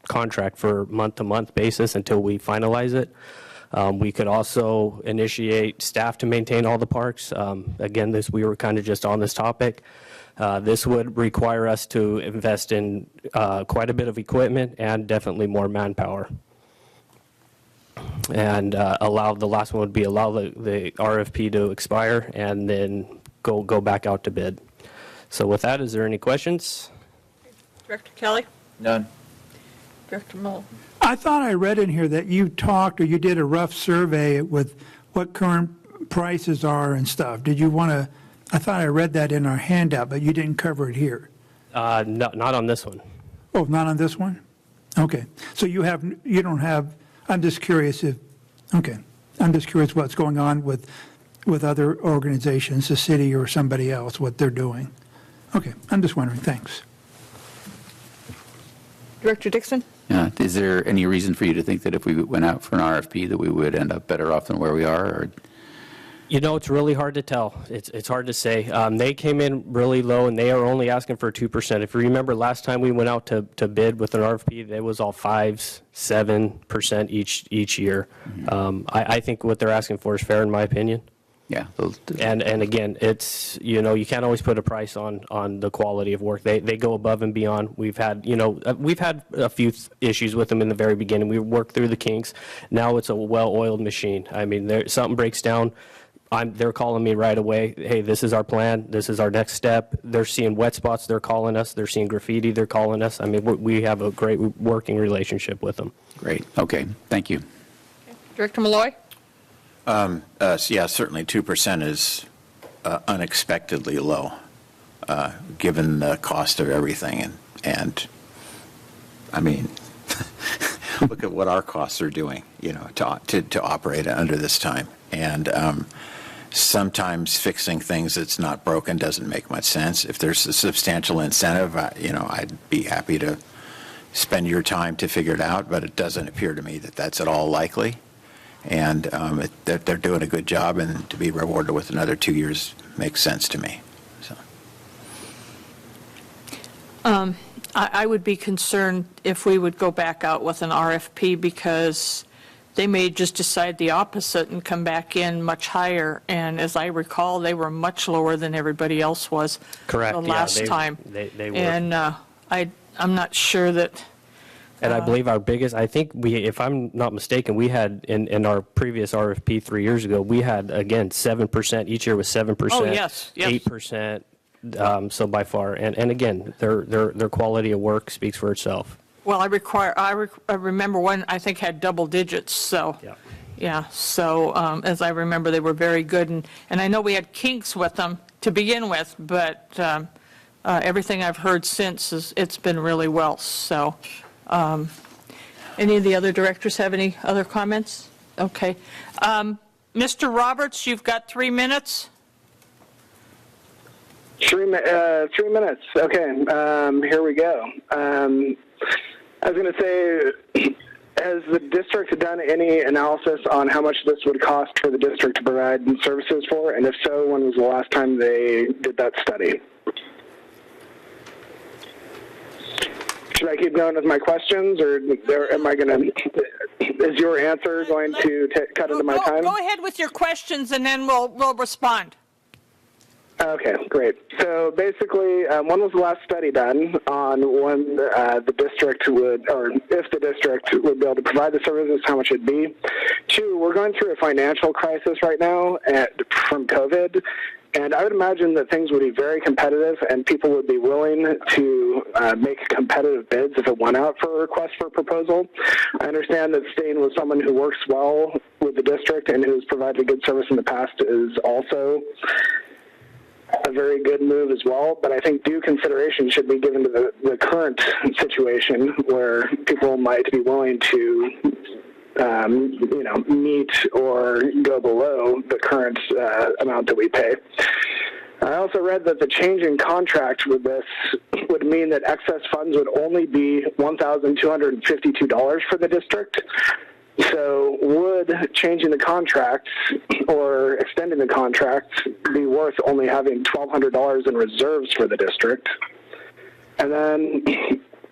contract for month-to-month basis until we finalize it. We could also initiate staff to maintain all the parks. Again, we were kind of just on this topic. This would require us to invest in quite a bit of equipment and definitely more manpower. And the last one would be allow the RFP to expire and then go back out to bid. So with that, is there any questions? Director Kelly? None. Director Mull? I thought I read in here that you talked or you did a rough survey with what current prices are and stuff. Did you want to, I thought I read that in our handout, but you didn't cover it here. Not on this one. Oh, not on this one? Okay. So you don't have, I'm just curious I'm just curious what's going on with other organizations, the city or somebody else, what they're doing. Okay. I'm just wondering. Thanks. Director Dixon? Is there any reason for you to think that if we went out for an RFP that we would end up better off than where we are? Or? You know, it's really hard to tell. It's hard to say. They came in really low, and they are only asking for 2%. If you remember last time we went out to bid with an RFP, it was all 5%, 7% each year. Mm-hmm. I think what they're asking for is fair, in my opinion. Yeah. And again, it's, you know, you can't always put a price on the quality of work. They go above and beyond. We've had a few issues with them in the very beginning. We worked through the kinks. Now it's a well-oiled machine. I mean, something breaks down, they're calling me right away. Hey, this is our plan. This is our next step. They're seeing wet spots. They're calling us. They're seeing graffiti. They're calling us. I mean, we have a great working relationship with them. Great. Okay. Thank you. Okay. Director Malloy? Yeah, certainly 2% is unexpectedly low, given the cost of everything. And I mean, look at what our costs are doing, you know, to operate under this time. And sometimes fixing things that's not broken doesn't make much sense. If there's a substantial incentive, I'd be happy to spend your time to figure it out, but it doesn't appear to me that that's at all likely. And they're doing a good job, and to be rewarded with another 2 years makes sense to me. So. I would be concerned if we would go back out with an RFP because they may just decide the opposite and come back in much higher. And as I recall, they were much lower than everybody else was. Correct. The last time. They were. And I'm not sure that And I believe our biggest, I think we, if I'm not mistaken, we had in our previous RFP 3 years ago, we had, again, 7%, each year was 7%. Oh, yes, yes. 8%, so by far. And again, their quality of work speaks for itself. Well, I remember one, I think, had double digits, so. Yeah. Yeah, so as I remember, they were very good, and I know we had kinks with them to begin with, but everything I've heard since is it's been really well, so. Any of the other directors have any other comments? Okay. Mr. Roberts, you've got 3 minutes. 3 minutes. Okay. Here we go. I was going to say, has the district done any analysis on how much this would cost for the district to provide services for? And if so, when was the last time they did that study? Should I keep going with my questions, or am I going to? Is your answer going to cut into my time? Go ahead with your questions, and then we'll respond. Okay, great. So basically, when was the last study done on when the district would, or if the district would be able to provide the services, how much it'd be? 2, we're going through a financial crisis right now from COVID, and I would imagine that things would be very competitive and people would be willing to make competitive bids if it went out for a request for proposal. I understand that staying with someone who works well with the district and who's provided a good service in the past is also a very good move as well, but I think due consideration should be given to the current situation where people might be willing to meet or go below the current amount that we pay. I also read that the change in contract with this would mean that excess funds would only be $1,252 for the district. So would changing the contract or extending the contract be worth only having $1,200 in reserves for the district? And then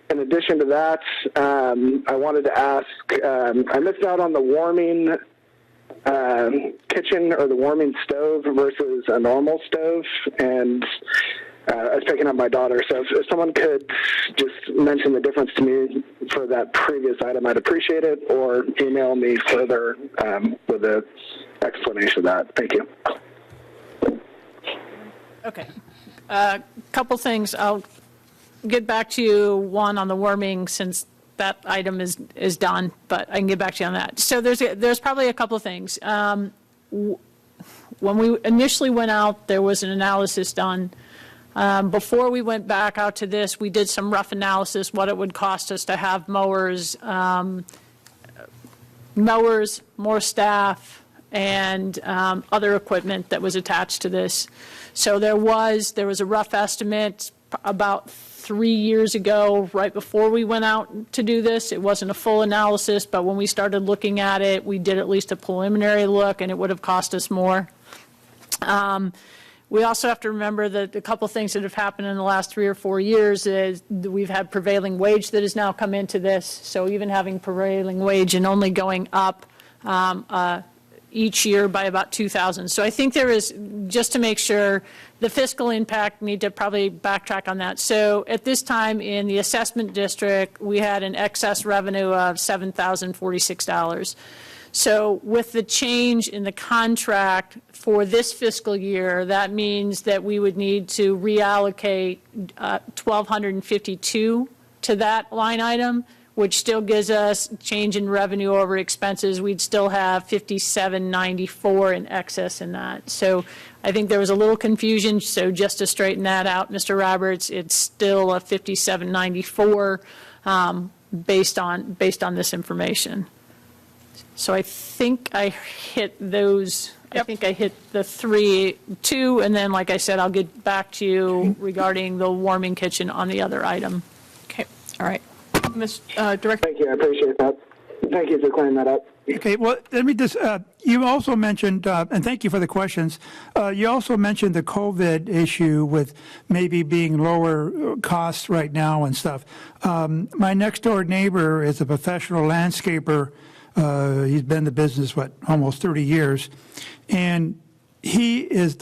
in addition to that, I wanted to ask, I missed out on the warming kitchen or the warming stove versus a normal stove, and I was picking up my daughter, so if someone could just mention the difference to me for that previous item, I'd appreciate it, or email me further with an explanation of that. Thank you. Okay. Couple things. I'll get back to you, one, on the warming, since that item is done, but I can get back to you on that. So there's probably a couple of things. When we initially went out, there was an analysis done. Before we went back out to this, we did some rough analysis, what it would cost us to have mowers, more staff, and other equipment that was attached to this. So there was a rough estimate about 3 years ago, right before we went out to do this. It wasn't a full analysis, but when we started looking at it, we did at least a preliminary look, and it would have cost us more. We also have to remember that a couple things that have happened in the last 3 or 4 years is we've had prevailing wage that has now come into this. So even having prevailing wage and only going up each year by about 2,000. So I think there is, just to make sure, the fiscal impact, need to probably backtrack on that. So at this time in the assessment district, we had an excess revenue of $7,046. So with the change in the contract for this fiscal year, that means that we would need to reallocate $1,252 to that line item, which still gives us change in revenue over expenses. We'd still have $57.94 in excess in that. So I think there was a little confusion. So just to straighten that out, Mr. Roberts, it's still a $57.94 based on this information. So I think I hit those. Yep. I think I hit the 2, and then, like I said, I'll get back to you regarding the warming kitchen on the other item. Okay. All right. Ms. Director. Thank you. I appreciate that. Thank you for clearing that up. Okay, well, let me just, you also mentioned, and thank you for the questions, you also mentioned the COVID issue with maybe being lower costs right now and stuff. My next door neighbor is a professional landscaper. He's been in the business, almost 30 years. And he is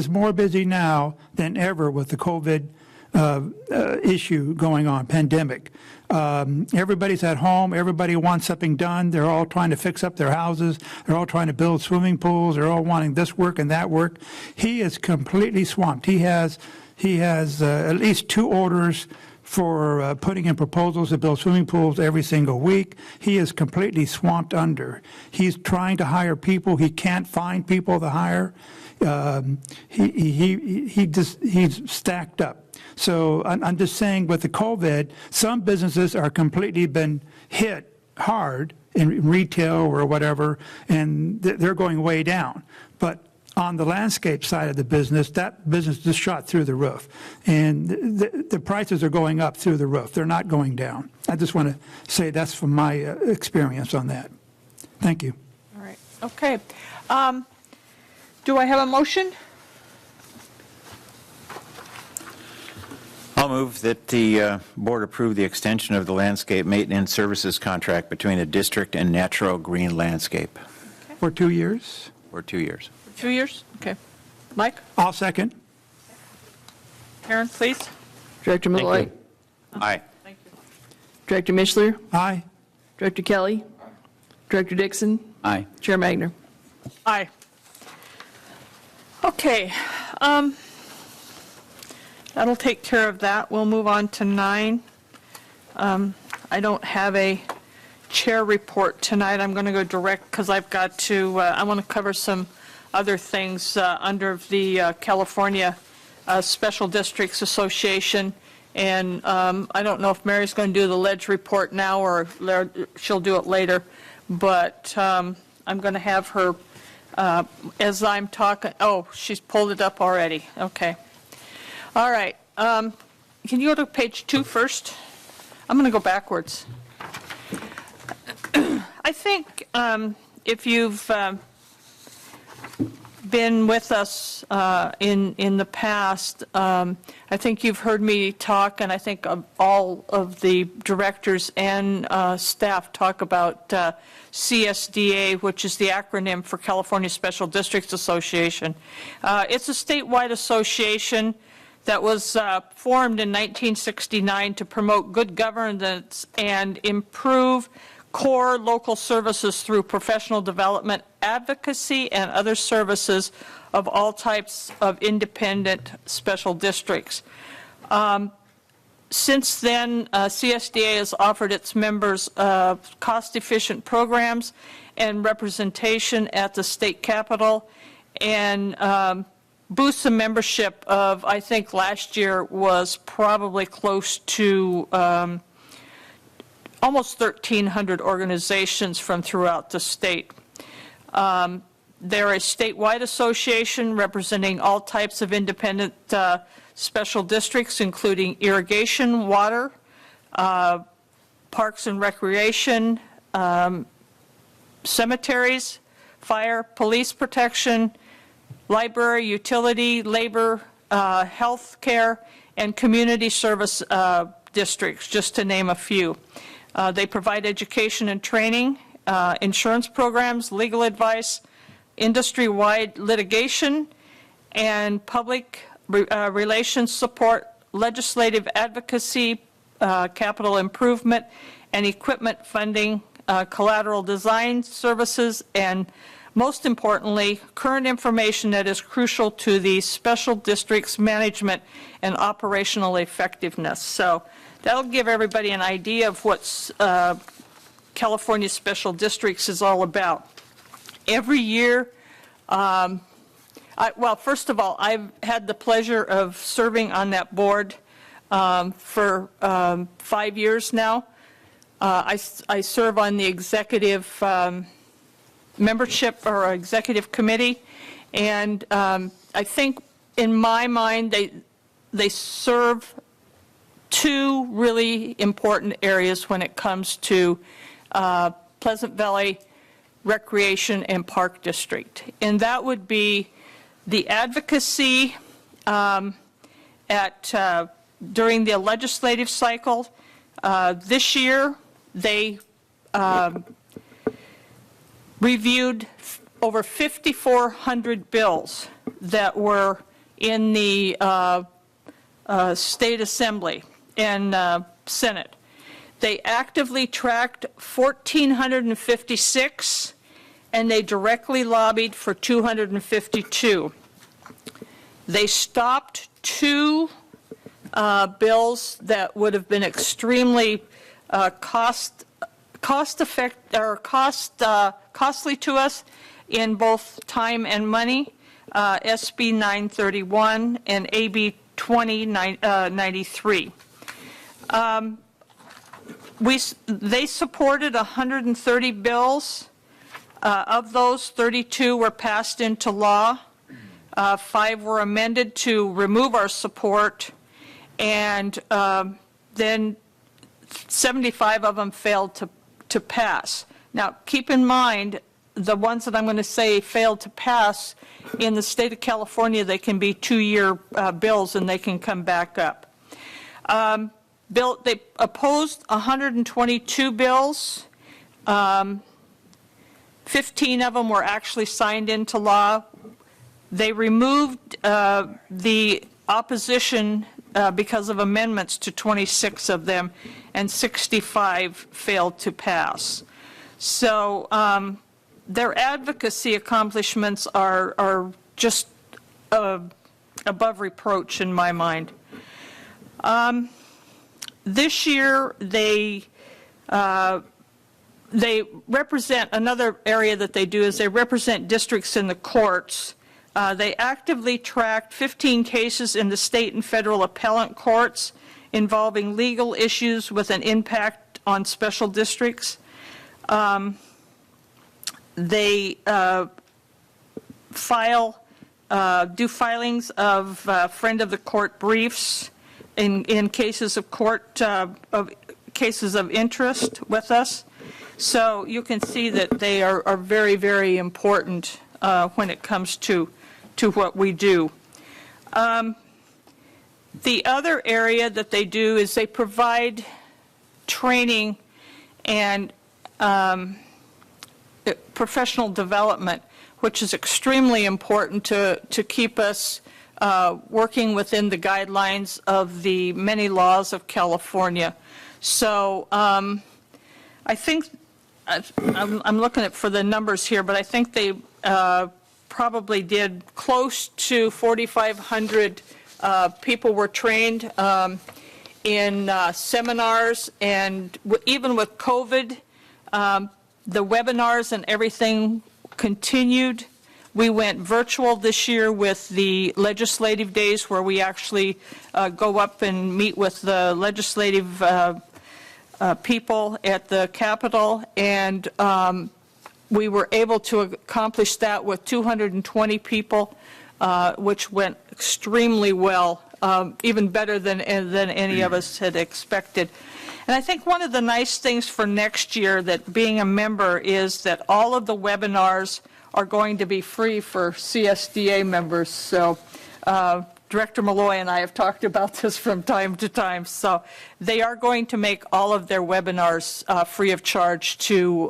more busy now than ever with the COVID issue going on, pandemic. Everybody's at home. Everybody wants something done. They're all trying to fix up their houses. They're all trying to build swimming pools. They're all wanting this work and that work. He is completely swamped. He has at least 2 orders for putting in proposals to build swimming pools every single week. He is completely swamped under. He's trying to hire people. He can't find people to hire. He's stacked up. So I'm just saying with the COVID, some businesses are completely been hit hard in retail or whatever, and they're going way down. But on the landscape side of the business, that business just shot through the roof. And the prices are going up through the roof. They're not going down. I just want to say that's from my experience on that. Thank you. All right. Okay. Do I have a motion? I'll move that the board approve the extension of the landscape maintenance services contract between the district and Natural Green Landscape. Okay. For 2 years? For 2 years. 2 years? Okay. Mike? I'll second. Karen, please. Director Malloy. Aye. Thank you. Director Mishler. Aye. Director Kelly. Director Dixon. Aye. Chair Magner. Aye. Okay. That'll take care of that. We'll move on to 9. I don't have a chair report tonight. I'm going to go direct because I've got to, I want to cover some other things under the California Special Districts Association. And I don't know if Mary's going to do the ledge report now or she'll do it later. But I'm going to have her, as I'm talking, oh, she's pulled it up already. Okay. All right. Can you go to page 2 first? I'm going to go backwards. I think if you've been with us in the past, I think you've heard me talk, and I think all of the directors and staff talk about CSDA, which is the acronym for California Special Districts Association. It's a statewide association that was formed in 1969 to promote good governance and improve core local services through professional development, advocacy, and other services of all types of independent special districts. Since then, CSDA has offered its members cost-efficient programs and representation at the state capitol, and boosts the membership of, I think last year was probably close to almost 1,300 organizations from throughout the state. They're a statewide association representing all types of independent special districts, including irrigation, water, parks and recreation, cemeteries, fire, police protection, library, utility, labor, health care, and community service districts, just to name a few. They provide education and training, insurance programs, legal advice, industry-wide litigation, and public relations support, legislative advocacy, capital improvement, and equipment funding, collateral design services, and most importantly, current information that is crucial to the special district's management and operational effectiveness. So that'll give everybody an idea of what California Special Districts is all about. Every year, well, first of all, I've had the pleasure of serving on that board for 5 years now. I serve on the executive membership or executive committee, and I think in my mind they serve 2 really important areas when it comes to Pleasant Valley Recreation and Park District, and that would be the advocacy during the legislative cycle. This year they reviewed over 5,400 bills that were in the State Assembly and Senate. They actively tracked 1,456, and they directly lobbied for 252. They stopped 2 bills that would have been extremely costly to us in both time and money, SB 931 and AB 2093. They supported 130 bills. Of those, 32 were passed into law. 5 were amended to remove our support, and then 75 of them failed to pass. Now, keep in mind, the ones that I'm going to say failed to pass, in the state of California, they can be 2-year bills and they can come back up. They opposed 122 bills. 15 of them were actually signed into law. They removed the opposition because of amendments to 26 of them, and 65 failed to pass. So their advocacy accomplishments are just above reproach in my mind. This year, they represent, another area that they do is they represent districts in the courts. They actively tracked 15 cases in the state and federal appellate courts involving legal issues with an impact on special districts. They do filings of friend of the court briefs in cases of cases of interest with us. So you can see that they are very, very important when it comes to what we do. The other area that they do is they provide training and professional development, which is extremely important to keep us working within the guidelines of the many laws of California. So I think, I'm looking for the numbers here, but I think they probably did close to 4,500 people were trained in seminars, and even with COVID, the webinars and everything continued. We went virtual this year with the legislative days, where we actually go up and meet with the legislative people at the Capitol, and we were able to accomplish that with 220 people, which went extremely well, even better than any of us had expected. And I think one of the nice things for next year, that being a member, is that all of the webinars are going to be free for CSDA members. So Director Malloy and I have talked about this from time to time. So they are going to make all of their webinars free of charge to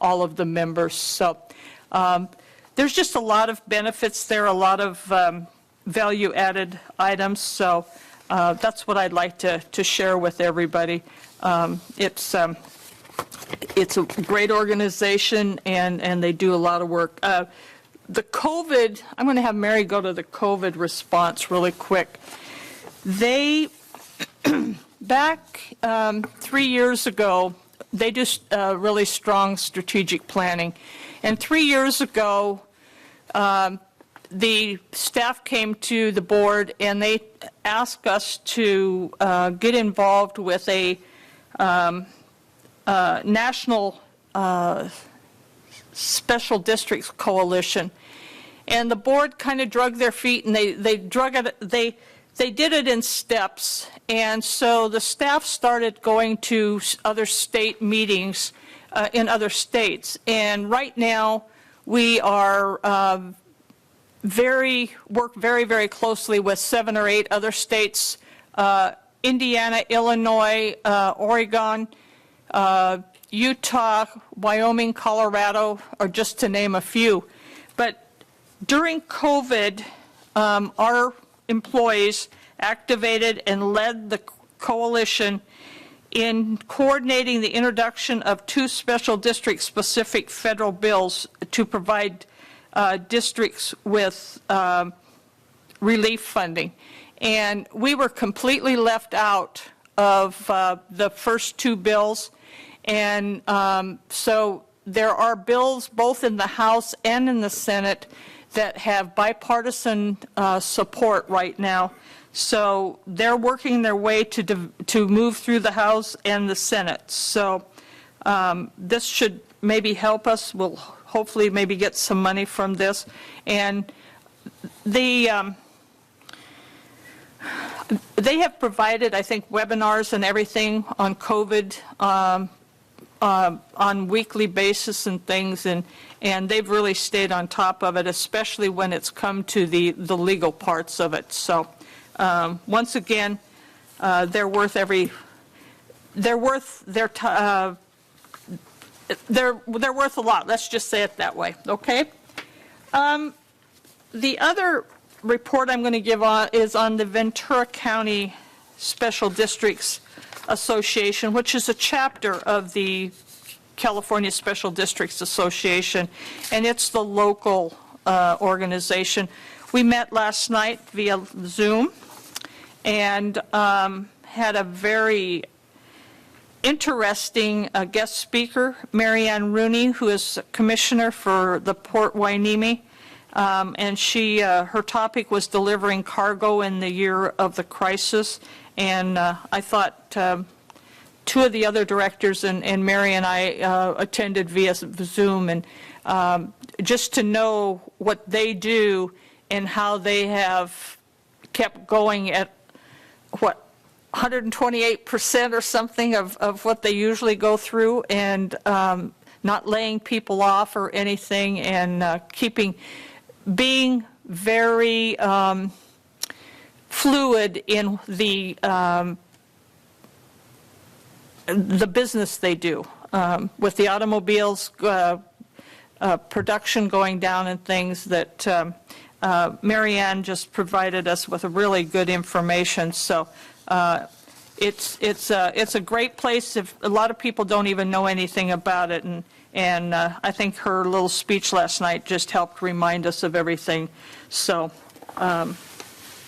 all of the members. So there's just a lot of benefits there, a lot of value-added items. So that's what I'd like to share with everybody. It's a great organization, and they do a lot of work. The COVID, I'm going to have Mary go to the COVID response really quick. They, back 3 years ago, they do really strong strategic planning. And 3 years ago, the staff came to the board and they asked us to get involved with a national special districts coalition. And the board kind of drug their feet, and they did it in steps. And so the staff started going to other state meetings in other states. And right now, we are work very, very closely with 7 or 8 other states, Indiana, Illinois, Oregon, Utah, Wyoming, Colorado, or just to name a few. But during COVID, our employees activated and led the coalition in coordinating the introduction of 2 special district-specific federal bills to provide districts with relief funding. And we were completely left out of the first 2 bills. And so there are bills both in the House and in the Senate that have bipartisan support right now. So they're working their way to move through the House and the Senate. So this should maybe help us. We'll hopefully maybe get some money from this. And they have provided, I think, webinars and everything on COVID on weekly basis and things, and they've really stayed on top of it, especially when it's come to the legal parts of it. So once again, they're worth a lot. Let's just say it that way. Okay. The other report I'm going to give on is on the Ventura County Special Districts Association, which is a chapter of the California Special Districts Association, and it's the local organization. We met last night via Zoom and had a very interesting guest speaker, Marianne Rooney, who is commissioner for the Port Hueneme. And her topic was delivering cargo in the year of the crisis. And I thought 2 of the other directors and Mary and I attended via Zoom, and just to know what they do and how they have kept going at, 128% or something of what they usually go through, and not laying people off or anything, and being very fluid in the business they do, with the automobiles production going down and things that Marianne just provided us with a really good information. So it's a great place. If a lot of people don't even know anything about it, and I think her little speech last night just helped remind us of everything. So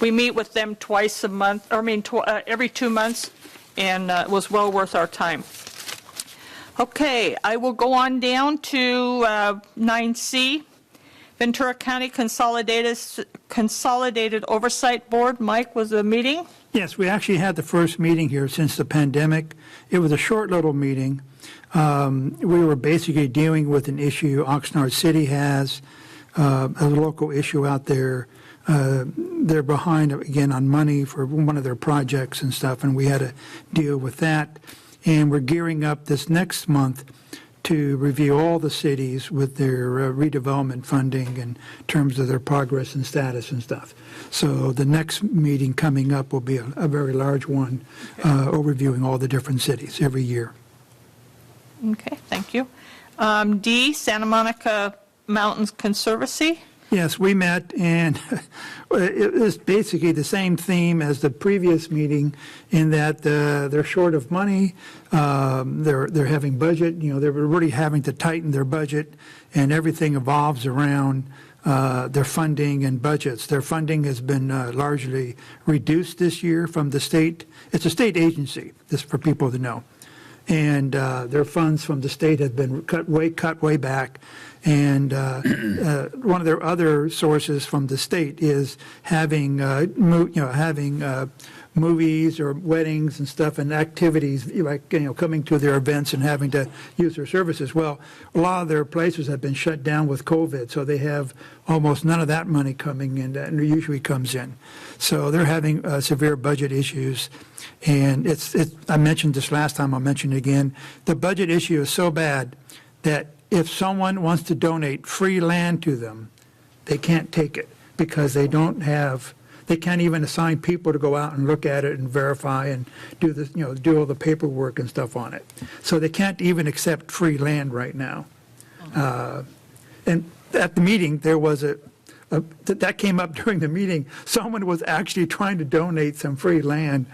we meet with them twice a month, every 2 months, and it was well worth our time. Okay, I will go on down to 9C, Ventura County Consolidated Oversight Board. Mike, was a meeting? Yes, we actually had the first meeting here since the pandemic. It was a short little meeting. We were basically dealing with an issue Oxnard City has, a local issue out there. They're behind, again, on money for one of their projects and stuff, and we had to deal with that. And we're gearing up this next month to review all the cities with their redevelopment funding in terms of their progress and status and stuff. So the next meeting coming up will be a very large one, overviewing all the different cities every year. Okay, thank you. D, Santa Monica Mountains Conservancy. Yes, we met, and it was basically the same theme as the previous meeting, in that they're short of money. They're having budget. They're really having to tighten their budget, and everything evolves around their funding and budgets. Their funding has been largely reduced this year from the state. It's a state agency, just for people to know. And their funds from the state have been cut way back. And one of their other sources from the state is having movies or weddings and stuff and activities, like coming to their events and having to use their services. Well, a lot of their places have been shut down with COVID, so they have almost none of that money coming in that usually comes in. So they're having severe budget issues. And I mentioned this last time, I'll mention it again. The budget issue is so bad that if someone wants to donate free land to them, they can't take it because they can't even assign people to go out and look at it and verify and do all the paperwork and stuff on it. So they can't even accept free land right now. And at the meeting, there was a that came up during the meeting. Someone was actually trying to donate some free land,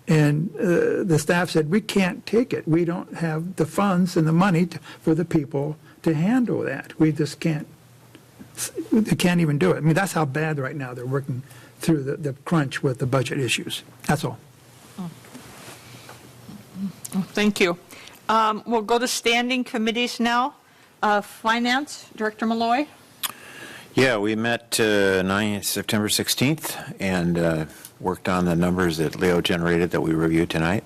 and the staff said, we can't take it. We don't have the funds and the money for the people to handle that. We just can't. They can't even do it. I mean, that's how bad right now they're working through the crunch with the budget issues. That's all. Thank you. We'll go to standing committees now. Finance, Director Malloy. Yeah, we met September 16th and worked on the numbers that Leo generated that we reviewed tonight.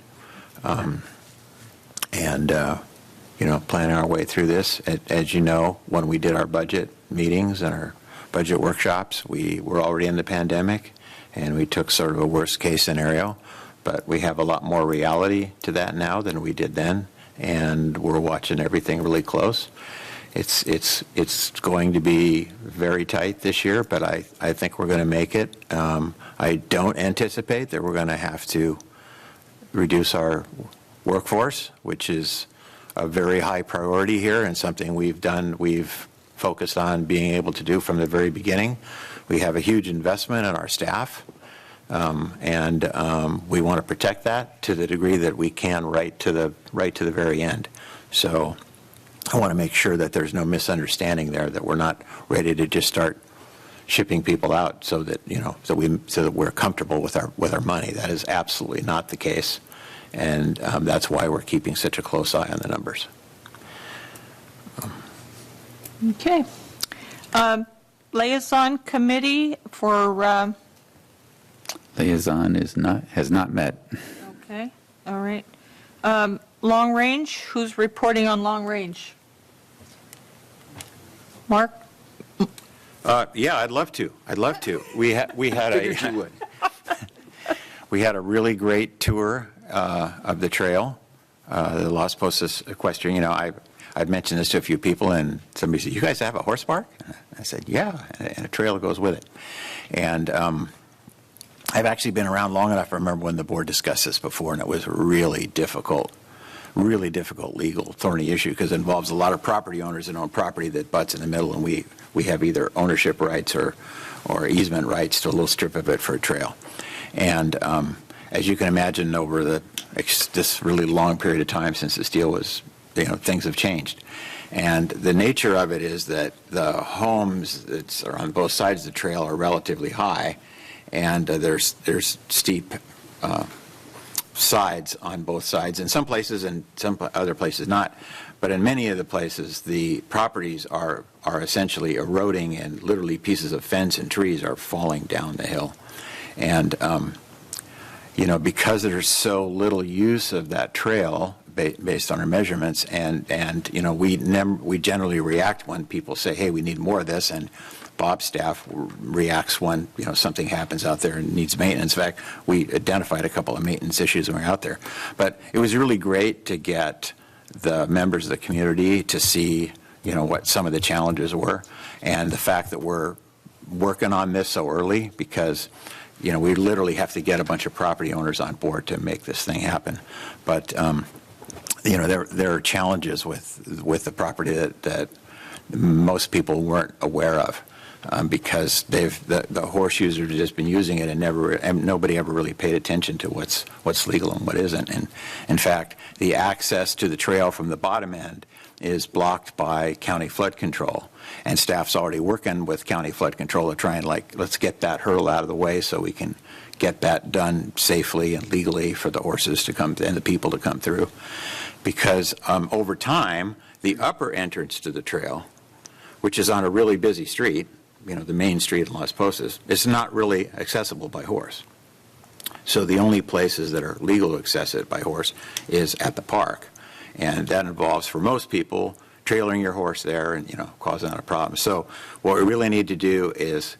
Planning our way through this. As you know, when we did our budget meetings and our budget workshops, we were already in the pandemic, and we took sort of a worst case scenario. But we have a lot more reality to that now than we did then, and we're watching everything really close. It's going to be very tight this year, but I think we're going to make it. I don't anticipate that we're going to have to reduce our workforce, which is a very high priority here and something we've focused on being able to do from the very beginning. We have a huge investment in our staff, and we want to protect that to the degree that we can right to the very end. So I want to make sure that there's no misunderstanding there, that we're not ready to just start shipping people out so that we're comfortable with our money. That is absolutely not the case, and that's why we're keeping such a close eye on the numbers. Okay. Liaison committee for. Liaison has not met. Okay. All right. Long range. Who's reporting on long range? Mark. Yeah, I'd love to. We had we had a really great tour of the trail, the Las Posas Equestrian. I've mentioned this to a few people, and somebody said, "You guys have a horse park?" I said, "Yeah," and a trail goes with it. And I've actually been around long enough to remember when the board discussed this before, and it was a really difficult legal thorny issue because it involves a lot of property owners that own property that butts in the middle, and we have either ownership rights or easement rights to a little strip of it for a trail. And as you can imagine, over this really long period of time since this deal was, things have changed. And the nature of it is that the homes that are on both sides of the trail are relatively high, and there's steep sides on both sides in some places and some other places not. But in many of the places, the properties are essentially eroding, and literally pieces of fence and trees are falling down the hill. And because there's so little use of that trail based on our measurements, and we generally react when people say, "Hey, we need more of this," and Bob's staff reacts when something happens out there and needs maintenance. In fact, we identified a couple of maintenance issues when we were out there. But it was really great to get the members of the community to see what some of the challenges were, and the fact that we're working on this so early, because we literally have to get a bunch of property owners on board to make this thing happen. But there are challenges with the property that most people weren't aware of. Because the horseshoes have just been using it, and nobody ever really paid attention to what's legal and what isn't. And in fact, the access to the trail from the bottom end is blocked by county flood control, and staff's already working with county flood control to try and let's get that hurdle out of the way so we can get that done safely and legally for the horses to come and the people to come through. Because over time, the upper entrance to the trail, which is on a really busy street, the main street in Las Posas, is not really accessible by horse. So the only places that are legal to access it by horse is at the park. And that involves, for most people, trailering your horse there and, causing that a problem. So what we really need to do is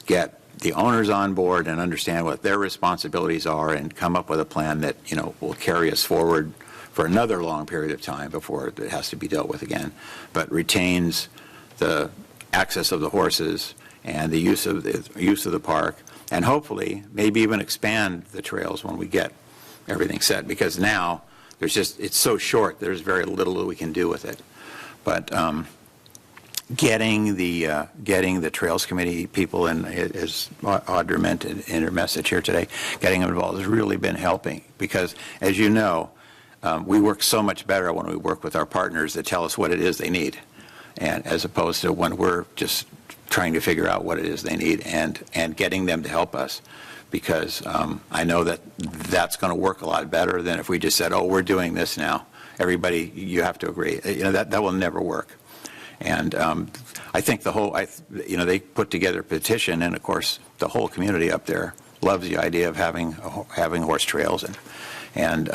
get the owners on board and understand what their responsibilities are, and come up with a plan that, will carry us forward for another long period of time before it has to be dealt with again, but retains the access of the horses and the use of the park, and hopefully maybe even expand the trails when we get everything set, because now it's so short, there's very little that we can do with it. But getting the Trails Committee people, and as Audra meant in her message here today, getting them involved has really been helping, because as you know, we work so much better when we work with our partners that tell us what it is they need, and as opposed to when we're just trying to figure out what it is they need and getting them to help us, because I know that that's going to work a lot better than if we just said, oh, we're doing this now. Everybody, you have to agree. That will never work. And I think they put together a petition, and of course the whole community up there loves the idea of having horse trails, and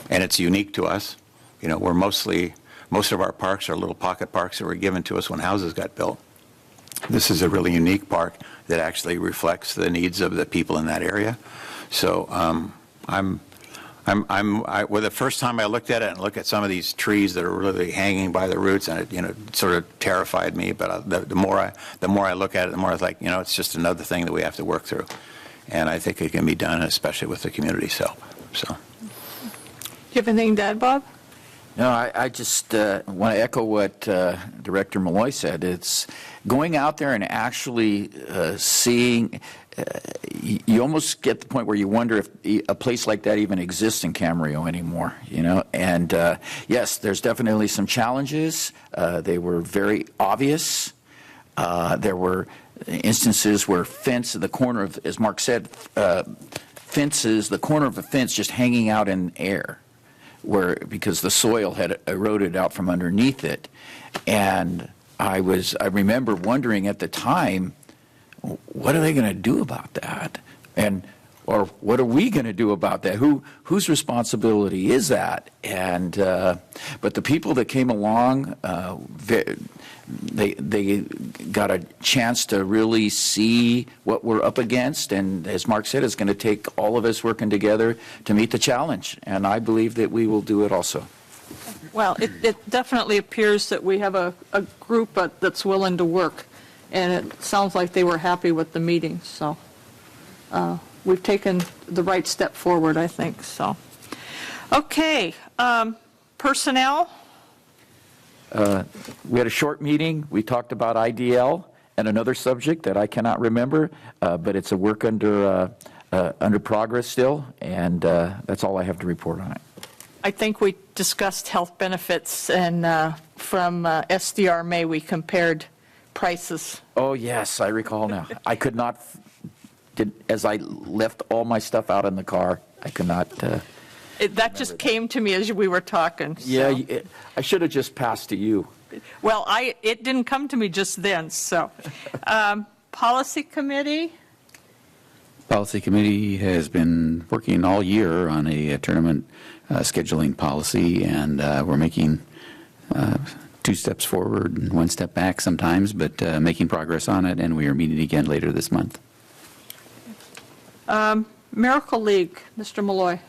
it's unique to us. Most of our parks are little pocket parks that were given to us when houses got built. This is a really unique park that actually reflects the needs of the people in that area. So the first time I looked at it and looked at some of these trees that are really hanging by the roots, and it sort of terrified me. But the more I look at it, the more I was like, it's just another thing that we have to work through. And I think it can be done, especially with the community's help. So. Do you have anything to add, Bob? No, I just want to echo what Director Malloy said. It's going out there and actually seeing. You almost get to the point where you wonder if a place like that even exists in Camarillo anymore, And yes, there's definitely some challenges. They were very obvious. There were instances where the corner of, as Mark said, the corner of a fence just hanging out in air, because the soil had eroded out from underneath it. And I remember wondering at the time, what are they going to do about that? Or what are we going to do about that? Whose responsibility is that? But the people that came along, they got a chance to really see what we're up against. And as Mark said, it's going to take all of us working together to meet the challenge. And I believe that we will do it also. Well, it definitely appears that we have a group that's willing to work. And it sounds like they were happy with the meeting, so we've taken the right step forward, I think, so. Okay, personnel? We had a short meeting. We talked about IDL and another subject that I cannot remember, but it's a work under progress still, and that's all I have to report on it. I think we discussed health benefits, and from SDR May, we compared prices. Oh, yes, I recall now. I could not, as I left all my stuff out in the car, I could not. That just came to me as we were talking. So. Yeah, I should have just passed to you. Well, it didn't come to me just then, so. Policy Committee? Policy Committee has been working all year on a tournament scheduling policy, and we're making 2 steps forward and 1 step back sometimes, but making progress on it, and we are meeting again later this month. Miracle League, Mr. Malloy.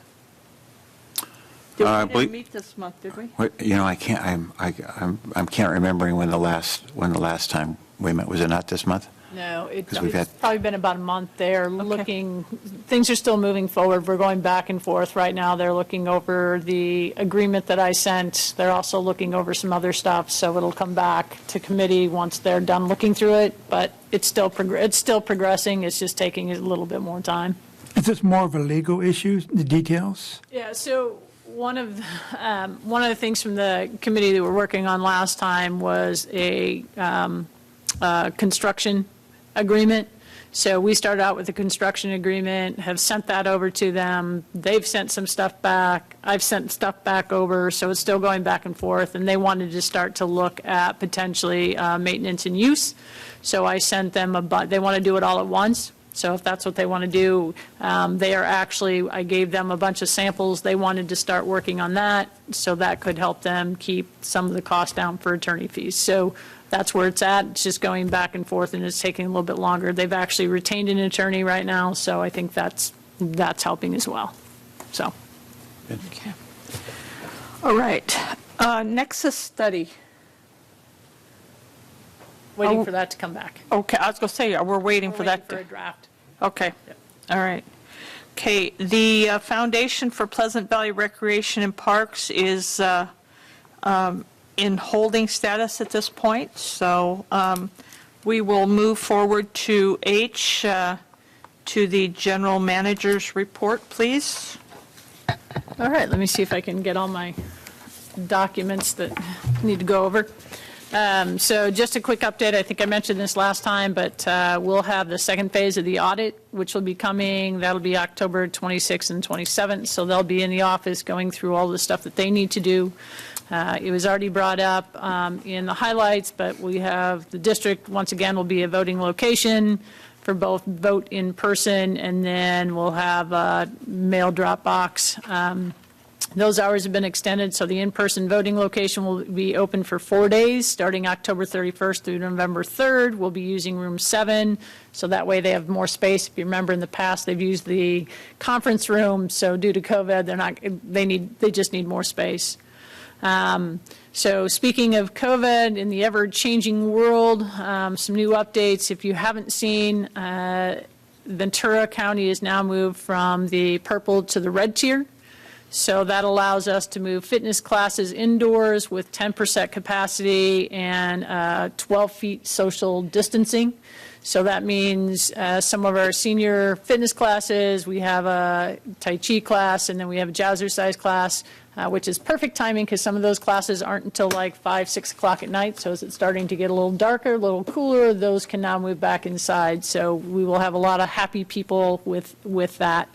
We didn't meet this month, did we? I can't remembering when the last time we met. Was it not this month? No, it's probably been about a month. They're looking, things are still moving forward. We're going back and forth right now. They're looking over the agreement that I sent. They're also looking over some other stuff, so it'll come back to committee once they're done looking through it, but it's still progressing. It's just taking a little bit more time. Is this more of a legal issue, the details? Yeah, so one of the things from the committee that we're working on last time was a construction agreement. So we started out with a construction agreement, have sent that over to them. They've sent some stuff back. I've sent stuff back over, so it's still going back and forth. And they wanted to start to look at potentially maintenance and use. So I sent them they want to do it all at once. So if that's what they want to do, I gave them a bunch of samples. They wanted to start working on that, so that could help them keep some of the costs down for attorney fees. So that's where it's at. It's just going back and forth, and it's taking a little bit longer. They've actually retained an attorney right now, so I think that's helping as well. So. Okay. All right. Nexus study. Waiting for that to come back. Okay, I was going to say, we're waiting for that. For a draft. Okay. Yep. All right. Okay, the Foundation for Pleasant Valley Recreation and Parks is in holding status at this point, so we will move forward to H, to the general manager's report, please. All right, let me see if I can get all my documents that need to go over. So just a quick update, I think I mentioned this last time, but we'll have the second phase of the audit, which will be coming. That'll be October 26th and 27th, so they'll be in the office going through all the stuff that they need to do. It was already brought up in the highlights, but we have the district, once again, will be a voting location for both vote in person, and then we'll have a mail drop box. Those hours have been extended, so the in-person voting location will be open for 4 days, starting October 31st through November 3rd. We'll be using room 7, so that way they have more space. If you remember in the past, they've used the conference room, so due to COVID, they just need more space. So speaking of COVID, in the ever-changing world, some new updates. If you haven't seen, Ventura County has now moved from the purple to the red tier. So that allows us to move fitness classes indoors with 10% capacity and 12 feet social distancing. So that means some of our senior fitness classes, we have a Tai Chi class, and then we have a jazzercise class, which is perfect timing because some of those classes aren't until like 5, 6 o'clock at night. So as it's starting to get a little darker, a little cooler, those can now move back inside. So we will have a lot of happy people with that.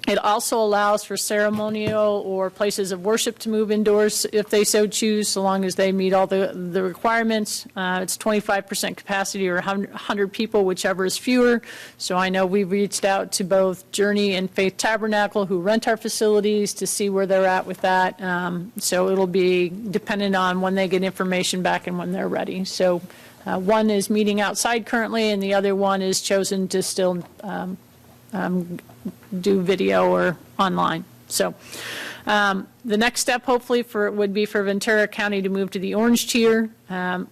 It also allows for ceremonial or places of worship to move indoors if they so choose, so long as they meet all the requirements. It's 25% capacity or 100 people, whichever is fewer. So I know we've reached out to both Journey and Faith Tabernacle, who rent our facilities, to see where they're at with that. So it'll be dependent on when they get information back and when they're ready. So one is meeting outside currently, and the other one is chosen to still do video or online. So the next step hopefully would be for Ventura County to move to the orange tier.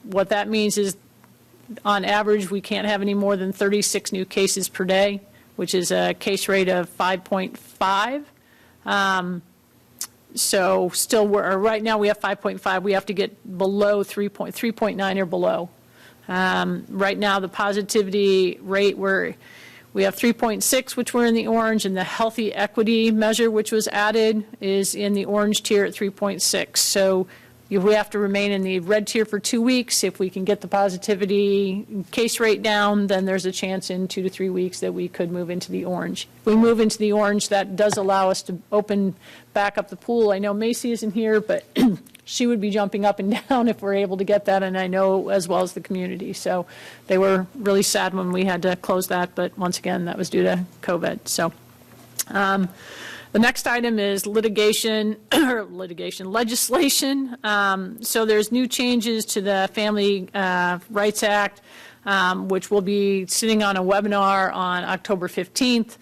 What that means is on average we can't have any more than 36 new cases per day, which is a case rate of 5.5. So still right now we have 5.5. We have to get below 3.9 or below. Right now the positivity rate we have 3.6, which we're in the orange, and the healthy equity measure, which was added, is in the orange tier at 3.6. So we have to remain in the red tier for 2 weeks. If we can get the positivity case rate down, then there's a chance in 2 to 3 weeks that we could move into the orange. If we move into the orange, that does allow us to open back up the pool. I know Macy isn't here, but she would be jumping up and down if we're able to get that, and I know as well as the community. So they were really sad when we had to close that, but once again, that was due to COVID. So the next item is legislation. So there's new changes to the Family Rights Act, which will be sitting on a webinar on October 15th.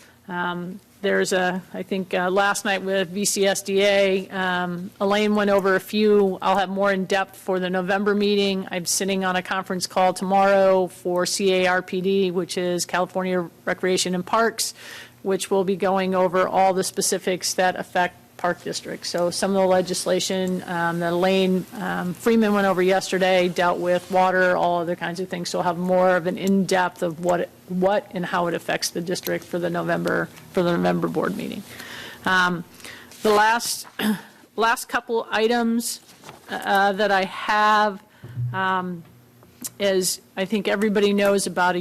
There's I think last night with VCSDA, Elaine went over a few. I'll have more in depth for the November meeting. I'm sitting on a conference call tomorrow for CARPD, which is California Recreation and Parks, which will be going over all the specifics that affect park districts. So some of the legislation that Elaine Freeman went over yesterday dealt with water, all other kinds of things. So I'll have more of an in-depth of what and how it affects the district for the November board meeting. The last couple items that I have is, I think everybody knows about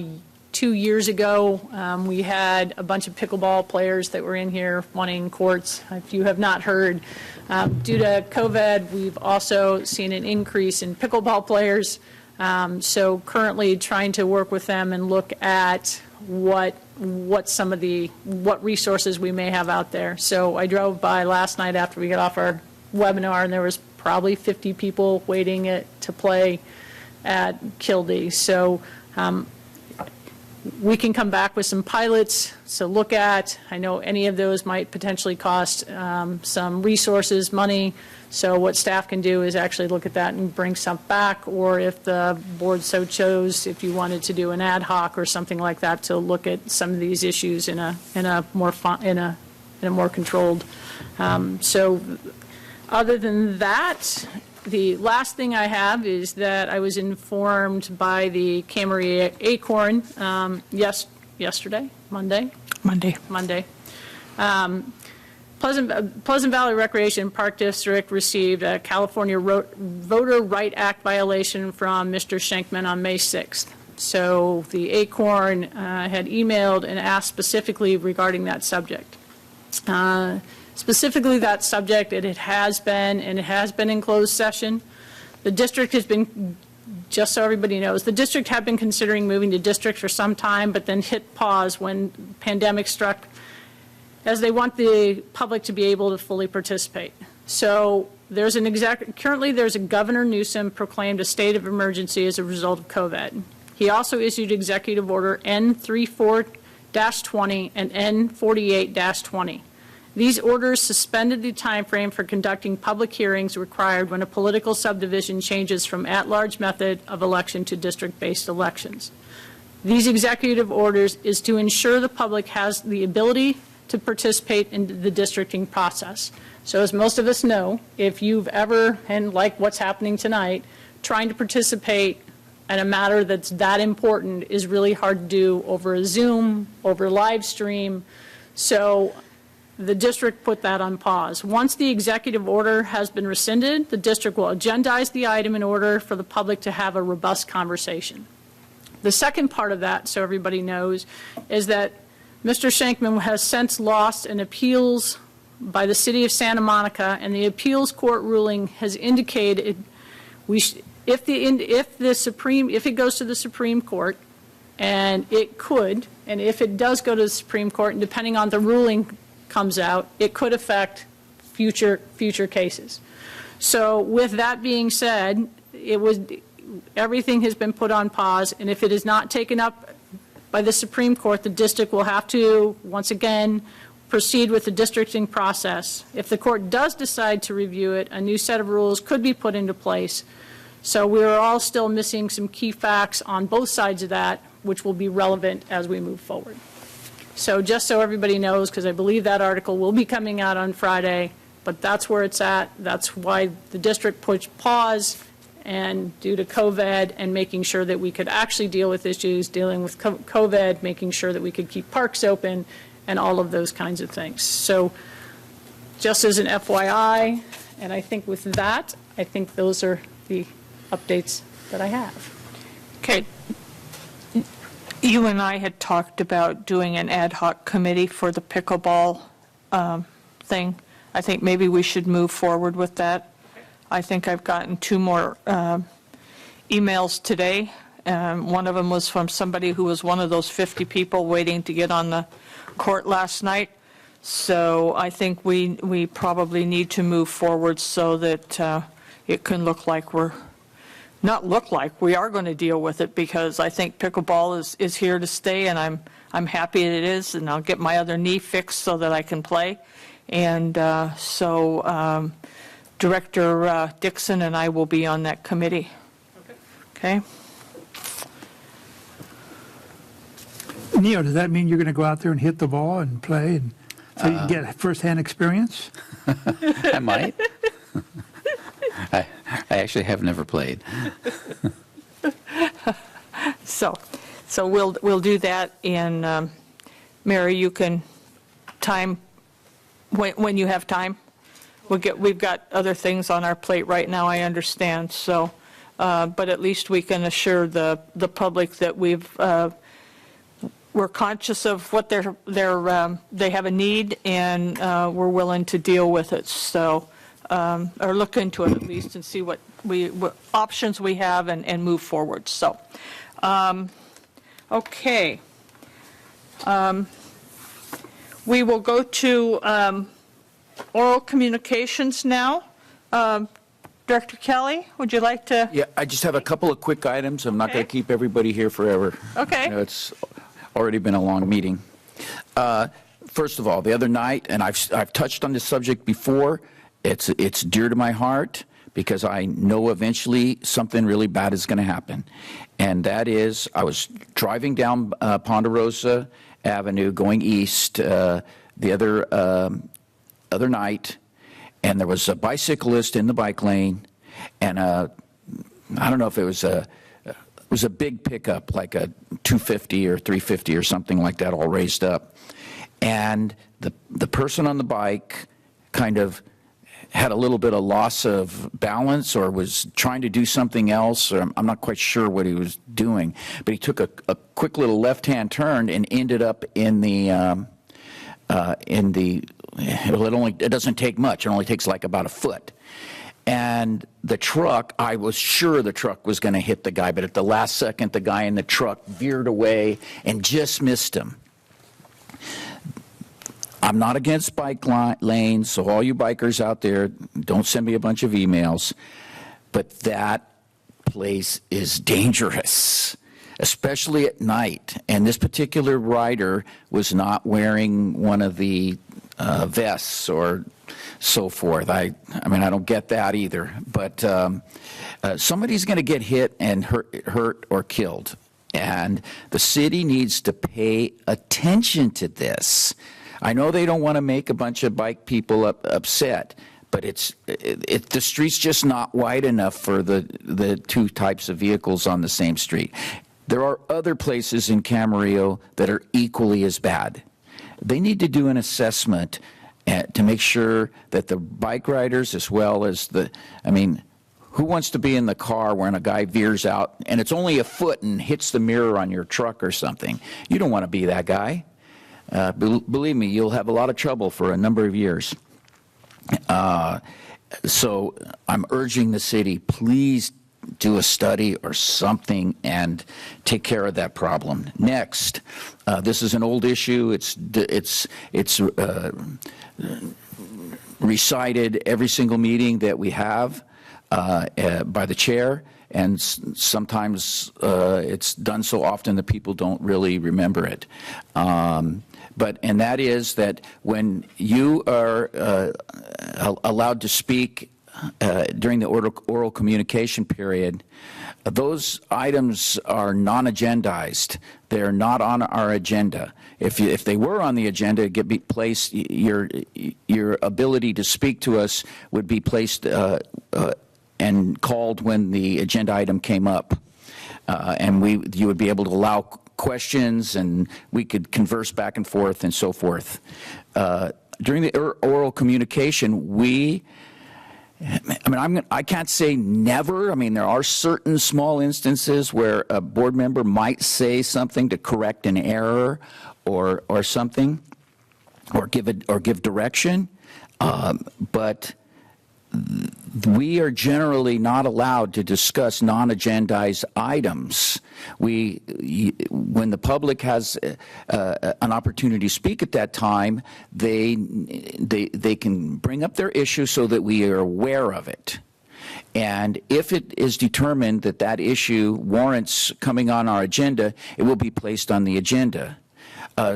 2 years ago, we had a bunch of pickleball players that were in here wanting courts. If you have not heard, due to COVID, we've also seen an increase in pickleball players. So currently trying to work with them and look at what resources we may have out there. So I drove by last night after we got off our webinar, and there was probably 50 people waiting to play at Kildee. So we can come back with some pilots to look at. I know any of those might potentially cost some resources, money. So what staff can do is actually look at that and bring some back, or if the board so chose, if you wanted to do an ad hoc or something like that to look at some of these issues in a more controlled. So other than that, the last thing I have is that I was informed by the Camarillo Acorn yesterday, Monday. Pleasant Valley Recreation Park District received a California Voter Right Act violation from Mr. Schenkman on May 6th. So the Acorn had emailed and asked specifically regarding that subject. Specifically that subject, it has been in closed session. The district has been, just so everybody knows, the district had been considering moving to district for some time, but then hit pause when the pandemic struck, as they want the public to be able to fully participate. So currently there's a Governor Newsom proclaimed a state of emergency as a result of COVID. He also issued Executive Order N34-20 and N48-20. These orders suspended the timeframe for conducting public hearings required when a political subdivision changes from at-large method of election to district-based elections. These executive orders is to ensure the public has the ability to participate in the districting process. So as most of us know, if you've ever, and like what's happening tonight, trying to participate in a matter that's that important is really hard to do over a Zoom, over live stream. So the district put that on pause. Once the executive order has been rescinded, the district will agendize the item in order for the public to have a robust conversation. The second part of that, so everybody knows, is that Mr. Schenkman has since lost an appeals by the city of Santa Monica, and the appeals court ruling has indicated if it goes to the Supreme Court, and it could, and if it does go to the Supreme Court, and depending on the ruling comes out, it could affect future cases. So with that being said, everything has been put on pause, and if it is not taken up by the Supreme Court, the district will have to, once again, proceed with the districting process. If the court does decide to review it, a new set of rules could be put into place. So we're all still missing some key facts on both sides of that, which will be relevant as we move forward. So just so everybody knows, because I believe that article will be coming out on Friday, but that's where it's at. That's why the district put pause, and due to COVID and making sure that we could actually deal with issues, dealing with COVID, making sure that we could keep parks open, and all of those kinds of things. So just as an FYI, and I think with that, I think those are the updates that I have. Okay. You and I had talked about doing an ad hoc committee for the pickleball thing. I think maybe we should move forward with that. I think I've gotten 2 more emails today. One of them was from somebody who was one of those 50 people waiting to get on the court last night. So I think we probably need to move forward so that it can look like we are going to deal with it, because I think pickleball is here to stay, and I'm happy it is, and I'll get my other knee fixed so that I can play. And Director Dixon and I will be on that committee. Okay? Neil, does that mean you're going to go out there and hit the ball and play, and so you can get firsthand experience? I might. I actually have never played. So we'll do that, and Mary, you can time when you have time. We've got other things on our plate right now, I understand. So, but at least we can assure the public that we're conscious of what they have a need, and we're willing to deal with it. So, or look into it at least and see what options we have and move forward. So, okay. We will go to oral communications now. Director Kelly, would you like to? Yeah, I just have a couple of quick items. I'm not going to keep everybody here forever. Okay. You know, it's already been a long meeting. First of all, the other night, and I've touched on this subject before, it's dear to my heart because I know eventually something really bad is going to happen. And that is, I was driving down Ponderosa Avenue going east the other night, and there was a bicyclist in the bike lane, and I don't know if it was a big pickup, like a 250 or 350 or something like that, all raised up. And the person on the bike kind of had a little bit of loss of balance or was trying to do something else, or I'm not quite sure what he was doing, but he took a quick little left-hand turn and ended up in the it doesn't take much. It only takes like about a foot. And the truck, I was sure the truck was going to hit the guy, but at the last second, the guy in the truck veered away and just missed him. I'm not against bike lanes, so all you bikers out there, don't send me a bunch of emails, but that place is dangerous, especially at night. And this particular rider was not wearing one of the vests or so forth. I mean, I don't get that either. But somebody's going to get hit and hurt or killed. And the city needs to pay attention to this. I know they don't want to make a bunch of bike people upset, but the street's just not wide enough for the two types of vehicles on the same street. There are other places in Camarillo that are equally as bad. They need to do an assessment to make sure that the bike riders, as well as who wants to be in the car when a guy veers out and it's only a foot and hits the mirror on your truck or something? You don't want to be that guy. Believe me, you'll have a lot of trouble for a number of years. So I'm urging the city, please do a study or something and take care of that problem. Next, this is an old issue. It's recited every single meeting that we have by the chair, and sometimes it's done so often that people don't really remember it. And that is that when you are allowed to speak during the oral communication period, those items are non-agendized. They're not on our agenda. If they were on the agenda, it'd be placed. Your ability to speak to us would be placed and called when the agenda item came up, and you would be able to allow questions, and we could converse back and forth and so forth. During the oral communication, I can't say never. I mean, there are certain small instances where a board member might say something to correct an error or something, or give direction, but we are generally not allowed to discuss non-agendized items. When the public has an opportunity to speak at that time, they can bring up their issue so that we are aware of it. And if it is determined that that issue warrants coming on our agenda, it will be placed on the agenda.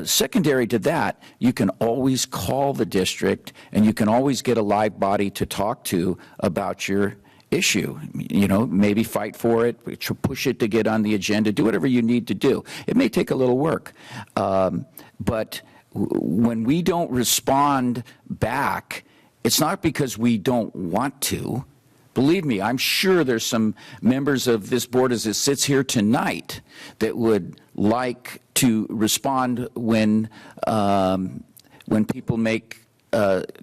Secondary to that, you can always call the district, and you can always get a live body to talk to about your issue. Maybe fight for it, push it to get on the agenda, do whatever you need to do. It may take a little work, but when we don't respond back, it's not because we don't want to. Believe me, I'm sure there's some members of this board as it sits here tonight that would like to respond when people make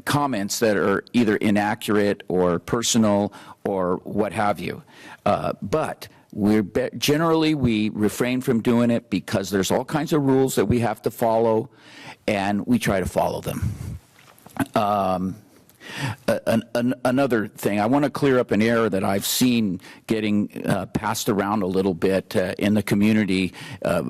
comments that are either inaccurate or personal or what have you. But generally we refrain from doing it because there's all kinds of rules that we have to follow, and we try to follow them. Another thing, I want to clear up an error that I've seen getting passed around a little bit in the community,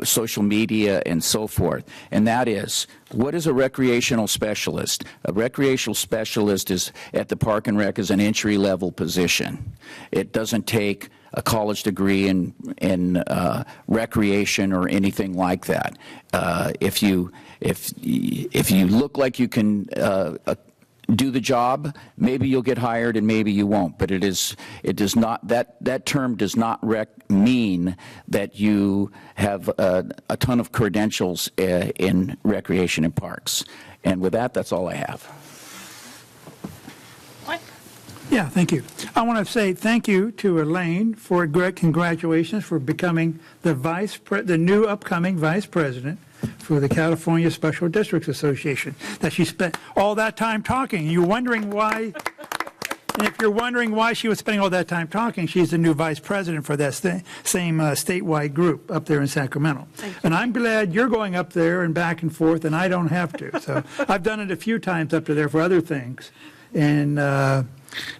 social media and so forth, and that is, what is a recreational specialist? A recreational specialist is at the Park and Rec is an entry-level position. It doesn't take a college degree in recreation or anything like that. If you look like you can do the job, maybe you'll get hired and maybe you won't, but it does not, that term does not mean that you have a ton of credentials in recreation and parks. And with that, that's all I have. Yeah, thank you. I want to say thank you to Elaine for great congratulations for becoming the new upcoming vice president for the California Special Districts Association. That she spent all that time talking. You're wondering why. And if you're wondering why she was spending all that time talking, she's the new vice president for that same statewide group up there in Sacramento. And I'm glad you're going up there and back and forth, and I don't have to. So I've done it a few times up to there for other things, and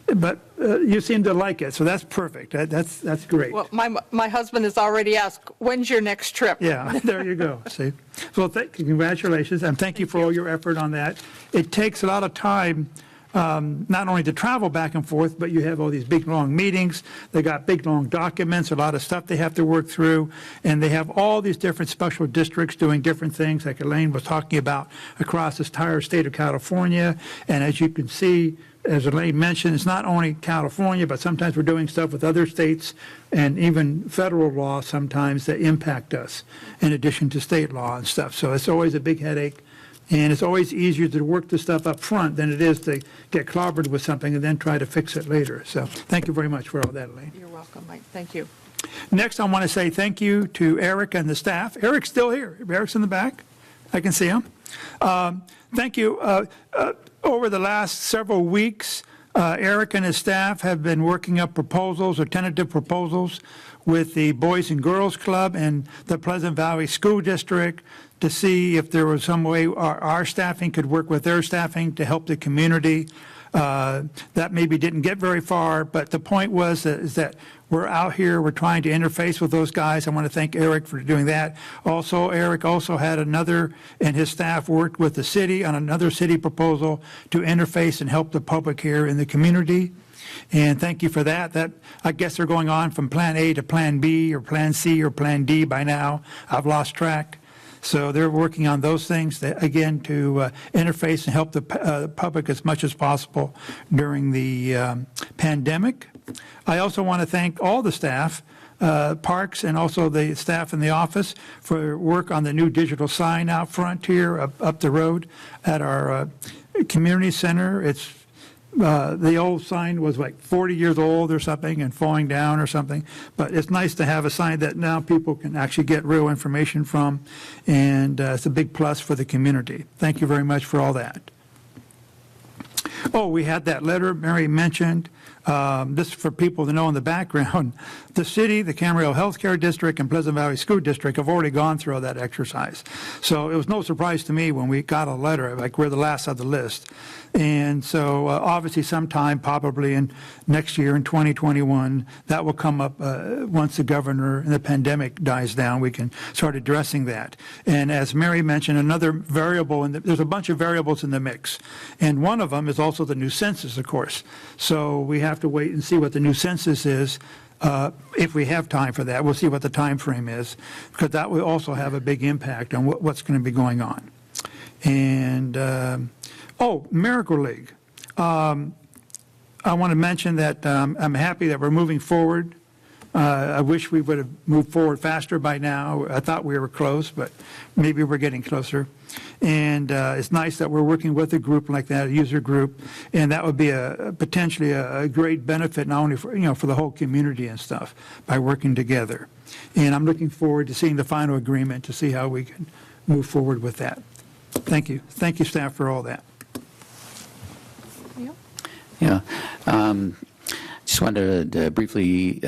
but you seem to like it, so that's perfect. That's great. Well, my husband has already asked, when's your next trip? Yeah, there you go. See, well, congratulations, and thank you for all your effort on that. It takes a lot of time. Not only to travel back and forth, but you have all these big, long meetings. They got big, long documents, a lot of stuff they have to work through, and they have all these different special districts doing different things, like Elaine was talking about, across this entire state of California. And as you can see, as Elaine mentioned, it's not only California, but sometimes we're doing stuff with other states and even federal law sometimes that impact us, in addition to state law and stuff. So it's always a big headache. And it's always easier to work the stuff up front than it is to get clobbered with something and then try to fix it later. So thank you very much for all that, Elaine. You're welcome, Mike. Thank you. Next, I want to say thank you to Eric and the staff. Eric's still here. Eric's in the back. I can see him. Thank you. Over the last several weeks, Eric and his staff have been working up proposals or tentative proposals with the Boys and Girls Club and the Pleasant Valley School District to see if there was some way our staffing could work with their staffing to help the community. That maybe didn't get very far, but the point was that we're out here, we're trying to interface with those guys. I want to thank Eric for doing that. Also, Eric also had and his staff worked with the city on another city proposal to interface and help the public here in the community. And thank you for that. I guess they're going on from Plan A to Plan B or Plan C or Plan D by now. I've lost track. So they're working on those things, again, to interface and help the public as much as possible during the pandemic. I also want to thank all the staff, Parks, and also the staff in the office for work on the new digital sign out front here, up the road at our community center. It's the old sign was like 40 years old or something and falling down or something, but it's nice to have a sign that now people can actually get real information from, and it's a big plus for the community. Thank you very much for all that. Oh, we had that letter Mary mentioned. This is for people to know in the background. The city, the Camarillo Healthcare District, and Pleasant Valley School District have already gone through all that exercise. So it was no surprise to me when we got a letter, like we're the last of the list. And so obviously sometime probably in next year in 2021, that will come up once the governor and the pandemic dies down, we can start addressing that. And as Mary mentioned, another variable, there's a bunch of variables in the mix. And one of them is also the new census, of course. So we have to wait and see what the new census is. If we have time for that, we'll see what the time frame is, because that will also have a big impact on what's going to be going on. And Miracle League. I want to mention that I'm happy that we're moving forward. I wish we would have moved forward faster by now. I thought we were close, but maybe we're getting closer. And it's nice that we're working with a group like that, a user group, and that would be potentially a great benefit not only for the whole community and stuff by working together. And I'm looking forward to seeing the final agreement to see how we can move forward with that. Thank you. Thank you, staff, for all that. Yeah. Just wanted to briefly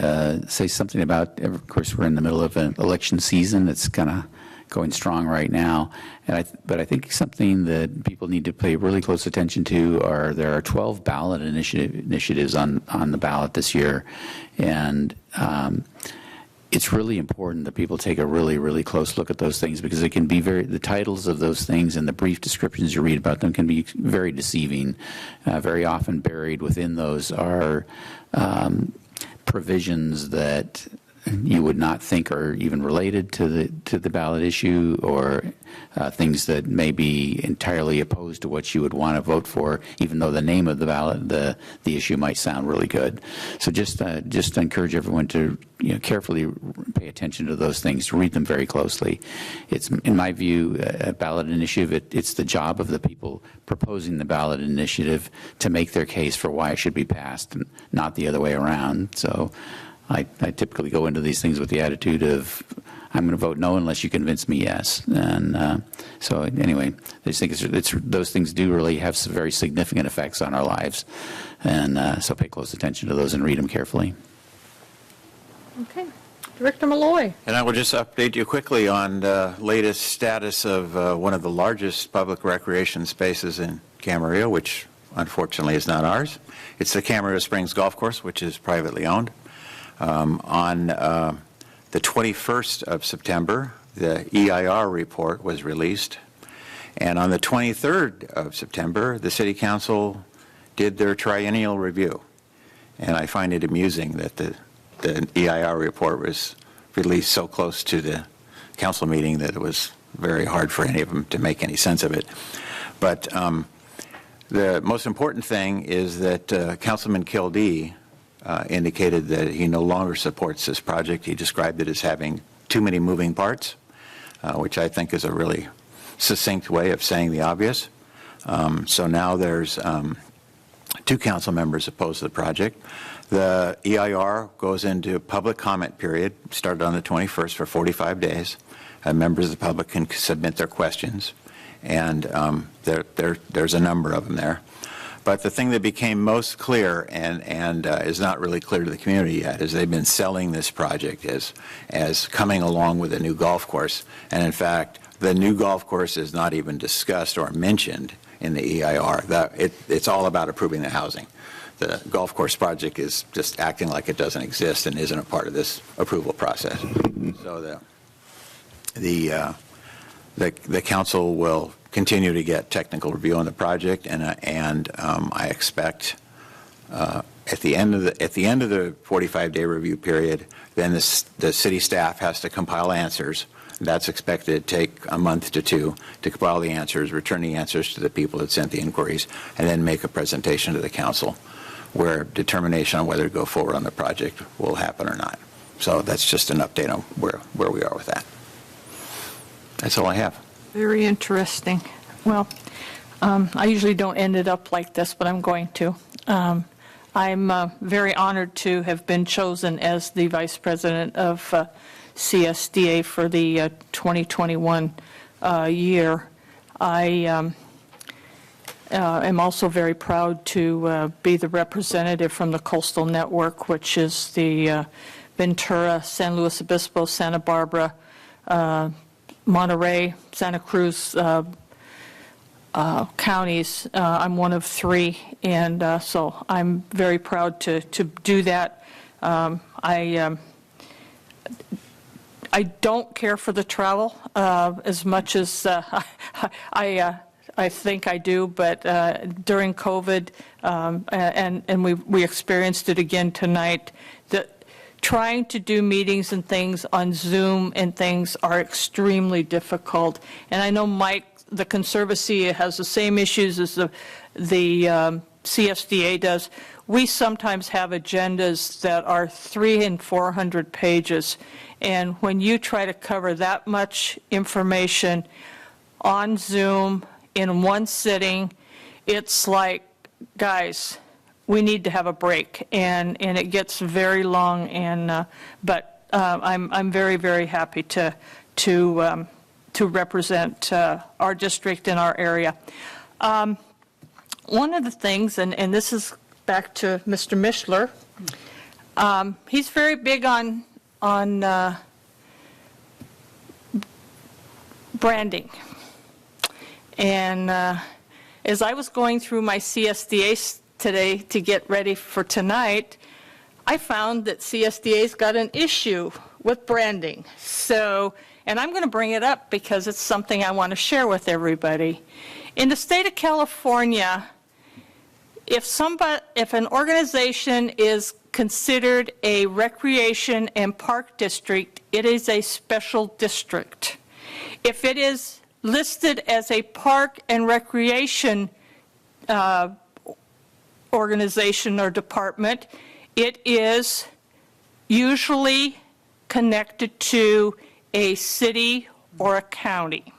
say something about, of course, we're in the middle of an election season. It's kind of going strong right now. But I think something that people need to pay really close attention to there are 12 ballot initiatives on the ballot this year. And it's really important that people take a really, really close look at those things, because it can be the titles of those things and the brief descriptions you read about them can be very deceiving. Very often buried within those are provisions that you would not think are even related to the ballot issue, or things that may be entirely opposed to what you would want to vote for, even though the name of the ballot, the issue might sound really good. So just encourage everyone to carefully pay attention to those things, to read them very closely. It's, in my view, a ballot initiative. It's the job of the people proposing the ballot initiative to make their case for why it should be passed, and not the other way around. So I typically go into these things with the attitude of, I'm going to vote no unless you convince me yes. And so anyway, I just think those things do really have some very significant effects on our lives. And so pay close attention to those and read them carefully. Okay. Director Malloy. And I will just update you quickly on the latest status of one of the largest public recreation spaces in Camarillo, which unfortunately is not ours. It's the Camarillo Springs Golf Course, which is privately owned. On the 21st of September, the EIR report was released. And on the 23rd of September, the City Council did their triennial review. And I find it amusing that the EIR report was released so close to the council meeting that it was very hard for any of them to make any sense of it. But the most important thing is that Councilman Kildee indicated that he no longer supports this project. He described it as having too many moving parts, which I think is a really succinct way of saying the obvious. So now there's 2 council members opposed to the project. The EIR goes into public comment period, started on the 21st for 45 days. Members of the public can submit their questions, and there's a number of them there. But the thing that became most clear and is not really clear to the community yet is they've been selling this project as coming along with a new golf course. And in fact, the new golf course is not even discussed or mentioned in the EIR. It's all about approving the housing. The golf course project is just acting like it doesn't exist and isn't a part of this approval process. So the council will continue to get technical review on the project, and I expect at the end of the 45-day review period, then the city staff has to compile answers. That's expected to take a month to 2 to compile the answers, return the answers to the people that sent the inquiries, and then make a presentation to the council where determination on whether to go forward on the project will happen or not. So that's just an update on where we are with that. That's all I have. Very interesting. Well, I usually don't end it up like this, but I'm going to. I'm very honored to have been chosen as the Vice President of CSDA for the 2021 year. I am also very proud to be the representative from the Coastal Network, which is the Ventura, San Luis Obispo, Santa Barbara, Monterey, Santa Cruz counties. I'm one of 3, and so I'm very proud to do that. I don't care for the travel as much as I think I do, but during COVID, and we experienced it again tonight, that trying to do meetings and things on Zoom and things are extremely difficult. And I know Mike, the Conservancy, has the same issues as the CSDA does. We sometimes have agendas that are 300 and 400 pages. And when you try to cover that much information on Zoom in one sitting, it's like, guys, we need to have a break, and it gets very long. And but I'm very, very happy to represent our district in our area. One of the things, and this is back to Mr. Mishler, he's very big on branding. And as I was going through my CSDA today to get ready for tonight, I found that CSDA's got an issue with branding. So, and I'm going to bring it up because it's something I want to share with everybody. In the state of California, if an organization is considered a recreation and park district, it is a special district. If it is listed as a park and recreation organization or department, it is usually connected to a city or a county.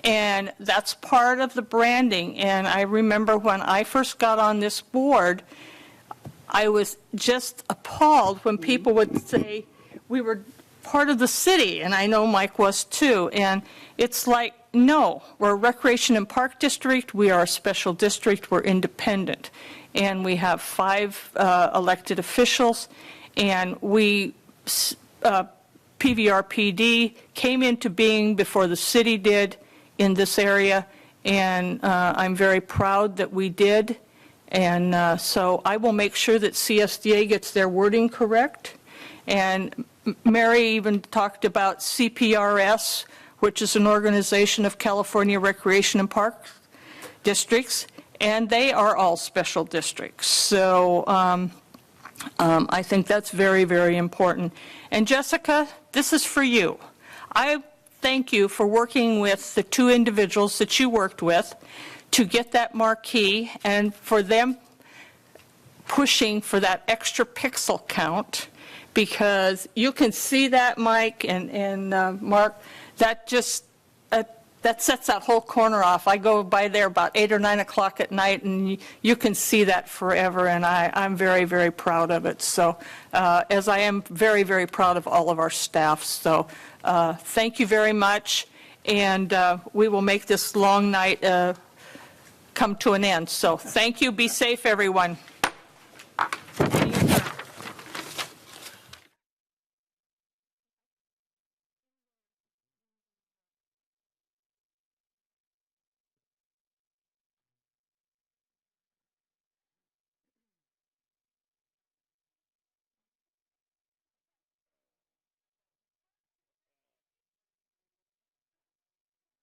And that's part of the branding. And I remember when I first got on this board, I was just appalled when people would say we were part of the city, and I know Mike was too. And it's like, no, we're a recreation and park district, we are a special district, we're independent. And we have 5 elected officials, and PVRPD came into being before the city did in this area, and I'm very proud that we did. And so I will make sure that CSDA gets their wording correct. And Mary even talked about CPRS, which is an organization of California Recreation and Park Districts, and they are all special districts. So I think that's very, very important. And Jessica, this is for you. I thank you for working with the 2 individuals that you worked with to get that marquee, and for them pushing for that extra pixel count, because you can see that, Mike and Mark, that just that sets that whole corner off. I go by there about 8 or 9 o'clock at night, and you can see that forever, and I'm very, very proud of it. So as I am very, very proud of all of our staff. So thank you very much, and we will make this long night come to an end. So thank you. Be safe, everyone.